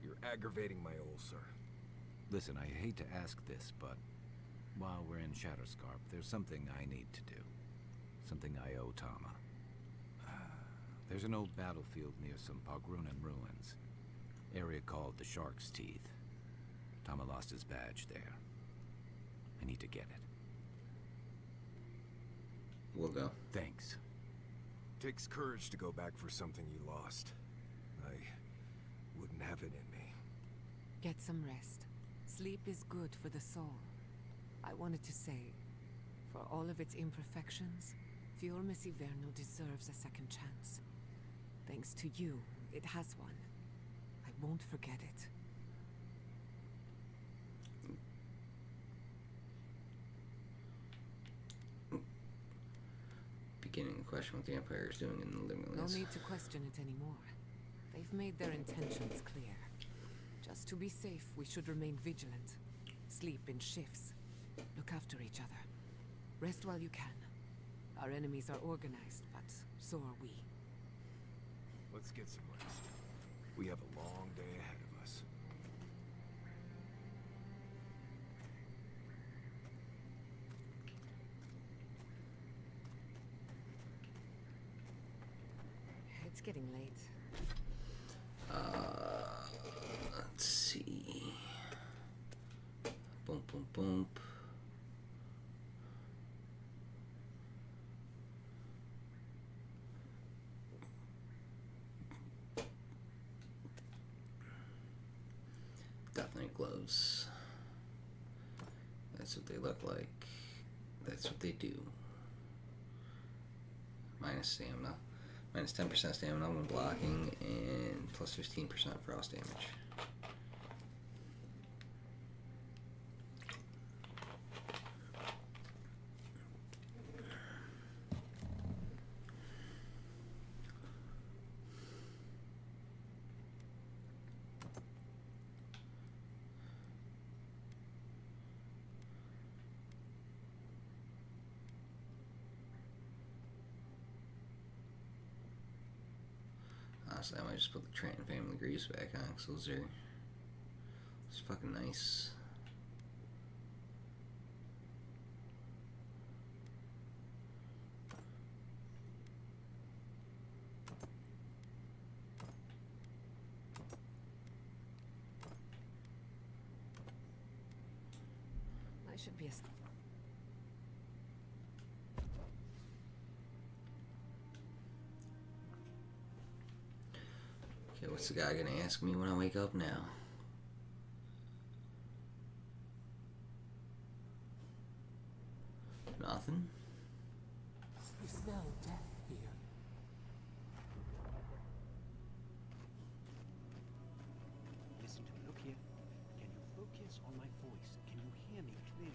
You're aggravating my ulcer. Listen, I hate to ask this, but while we're in Shatterscarp, there's something I need to do. Something I owe Tama. There's an old battlefield near some Pogrunan ruins. Area called the Shark's Teeth. Tama lost his badge there. I need to get it. We'll go. Thanks. Takes courage to go back for something you lost. I wouldn't have it in me. Get some rest. Sleep is good for the soul. I wanted to say, for all of its imperfections, Fior Mesiverno deserves a second chance. Thanks to you, it has one. I won't forget it. question what the Empire is doing in the Living No Lands. need to question it anymore. They've made their intentions clear. Just to be safe, we should remain vigilant. Sleep in shifts. Look after each other. Rest while you can. Our enemies are organized, but so are we. Let's get some rest. We have a long day ahead of us. It's getting late. Let's see. Boom, boom, boom. Definitely gloves. That's what they look like. That's what they do. Minus stamina. Minus 10% stamina when blocking, and plus 15% frost damage. Honestly, I might just put the Trenton family greaves back on, because those are it's fucking nice. I should be a... Okay, what's the guy gonna ask me when I wake up now? Nothing? You smell death here. Listen to me. Look here. Can you focus on my voice? Can you hear me clearly?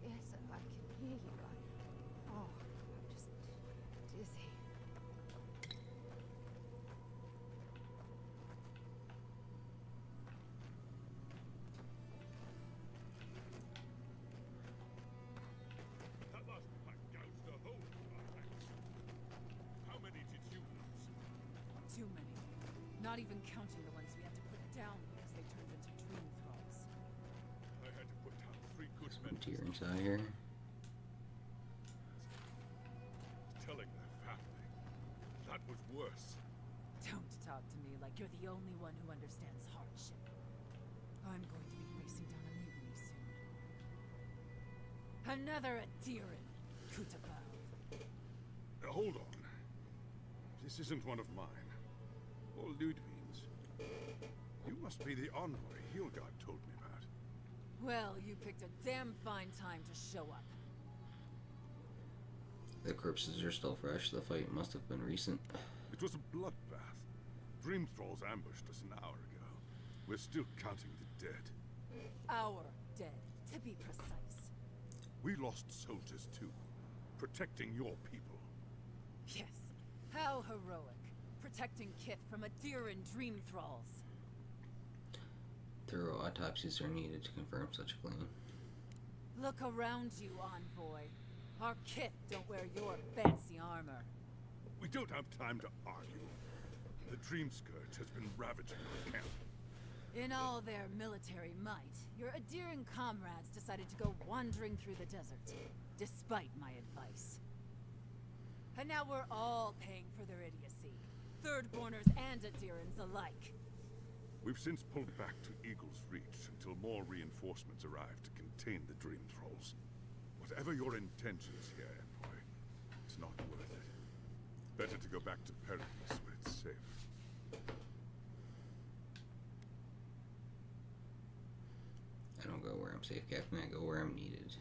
Yes, I can hear you. I'm just dizzy. That last pack gouged a hole in our ranks. How many did you lose? Too many. Not even counting the ones we had to put down because they turned into dream thralls. I had to put down 3 good Some men. deer inside here. Telling their family. That was worse. Don't talk to me like you're the only one who understands hardship. I'm going to be facing down a mutiny soon. Another Adiran, Kutabal. Hold on. This isn't one of mine. Or Ludwig's. You must be the envoy Hilgard told me about. Well, you picked a damn fine time to show up. The corpses are still fresh. The fight must have been recent. It was a bloodbath. Dream Thralls ambushed us an hour ago. We're still counting the dead. Our dead, to be precise. We lost soldiers too. Protecting your people. Yes. How heroic. Protecting Kith from Adiran dream thralls. Thorough autopsies are needed to confirm such a claim. Look around you, envoy. Our Kith don't wear your fancy armor. We don't have time to argue. The Dream Scourge has been ravaging our camp. In all their military might, your Adiran comrades decided to go wandering through the desert, despite my advice. And now we're all paying for their idiocy. Thirdborners and Adirans alike. We've since pulled back to Eagle's Reach until more reinforcements arrive to contain the Dream Thralls. Whatever your intentions here, Envoy, it's not worth it. Better to go back to Paradise where it's safe. I don't go where I'm safe, Captain. I go where I'm needed.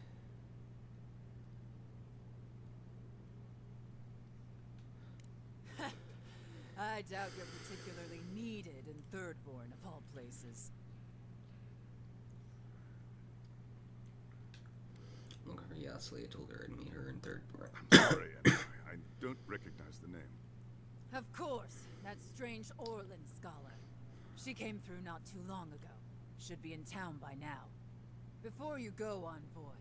I doubt you're particularly needed in Thirdborn, of all places. Looking for Yasli. I told her I'd meet her in third floor. I'm sorry, Envoy. I don't recognize the name. Of course, that strange Orlan scholar. She came through not too long ago. Should be in town by now. Before you go, Envoy,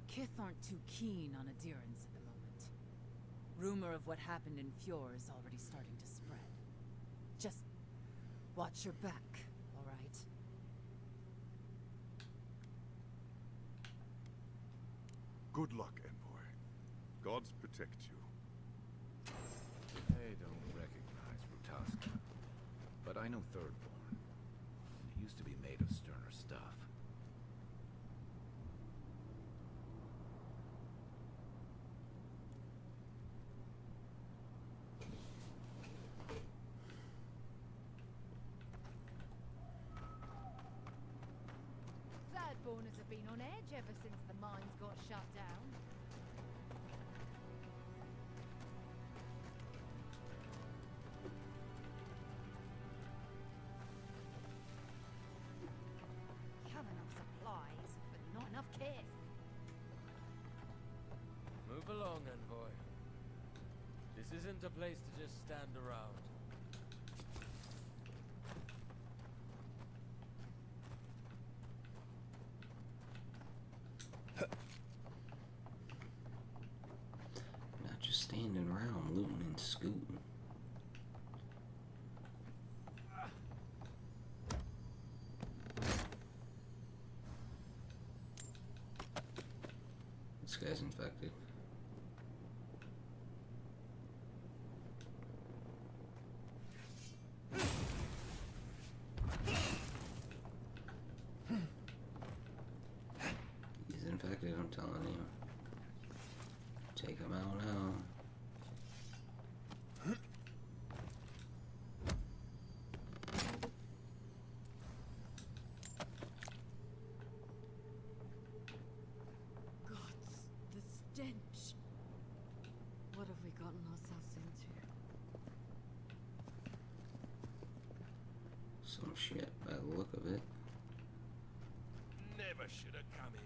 Kith aren't too keen on adherence at the moment. Rumor of what happened in Fior is already starting to spread. Just watch your back, all right? Good luck, Envoy. Gods protect you. I don't recognize Rutaska, but I know Thirdborn. It used to be made of sterner stuff. Thirdborners have been on edge ever since the mines got shut down. Have enough supplies, but not enough kit. Move along, Envoy. This isn't a place to just stand around. Not just standing around looting and scooting. This guy's infected. He's infected, I'm telling you. Take him out now. Gods, the stench. What have we gotten ourselves into? Some shit by the look of it. Never should have come here.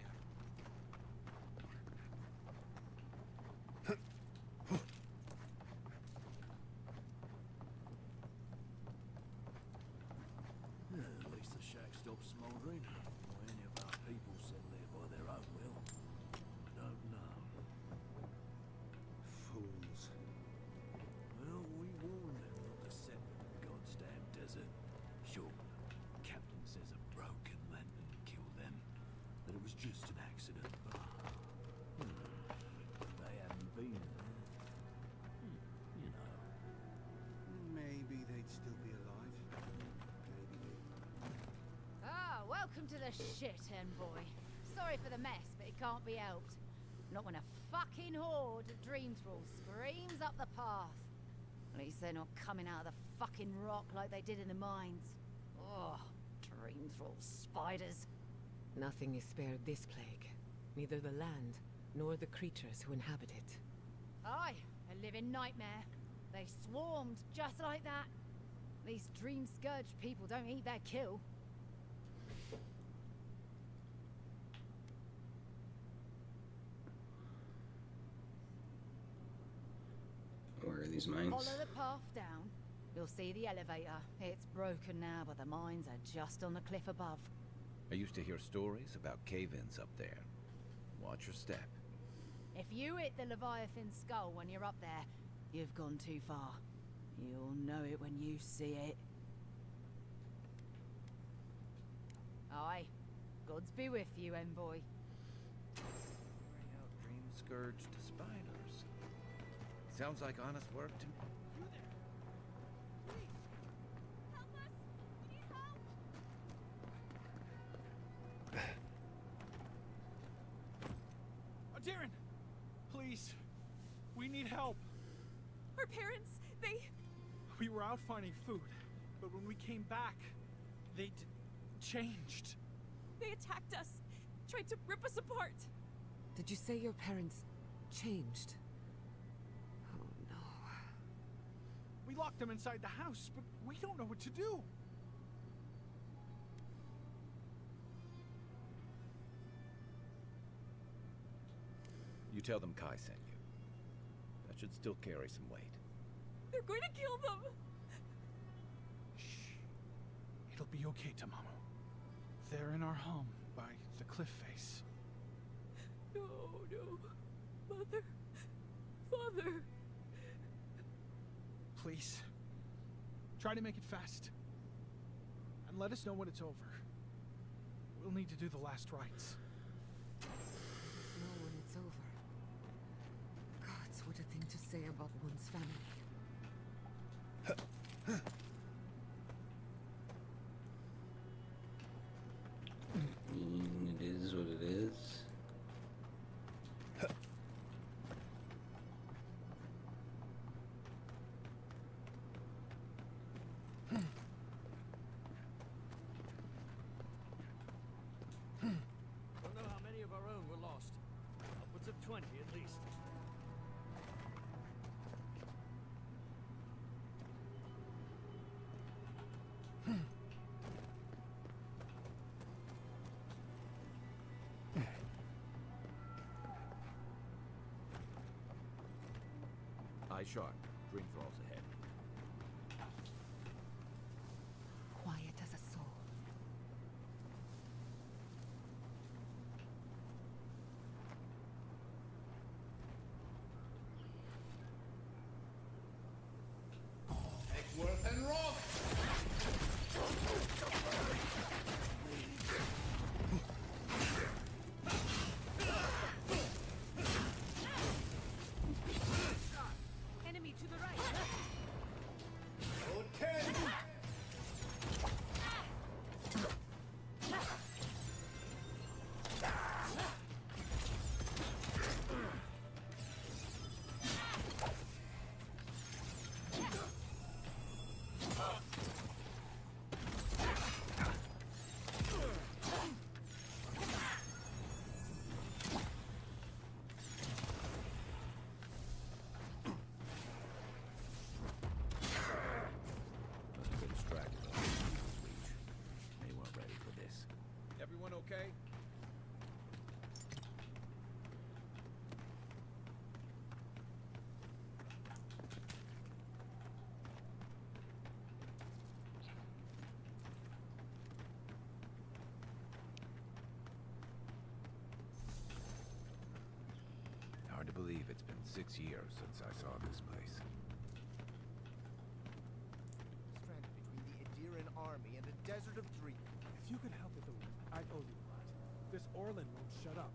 At least the shack stopped smoldering. Or any of our people settled there by their own will. I don't know. Fools. Well, we warned them not to settle in the goddamn desert. Sure, Captain says a broken lantern killed them. That it was just an accident, but... they haven't been there. You know. Maybe they'd still be alive. Maybe they... Ah, welcome to the shit, Envoy. Sorry for the mess, but it can't be helped. Not when a fucking horde of dream thralls screams up the path. At least they're not coming out of the fucking rock like they did in the mines. Oh, dream thrall spiders. Nothing is spared this plague. Neither the land, nor the creatures who inhabit it. Aye, a living nightmare. They swarmed just like that. These dream scourge people don't eat their kill. Where are these mines? Follow the path down. You'll see the elevator. It's broken now, but the mines are just on the cliff above. I used to hear stories about cave-ins up there. Watch your step. If you hit the Leviathan skull when you're up there, you've gone too far. You'll know it when you see it. Aye. Gods be with you, Envoy. Bring out dream-scourged spiders. Sounds like honest work to me. Darren, please. We need help. Our parents, We were out finding food, but when we came back, they changed. they attacked us, tried to rip us apart. Did you say your parents changed? Oh no. We locked them inside the house, but we don't know what to do. You tell them Kai sent you. That should still carry some weight. They're going to kill them! Shh. It'll be okay, Tamamu. They're in our home by the cliff face. No, no. Mother. Father. Please. Try to make it fast. And let us know when it's over. We'll need to do the last rites. Let us know when it's over. Gods, what a thing to say about one's family. It is what it is. Don't know how many of our own were lost. Upwards of 20 at least. Eye sharp. Dream thralls ahead. Quiet as a soul. Eckworth and Rock! Enemy to the right. Must have been distracted by the reach. They weren't ready for this. Everyone okay? Hard to believe it's been 6 years since I saw this place. Stranded between the Adiran army and a desert of dreams. If you could help with the lift, I'd owe you a lot. This Orlin won't shut up.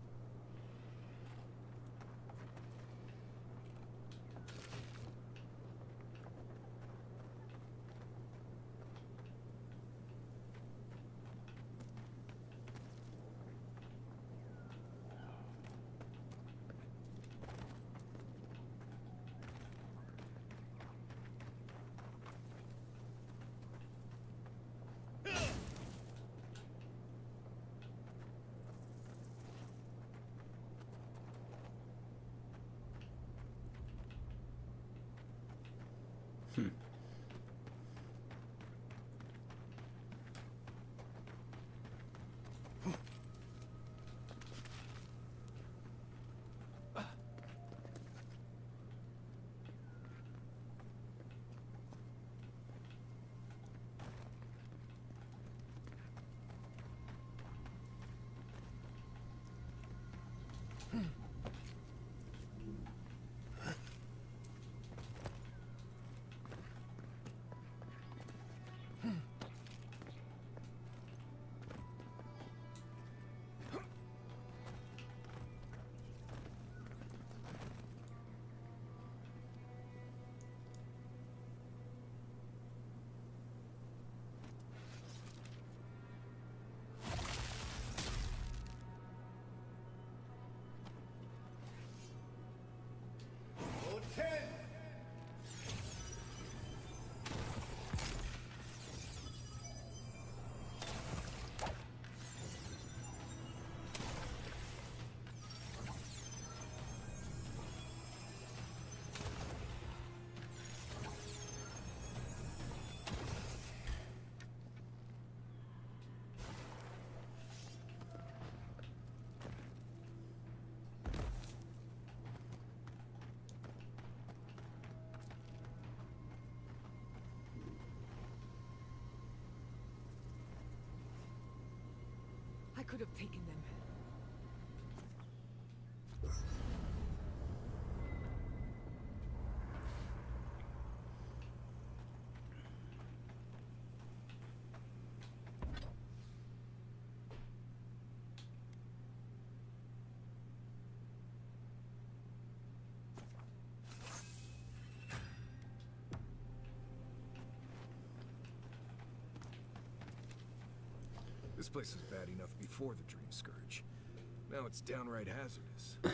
could have taken them. This place was bad enough before the Dream Scourge. Now it's downright hazardous. I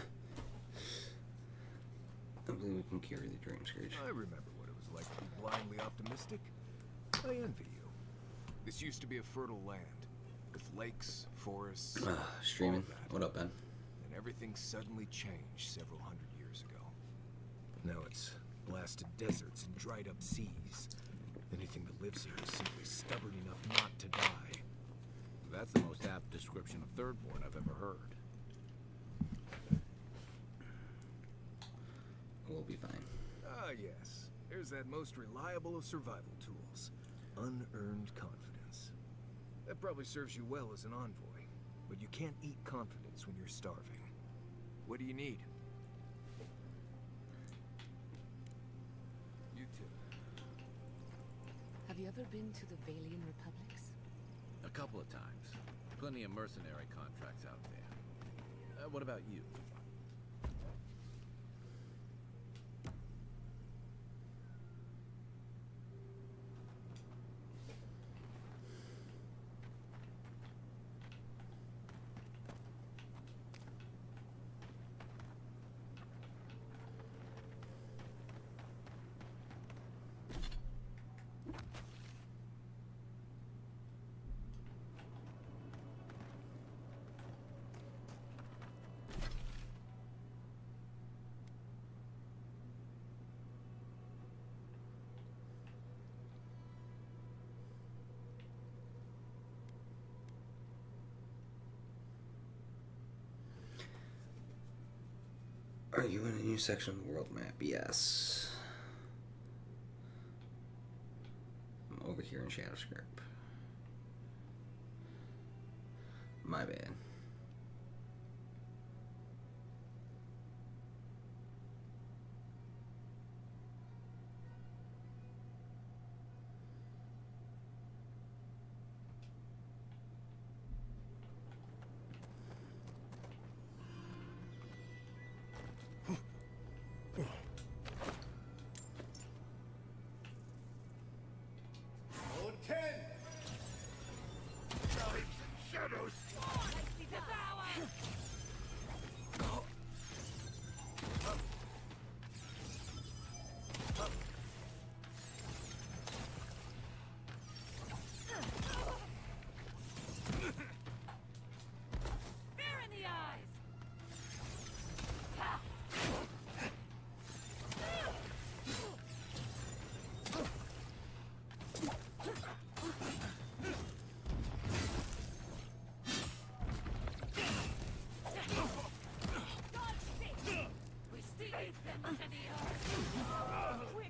believe we can carry the Dream Scourge. I remember what it was like to be blindly optimistic. I envy you. This used to be a fertile land, with lakes, forests, Streaming. all that. What up, Ben? And everything suddenly changed several hundred years ago. Now it's blasted deserts and dried up seas. Anything that lives here is simply stubborn enough not to die. That's the most apt description of Thirdborn I've ever heard. We'll be fine. Ah, yes. There's that most reliable of survival tools. Unearned confidence. That probably serves you well as an envoy, but you can't eat confidence when you're starving. What do you need? You too. Have you ever been to the Valian Republics? A couple of times. Plenty of mercenary contracts out there. What about you? Are you in a new section of the world map? Yes. I'm over here in Shadowscript. My bad.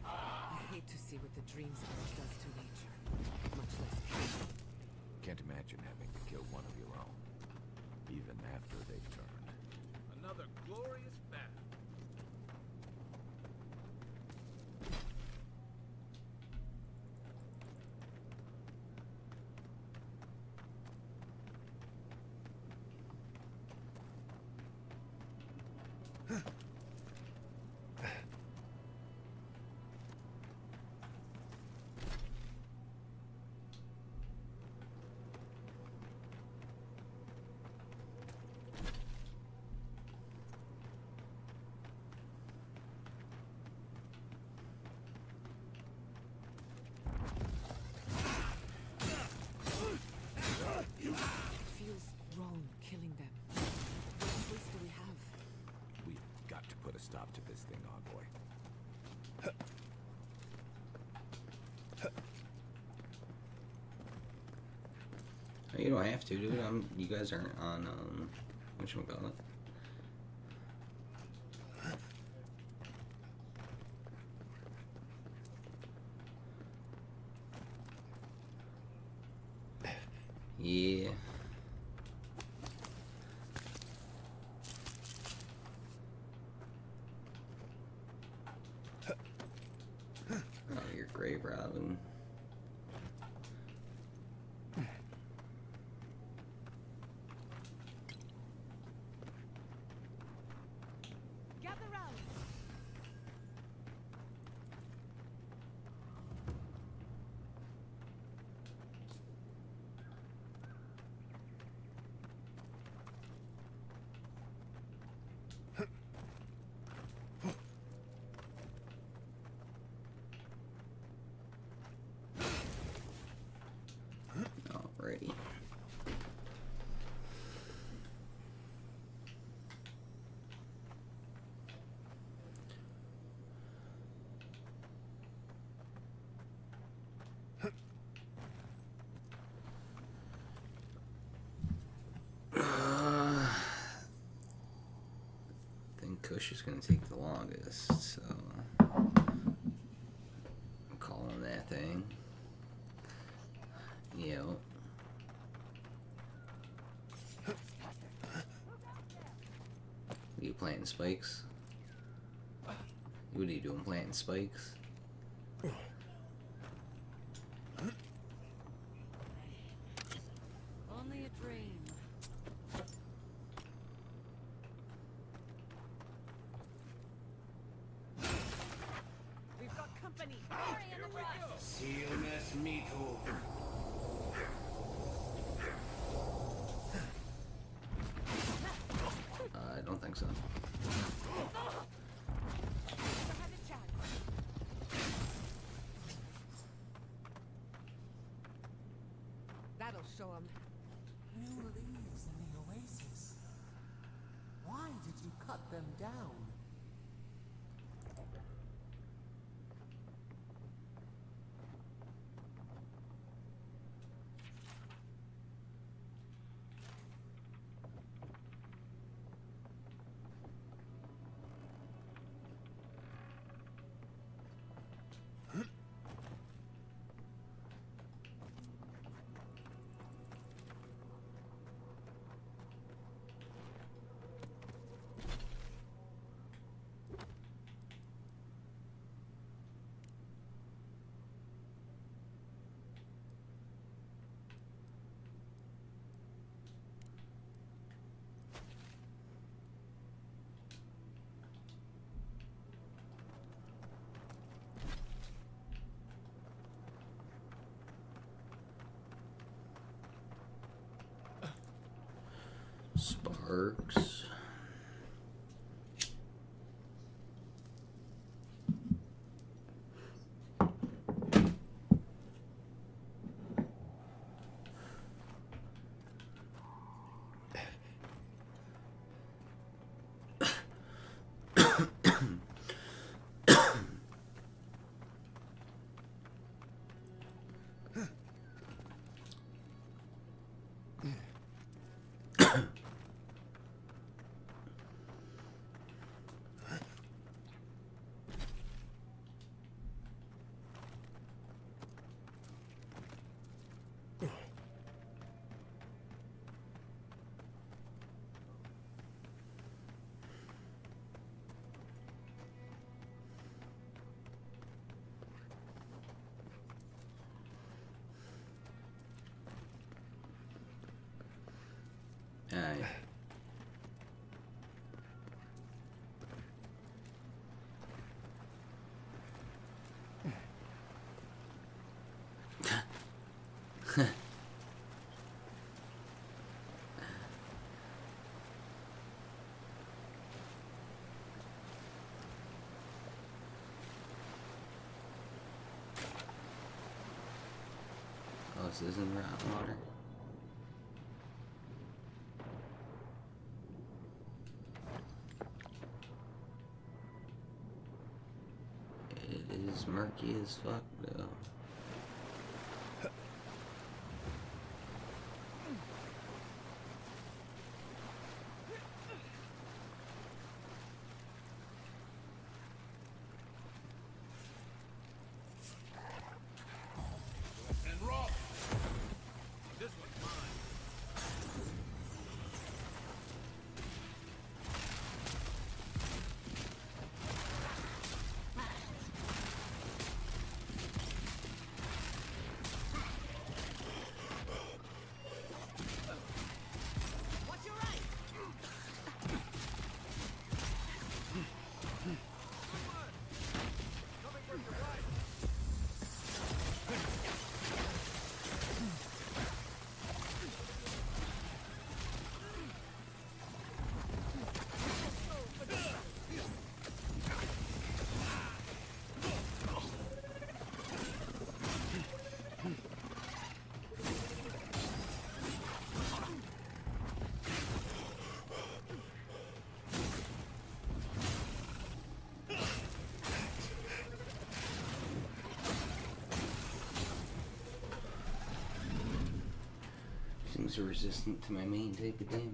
I hate to see what the Dream Scourge does to nature, much less people. Can't imagine having to kill one of your own, even after they've turned. Another glorious battle. It feels wrong killing them. What choice do we have? We've got to put a stop to this thing, Envoy. You don't have to, dude. You guys aren't on, whatchamacallit. Yeah. grave robbing. Gather round. Alrighty. I think Kush is going to take the longest, so I'm calling that thing. Yep. Are you planting spikes? What are you doing, planting spikes? Only a dream. We've got company. Sealness me too. I don't think so. That'll show him. New leaves in the oasis. Why did you cut them down? Sparks. Aye. Oh, this isn't rotten water. It is murky as fuck though. And Rob! This one's mine. Seems resistant to my main type of damage.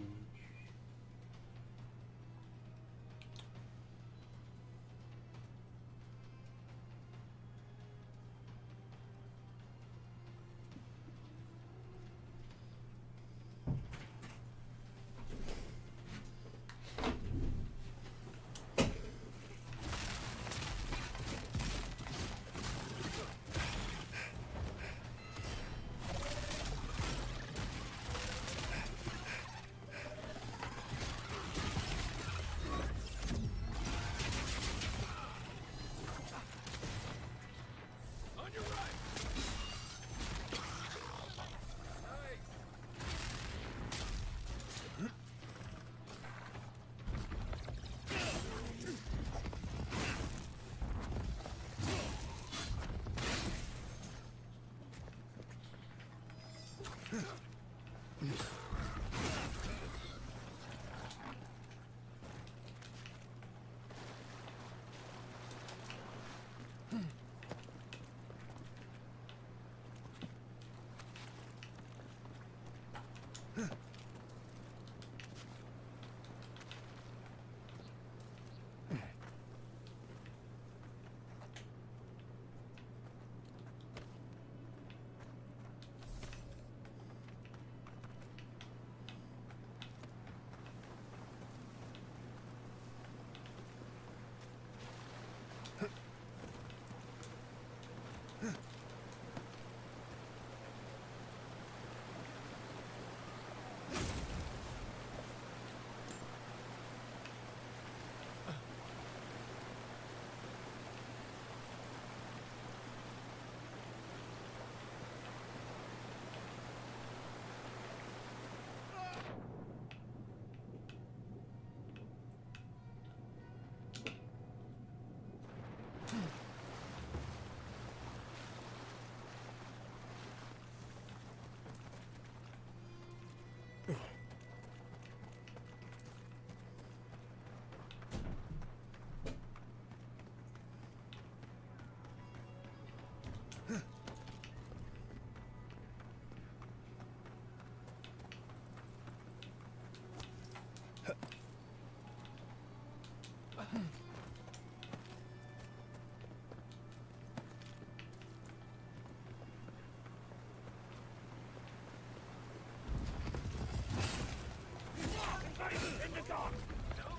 In the dark! No!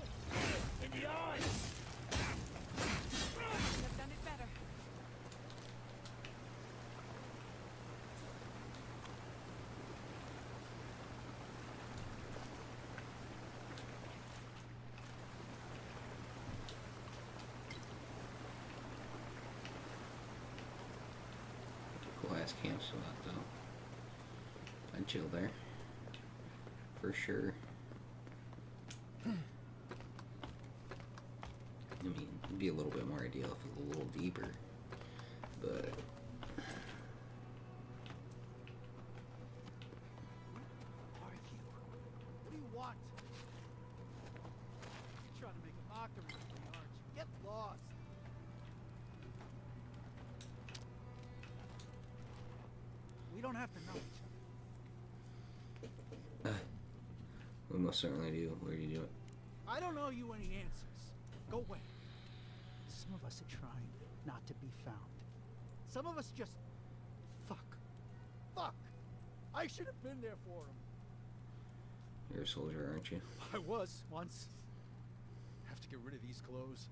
In the eyes! Could have done it better. Cool ass camp spot though. I'd chill there. For sure. I mean, it'd be a little bit more ideal if it was a little deeper, but What do you want? You're trying to make a mockery of me, aren't you? Get lost! We don't have to know each other. we most certainly do. Where do you do it? I don't owe you any answers. Go away. Some of us are trying not to be found. Some of us just... Fuck. Fuck! I should have been there for him. You're a soldier, aren't you? I was, once. Have to get rid of these clothes.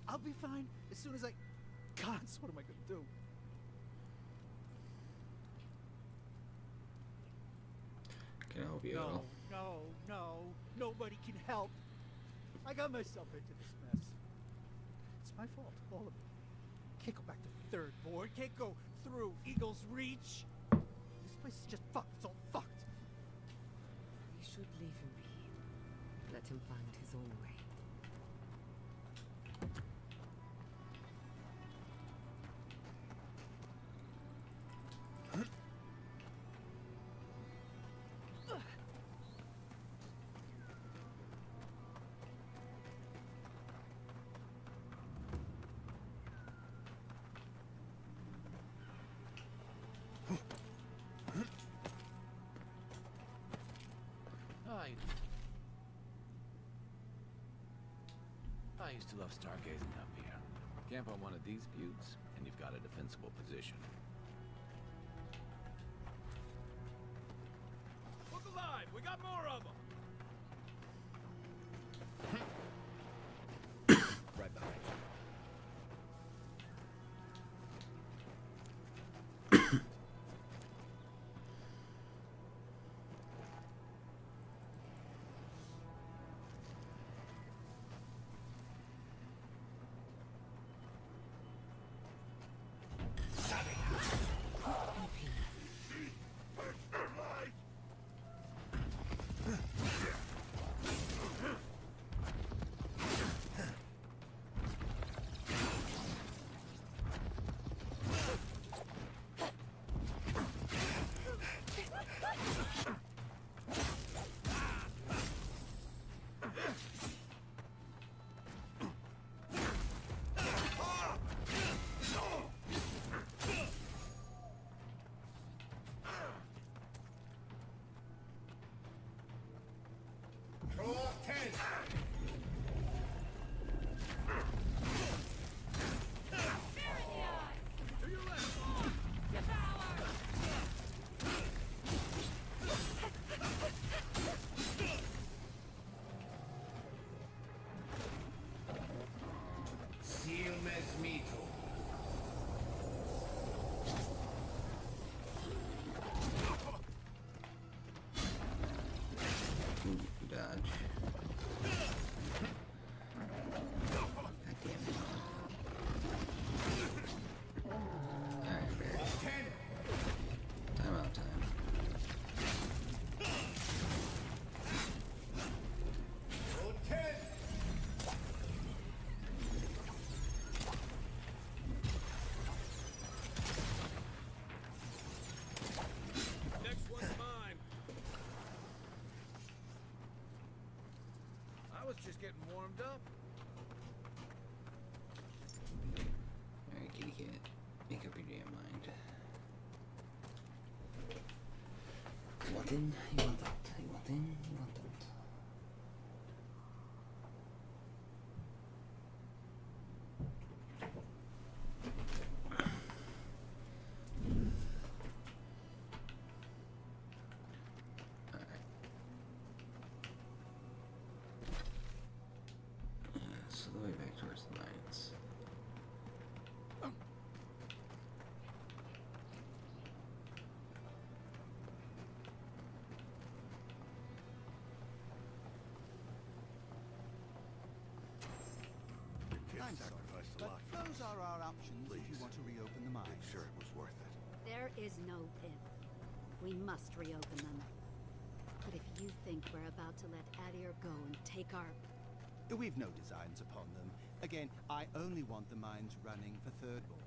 I'll be fine as soon as I... Gods, what am I gonna do? Can I help you at all? No. Nobody can help. I got myself into this mess. It's my fault, all of it. Can't go back to the third board. Can't go through Eagle's Reach. This place is just fucked. It's all fucked. We should leave him be. Let him find his own way. I used to love stargazing up here. Camp on one of these buttes, and you've got a defensible position. Look alive! We got more of them! Right behind you. Dodge. Alright, Barry. Timeout time. Next one's mine. I was just getting warmed up. Alright, kitty cat. Make up your damn mind. You want in? You want out? You want in? You want out? So the way back towards the mines. I'm sorry, but those are our options if you want to reopen the mines. Sure it was worth it. There is no if. We must reopen them. But if you think we're about to let Adir go and take our... We've no designs upon them. Again, I only want the mines running for Thirdborn.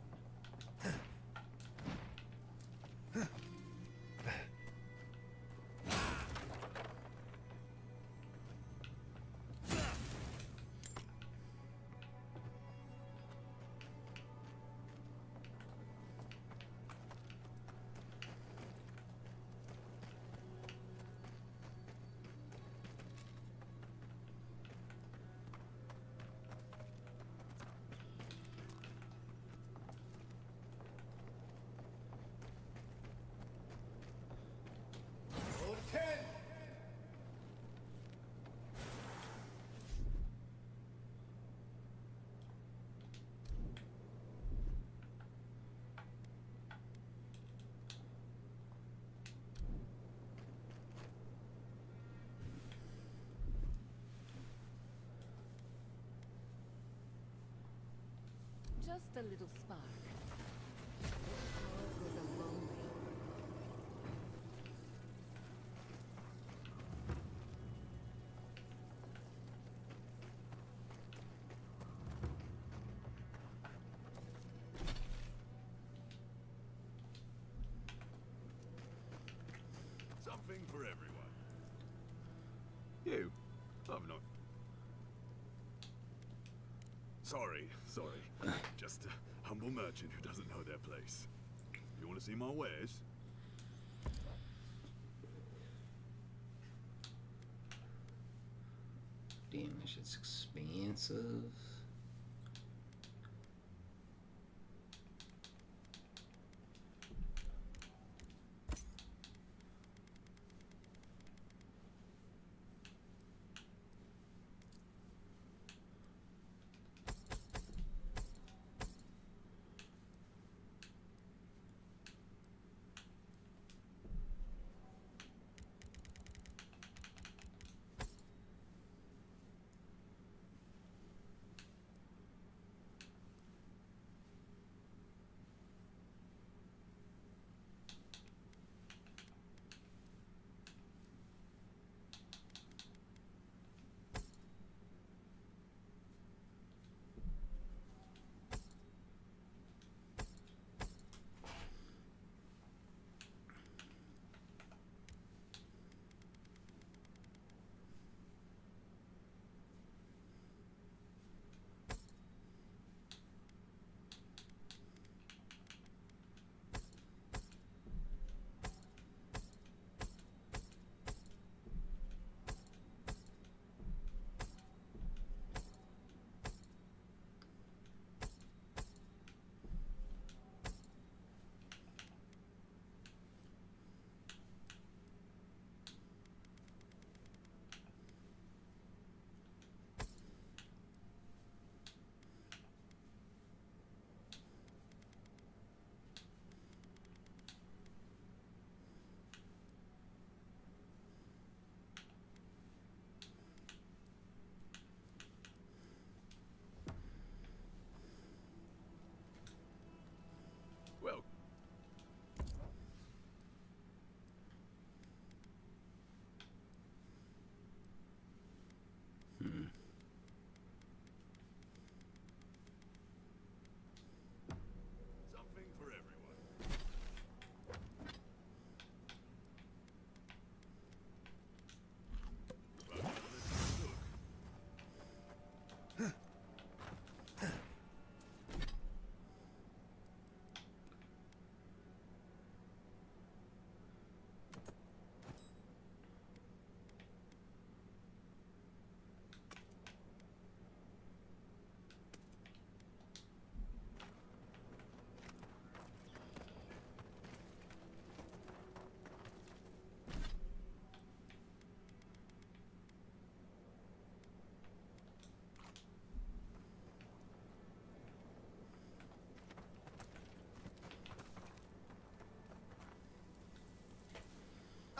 Just a little spark. Was a lonely. Something for everyone. You? I've not. Sorry. Just a humble merchant who doesn't know their place. You want to see my wares? Damage, it's expansive. Well, something for everyone. But let's have a look.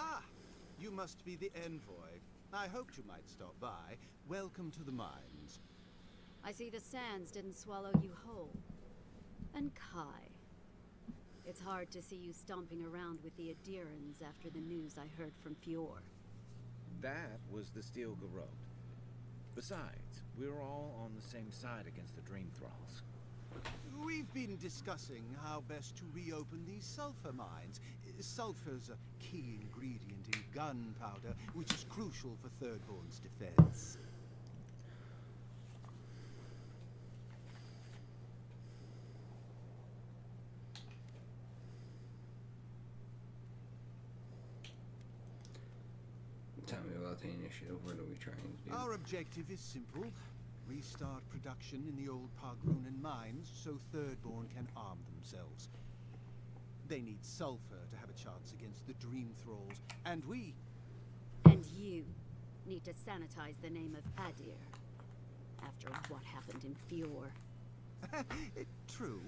Ah, you must be the envoy. I hoped you might stop by. Welcome to the mines. I see the sands didn't swallow you whole. And Kai. It's hard to see you stomping around with the Adirans after the news I heard from Fior. That was the Steel Garrote. Besides, we're all on the same side against the Dream Thralls. We've been discussing how best to reopen these sulfur mines. Sulfur's a key ingredient in gunpowder, which is crucial for Thirdborn's defense. Tell me about the initiative. What are we trying to do? Our objective is simple. Restart production in the old Pagrunan mines so Thirdborn can arm themselves. They need sulfur to have a chance against the Dream Thralls, and we... And you need to sanitize the name of Adir. After what happened in Fior. True.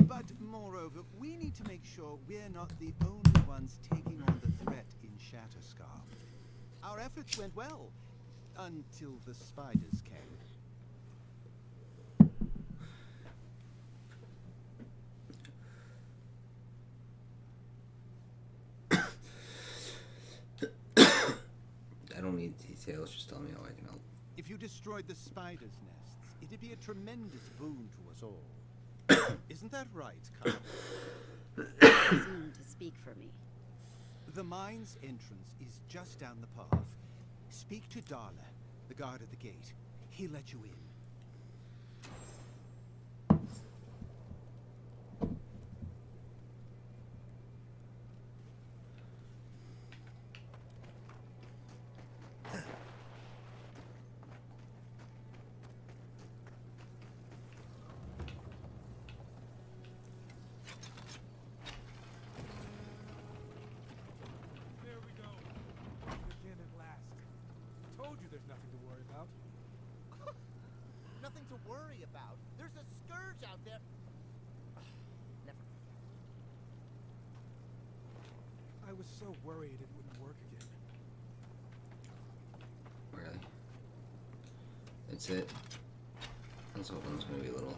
But moreover, we need to make sure we're not the only ones taking on the threat in Shatterscarp. Our efforts went well, until the spiders came. I don't need details, just tell me how I can help. If you destroyed the spiders' nests, it'd be a tremendous boon to us all. Isn't that right, Carl? Presume to speak for me. The mine's entrance is just down the path. Speak to Darla, the guard at the gate. He'll let you in. you there's nothing to worry about. Nothing to worry about. There's a scourge out there. Never. I was so worried it wouldn't work again. Really? That's it? I was hoping it was going to be a little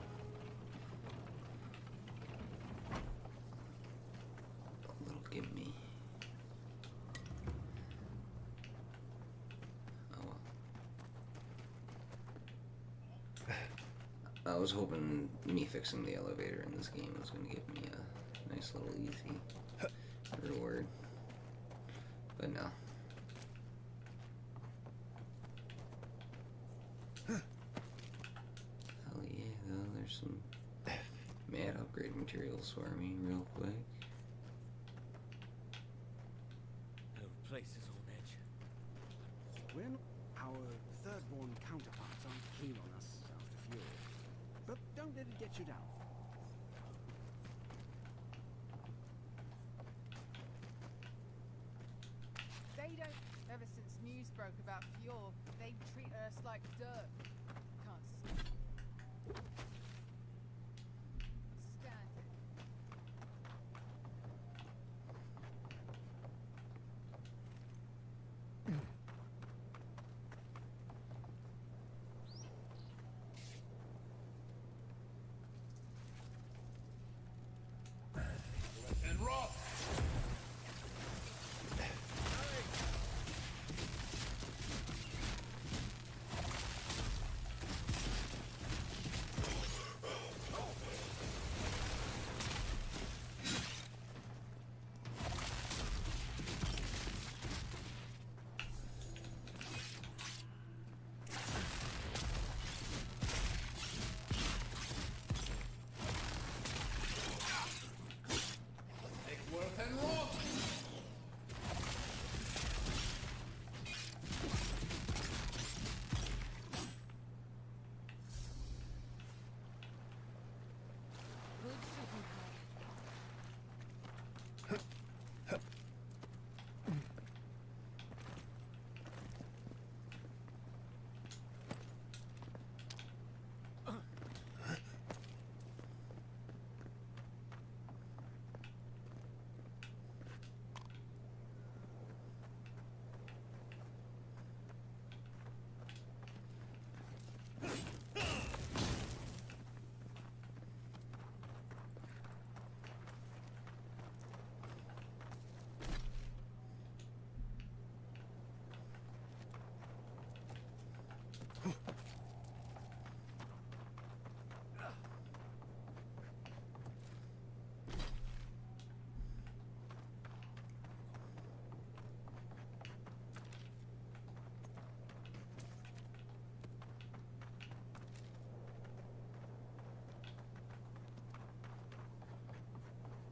gimme. Oh well. I was hoping me fixing the elevator in this game was going to give me a nice little easy reward. But no. Hell yeah, though, there's some mad upgrade materials for me real quick. Place is on edge. When our third-born counterparts aren't keen on us after Fior. But don't let it get you down. They don't. Ever since news broke about Fior, they treat us like dirt. Can't stand it. And rock!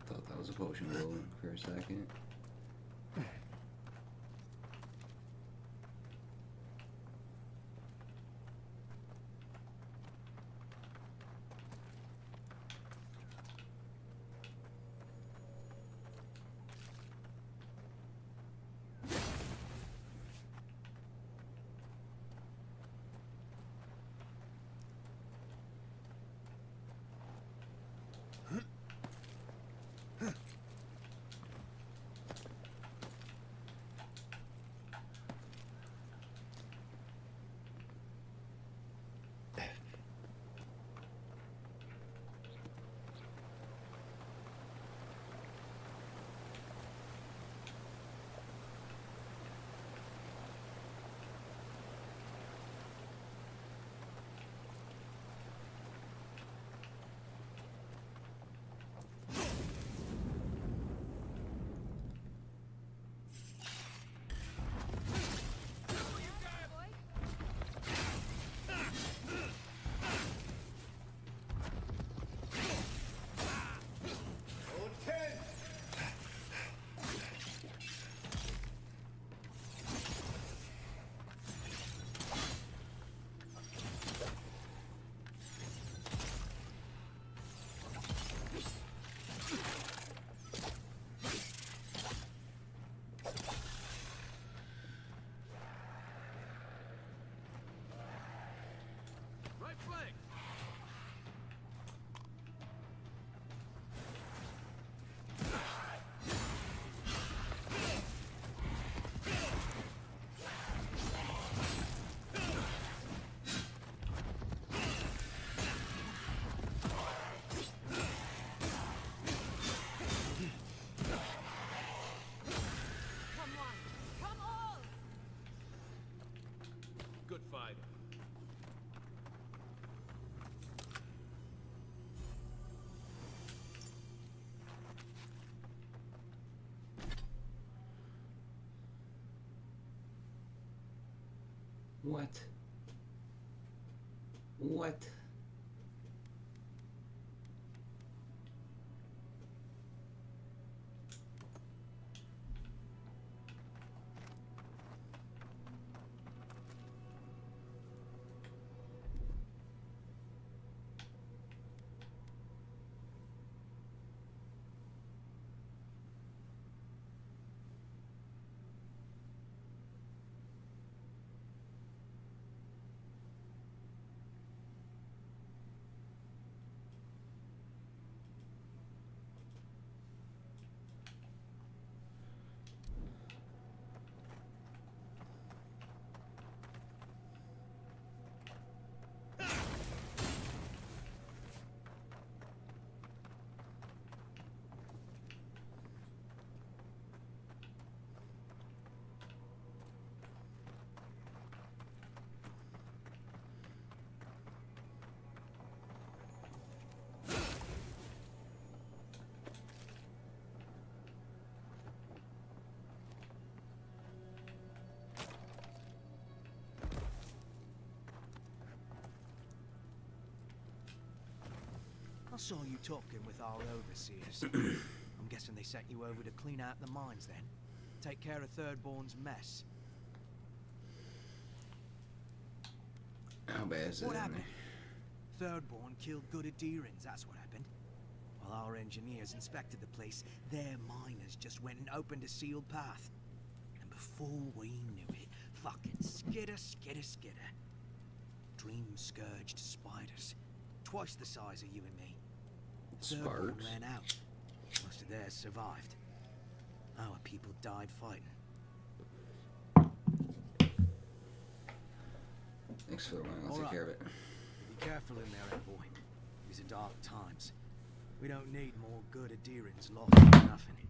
Thought that was a potion golden for a second. fighting. What? What? I saw you talking with our overseers. I'm guessing they sent you over to clean out the mines then? Take care of Thirdborn's mess. How bad is it? What happened? Thirdborn killed good adherents, that's what happened. While our engineers inspected the place, their miners just went and opened a sealed path. And before we knew it, fucking skitter. Dream-scourged spiders. Twice the size of you and me. Thirdborn Sparks. ran out. Most of theirs survived. Our people died fighting. Thanks for the wine. I'll All take right. care of it. Be careful in there, boy. These are dark times. We don't need more good adherents lost for nothing.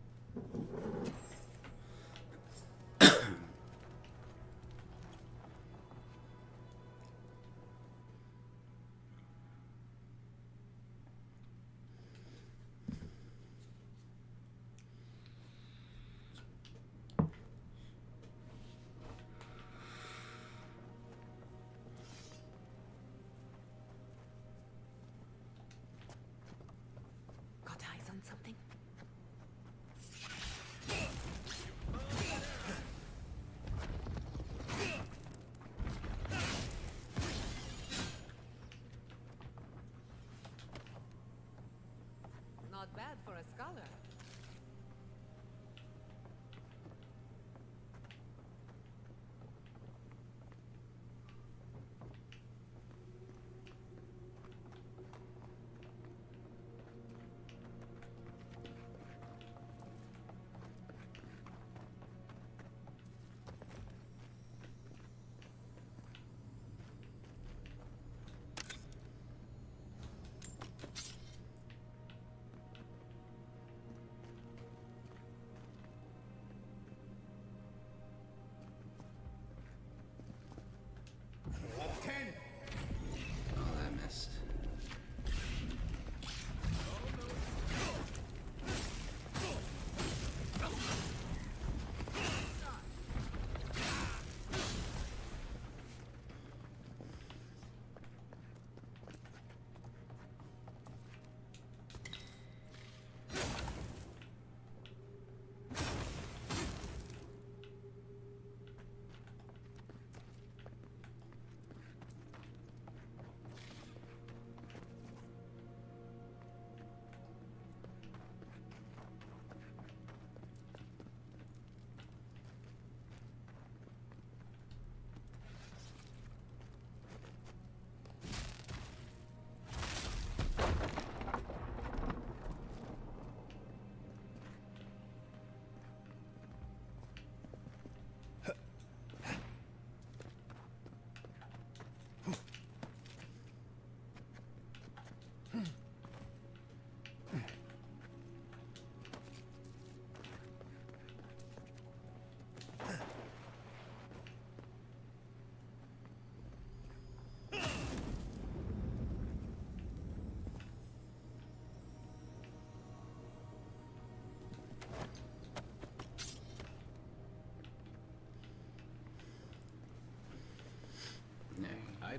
Got eyes on something? Not bad for a scholar.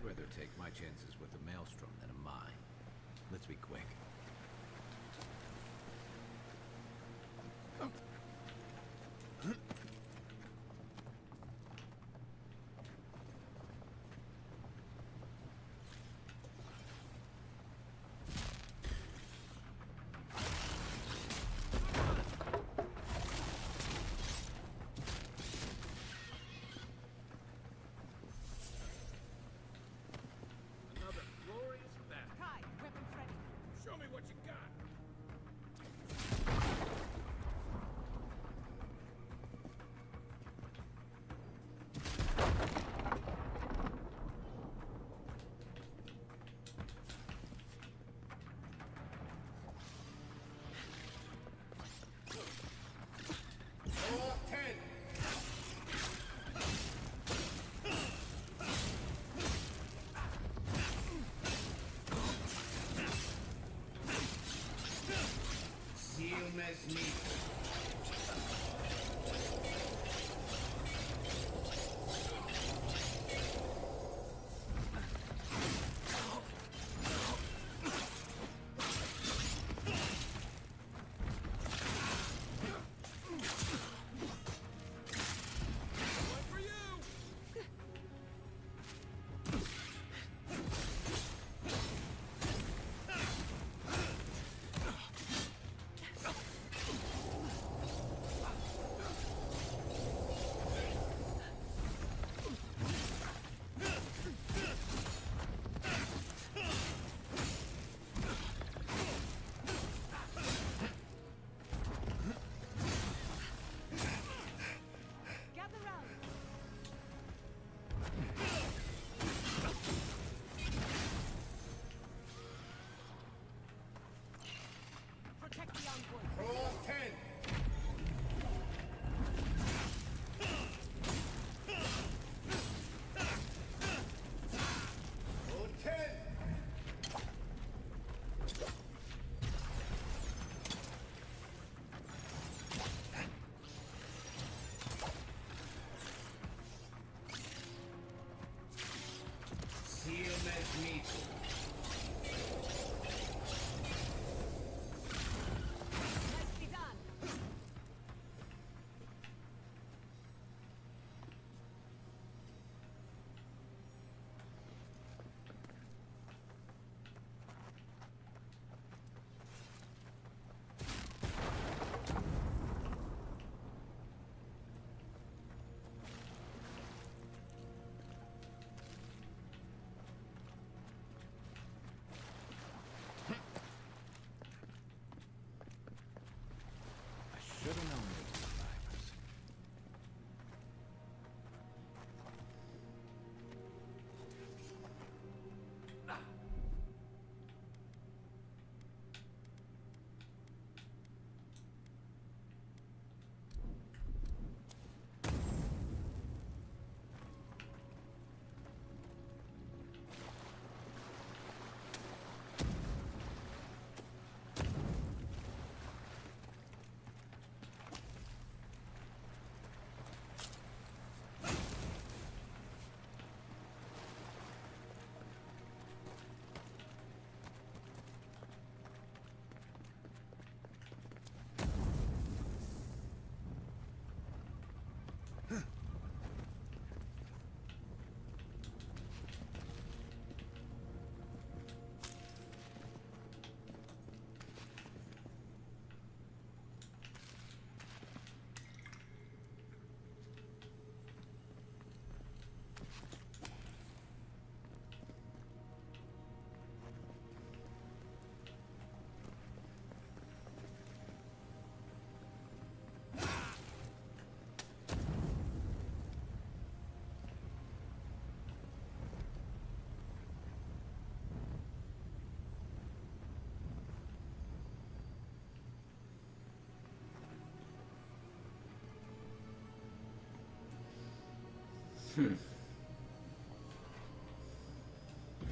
I'd rather take my chances with a maelstrom than a mine. Let's be quick. Another glorious battle. Kai, weapons ready. Show me what you got. Gather round. Protect the envoy. Roll 10. Roll 10. Seal as meat. Nicely done. I should have known those survivors.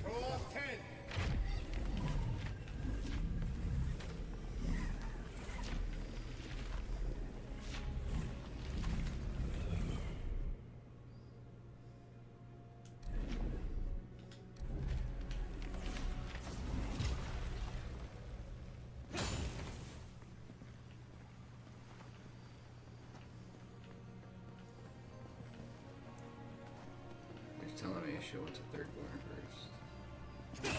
Roll 10. I should went to third born first.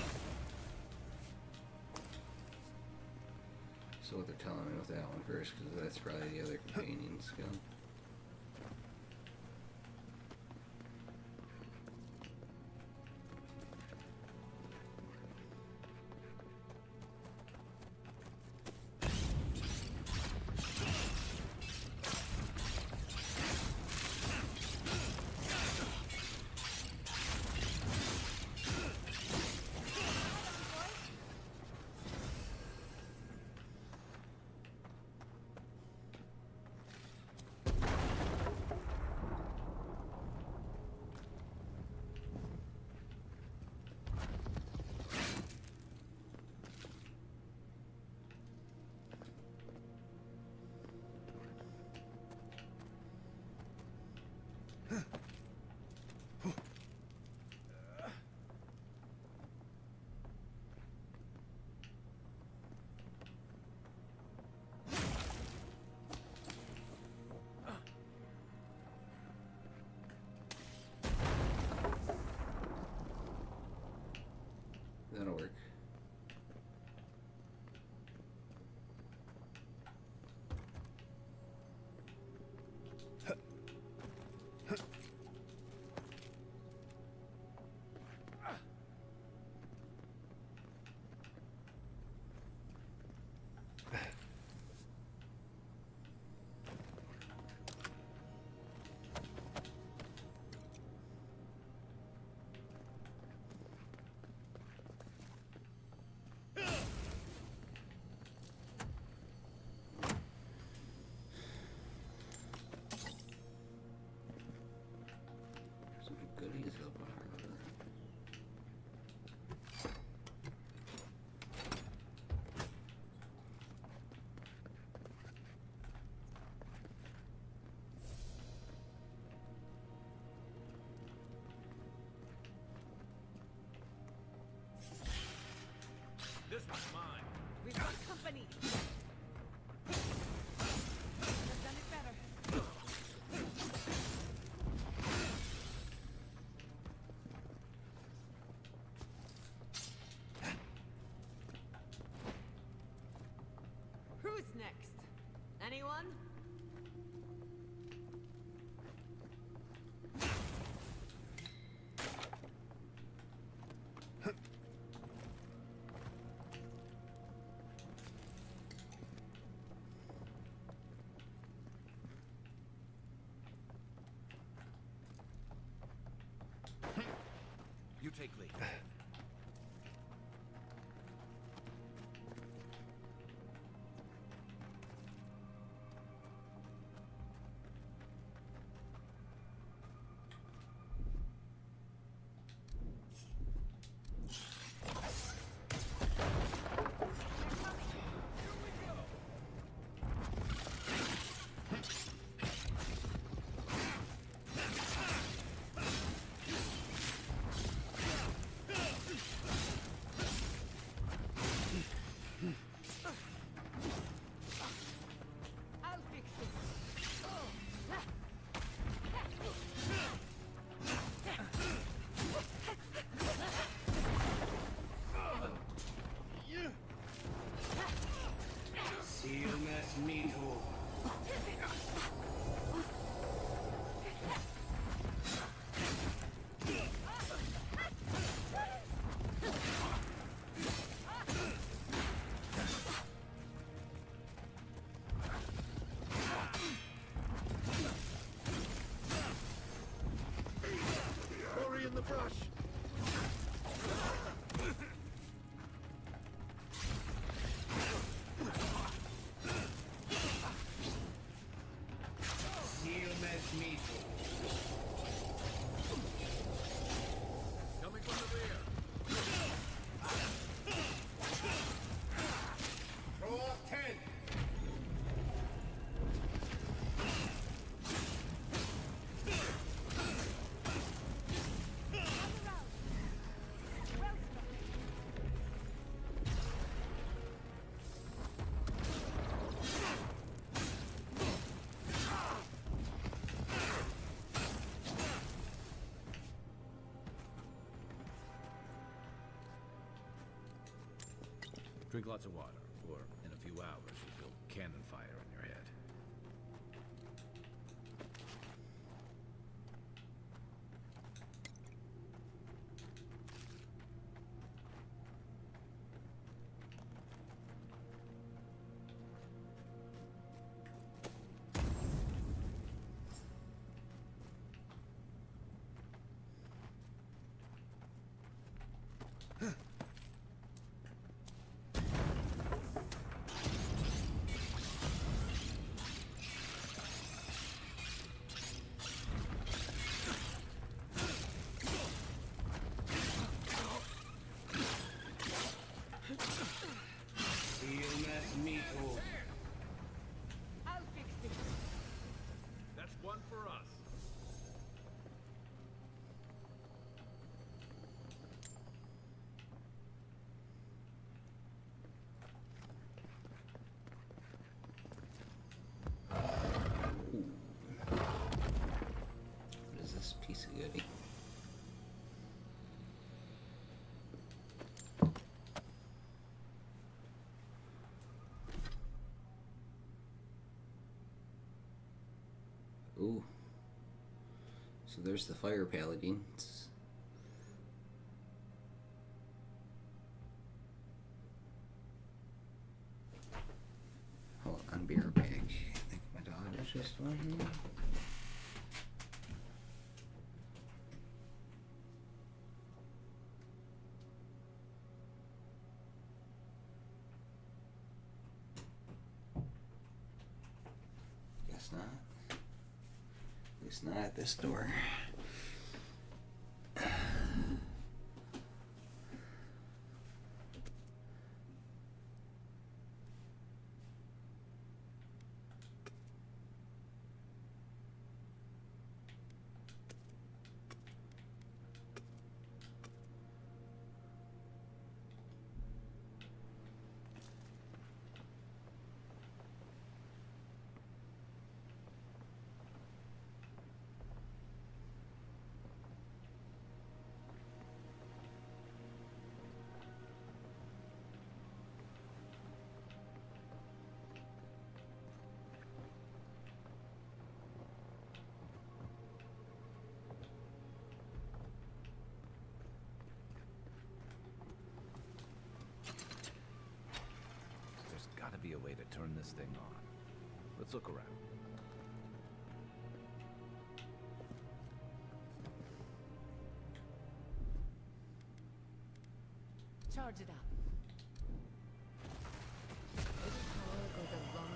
So what they're telling me with that one first, because that's probably the other companion skill. That'll work. Some goodies up on her. This one's mine. We've got company. I've done it better. Who's next? Anyone? You take lead. I'll fix it. Silmas mito. Hurry in the brush! Silmas mito. Coming from the rear. Throw up 10. On the Drink lots of water, or in a few hours you'll feel cannon fire in your head. I'll fix this. That's one for us. What is this piece of goodie? Ooh. So there's the fire paladins. Hold on, be right back. I think my dog is just fine here. Guess not. At least not at this door. There's gotta be a way to turn this thing on. Let's look around. Charge it up. Every power goes a long way.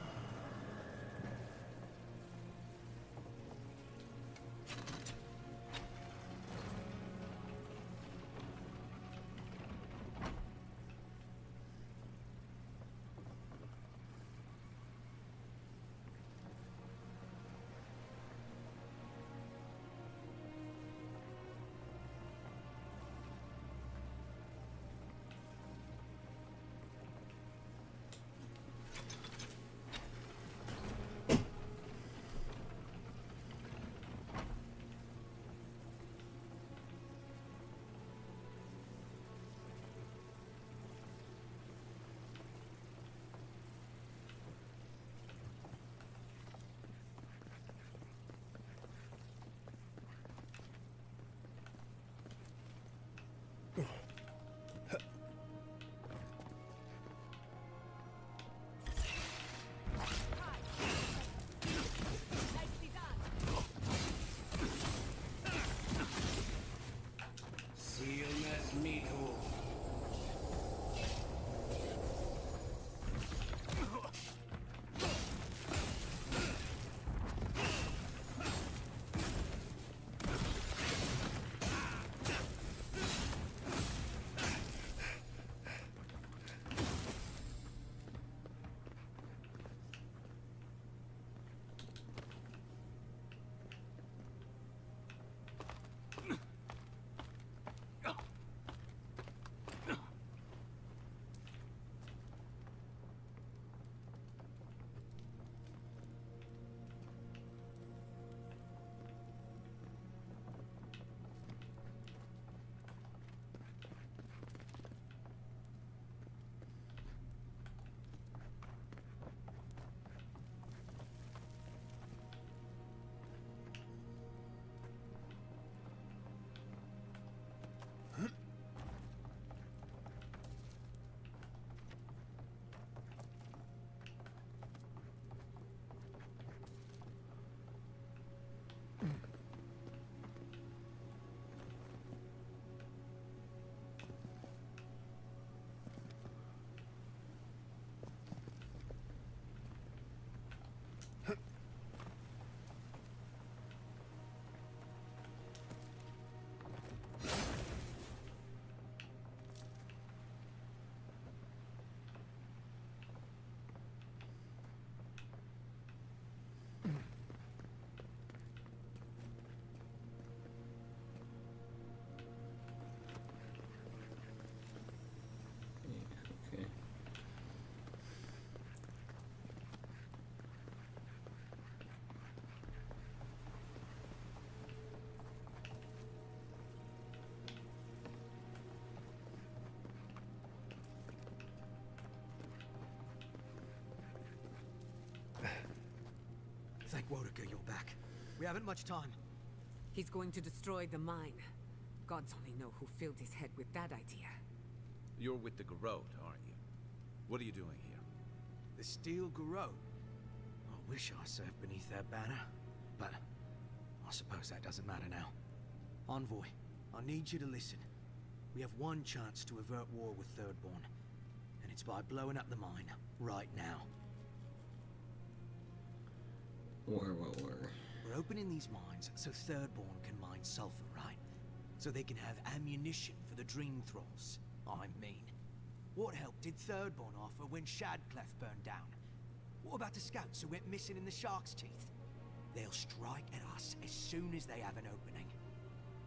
Make Wodaker your back. We haven't much time. He's going to destroy the mine. Gods only know who filled his head with that idea. You're with the Garrote, aren't you? What are you doing here? The Steel Garrote? I wish I served beneath their banner, but I suppose that doesn't matter now. Envoy, I need you to listen. We have one chance to avert war with Thirdborn, and it's by blowing up the mine right now. War. We're opening these mines so Thirdborn can mine sulfur, right? So they can have ammunition for the Dream Thralls. I mean, what help did Thirdborn offer when Shadclef burned down? What about the scouts who went missing in the Shark's Teeth? They'll strike at us as soon as they have an opening.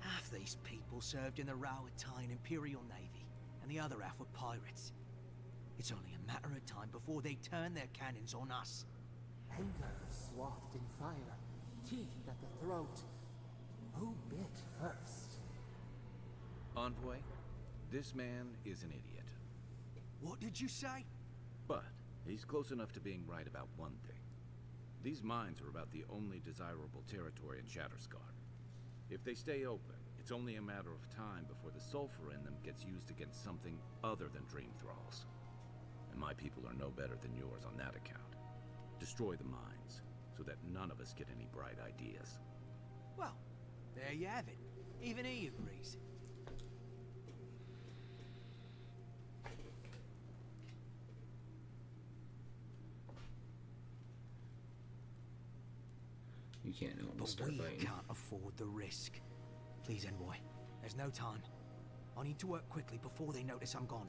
Half these people served in the Rowatine Imperial Navy, and the other half were pirates. It's only a matter of time before they turn their cannons on us. Anger swathed in fire, teeth at the throat. Who bit first? Envoy, this man is an idiot. What did you say? But he's close enough to being right about one thing. These mines are about the only desirable territory in Shatterscar. If they stay open, it's only a matter of time before the sulfur in them gets used against something other than Dream Thralls. And my people are no better than yours on that account. Destroy the mines, so that none of us get any bright ideas. Well, there you have it. Even he agrees. You can't help but But start we fighting. can't afford the risk. Please, Envoy. There's no time. I need to work quickly before they notice I'm gone.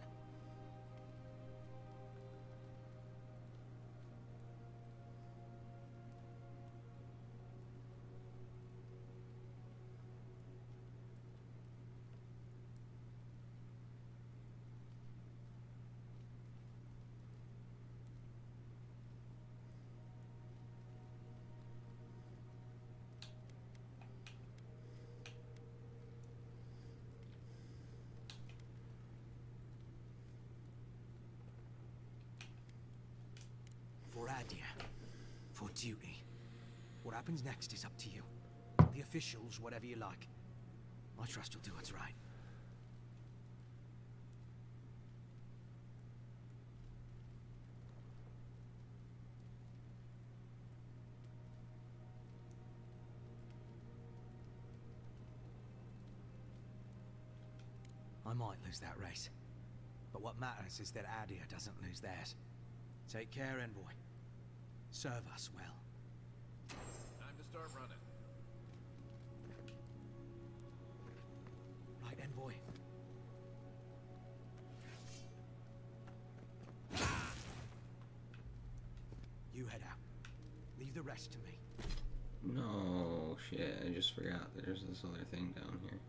For Adia. For duty. What happens next is up to you. The officials, whatever you like. I trust you'll do what's right. I might lose that race. But what matters is that Adia doesn't lose theirs. Take care, Envoy. Serve us well. Time to start running. Right, Envoy. You head out. Leave the rest to me. No, shit, I just forgot there's this other thing down here.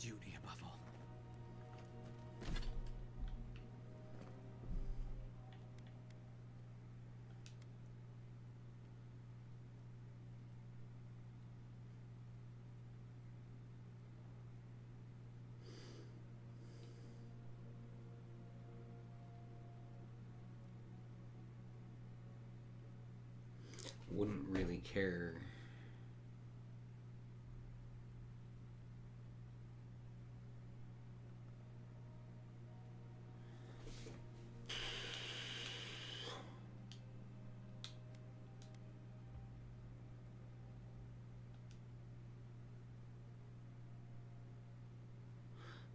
Duty above all. Wouldn't really care.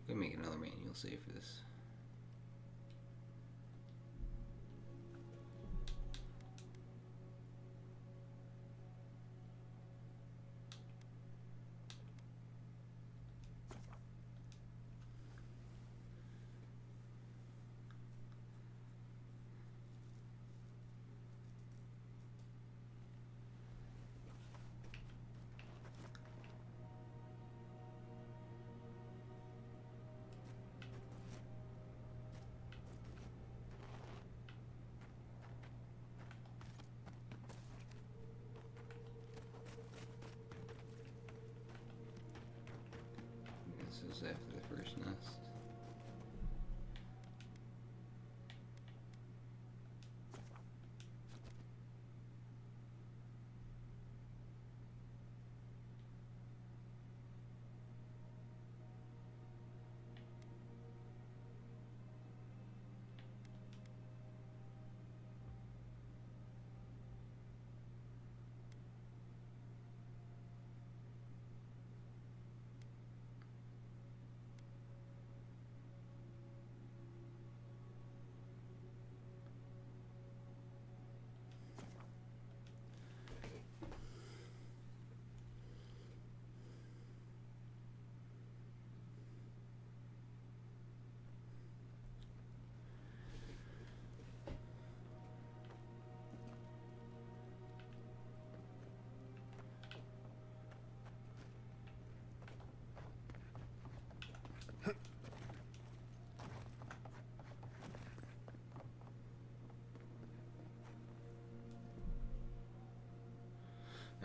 I'm gonna make another manual save for this. This is after the first nest.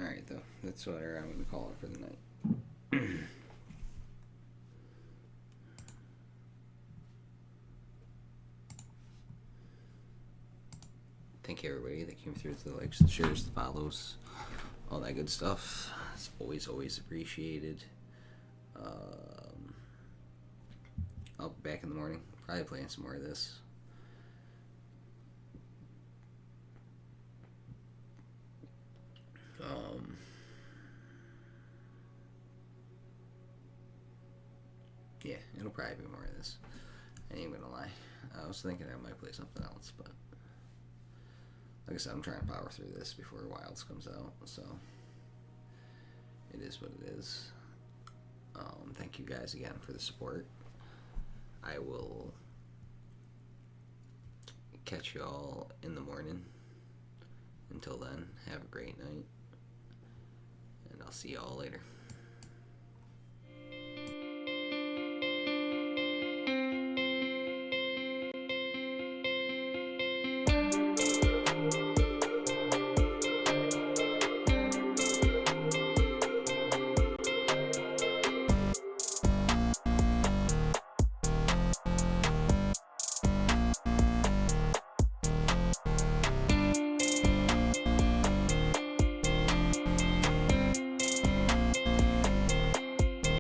Alright, though. That's what I'm going to call it for the night. Thank you, everybody that came through, the likes, the shares, the follows, all that good stuff. It's always appreciated. I'll be back in the morning. Probably playing some more of this. Yeah, it'll probably be more of this. I ain't gonna lie. I was thinking I might play something else, but like I said, I'm trying to power through this before Wilds comes out, so it is what it is. Thank you guys again for the support. I will catch you all in the morning. Until then, have a great night, and I'll see you all later.